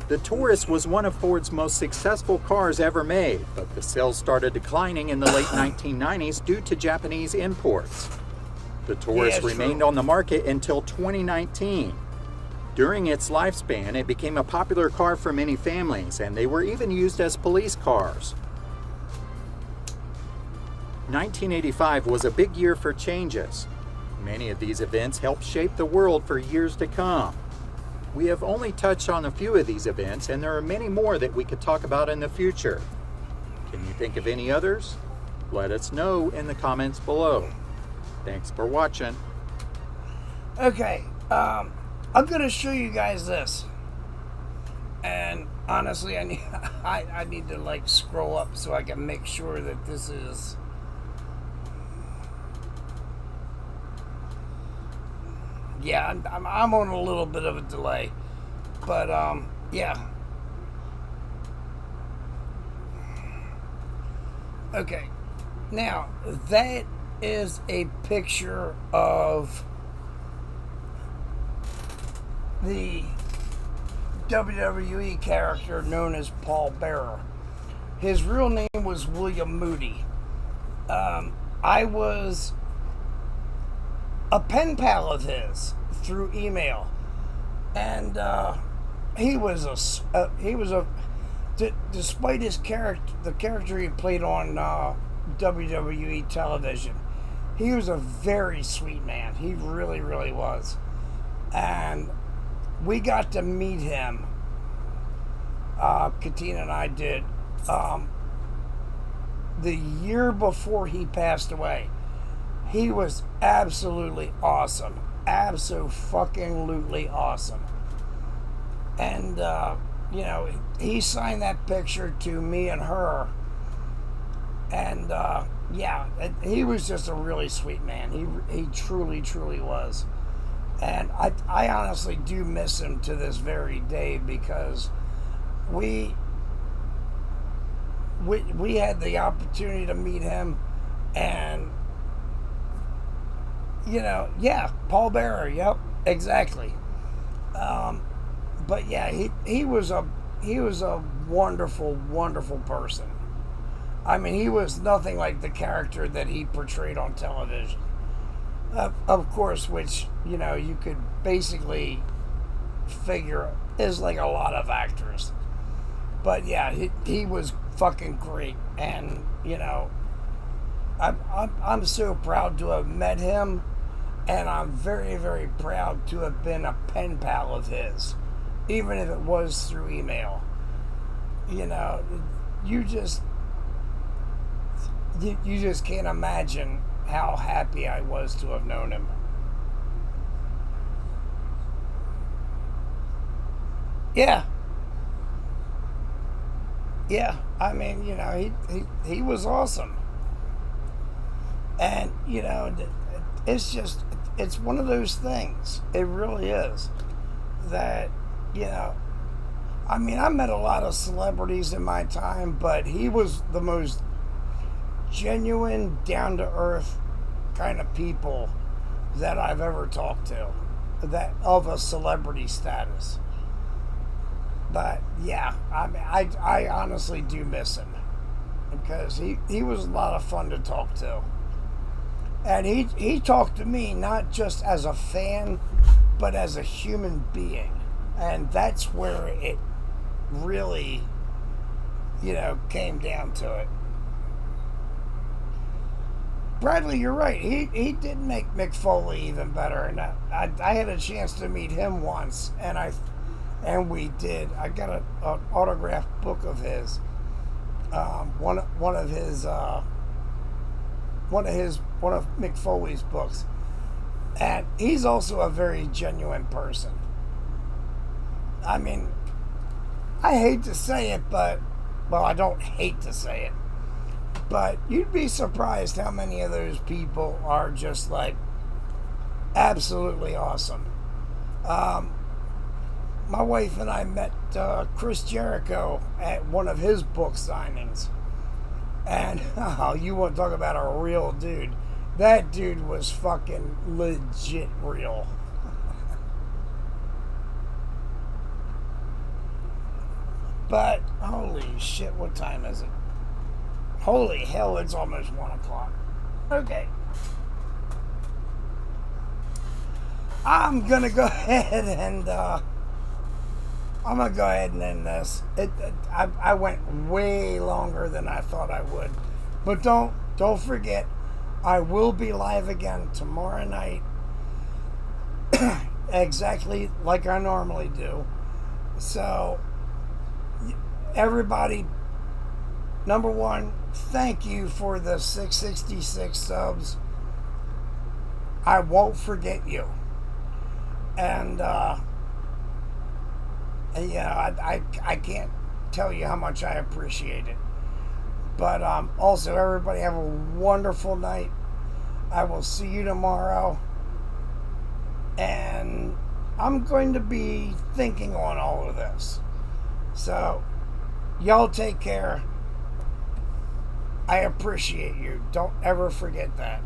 The Taurus was one of Ford's most successful cars ever made, but the sales started declining in the late 1990s due to Japanese imports. The Taurus remained on the market until 2019. During its lifespan, it became a popular car for many families, and they were even used as police cars. 1985 was a big year for changes. Many of these events helped shape the world for years to come. We have only touched on a few of these events, and there are many more that we could talk about in the future. Can you think of any others? Let us know in the comments below. Thanks for watching. Okay, I'm going to show you guys this. And honestly, I need to like scroll up so I can make sure that this is... Yeah, I'm on a little bit of a delay, but yeah. Okay, now that is a picture of the WWE character known as Paul Bearer. His real name was William Moody. I was a pen pal of his through email, and despite his character, the character he played on WWE television, he was a very sweet man. He really, really was, and we got to meet him. Katina and I did the year before he passed away. He was absolutely awesome. Abso-fucking-lutely awesome. And, you know, he signed that picture to me and her. And, yeah, he was just a really sweet man. He truly, truly was. And I honestly do miss him to this very day, because we had the opportunity to meet him, and... You know, yeah, Paul Bearer, yep, exactly. But yeah, he was a wonderful, wonderful person. I mean, he was nothing like the character that he portrayed on television. Of course, which, you know, you could basically figure is like a lot of actors. But yeah, he was fucking great. And, you know, I'm so proud to have met him. And I'm very, very proud to have been a pen pal of his. Even if it was through email. You know, you just can't imagine how happy I was to have known him. Yeah. Yeah, I mean, you know, he was awesome. And, you know, it's just, it's one of those things. It really is. That, you know, I mean, I met a lot of celebrities in my time, but he was the most genuine, down-to-earth kind of people that I've ever talked to, that of a celebrity status. But yeah, I mean, I honestly do miss him because he was a lot of fun to talk to, and he talked to me not just as a fan, but as a human being, and that's where it really, you know, came down to it. Bradley, you're right. He did make Mick Foley even better, and I had a chance to meet him once, and we did. I got an autographed book of his. One of Mick Foley's books, and he's also a very genuine person. I mean, I hate to say it, but well, I don't hate to say it. But you'd be surprised how many of those people are just like absolutely awesome. My wife and I met Chris Jericho at one of his book signings. And you want to talk about a real dude. That dude was fucking legit real. But holy shit, what time is it? Holy hell, it's almost 1 o'clock. Okay. I'm gonna go ahead and end this. I went way longer than I thought I would. But don't forget, I will be live again tomorrow night. Exactly like I normally do. So everybody, number one, thank you for the 666 subs. I won't forget you. And yeah, I can't tell you how much I appreciate it. But also, everybody have a wonderful night. I will see you tomorrow. And I'm going to be thinking on all of this. So, y'all take care. I appreciate you. Don't ever forget that.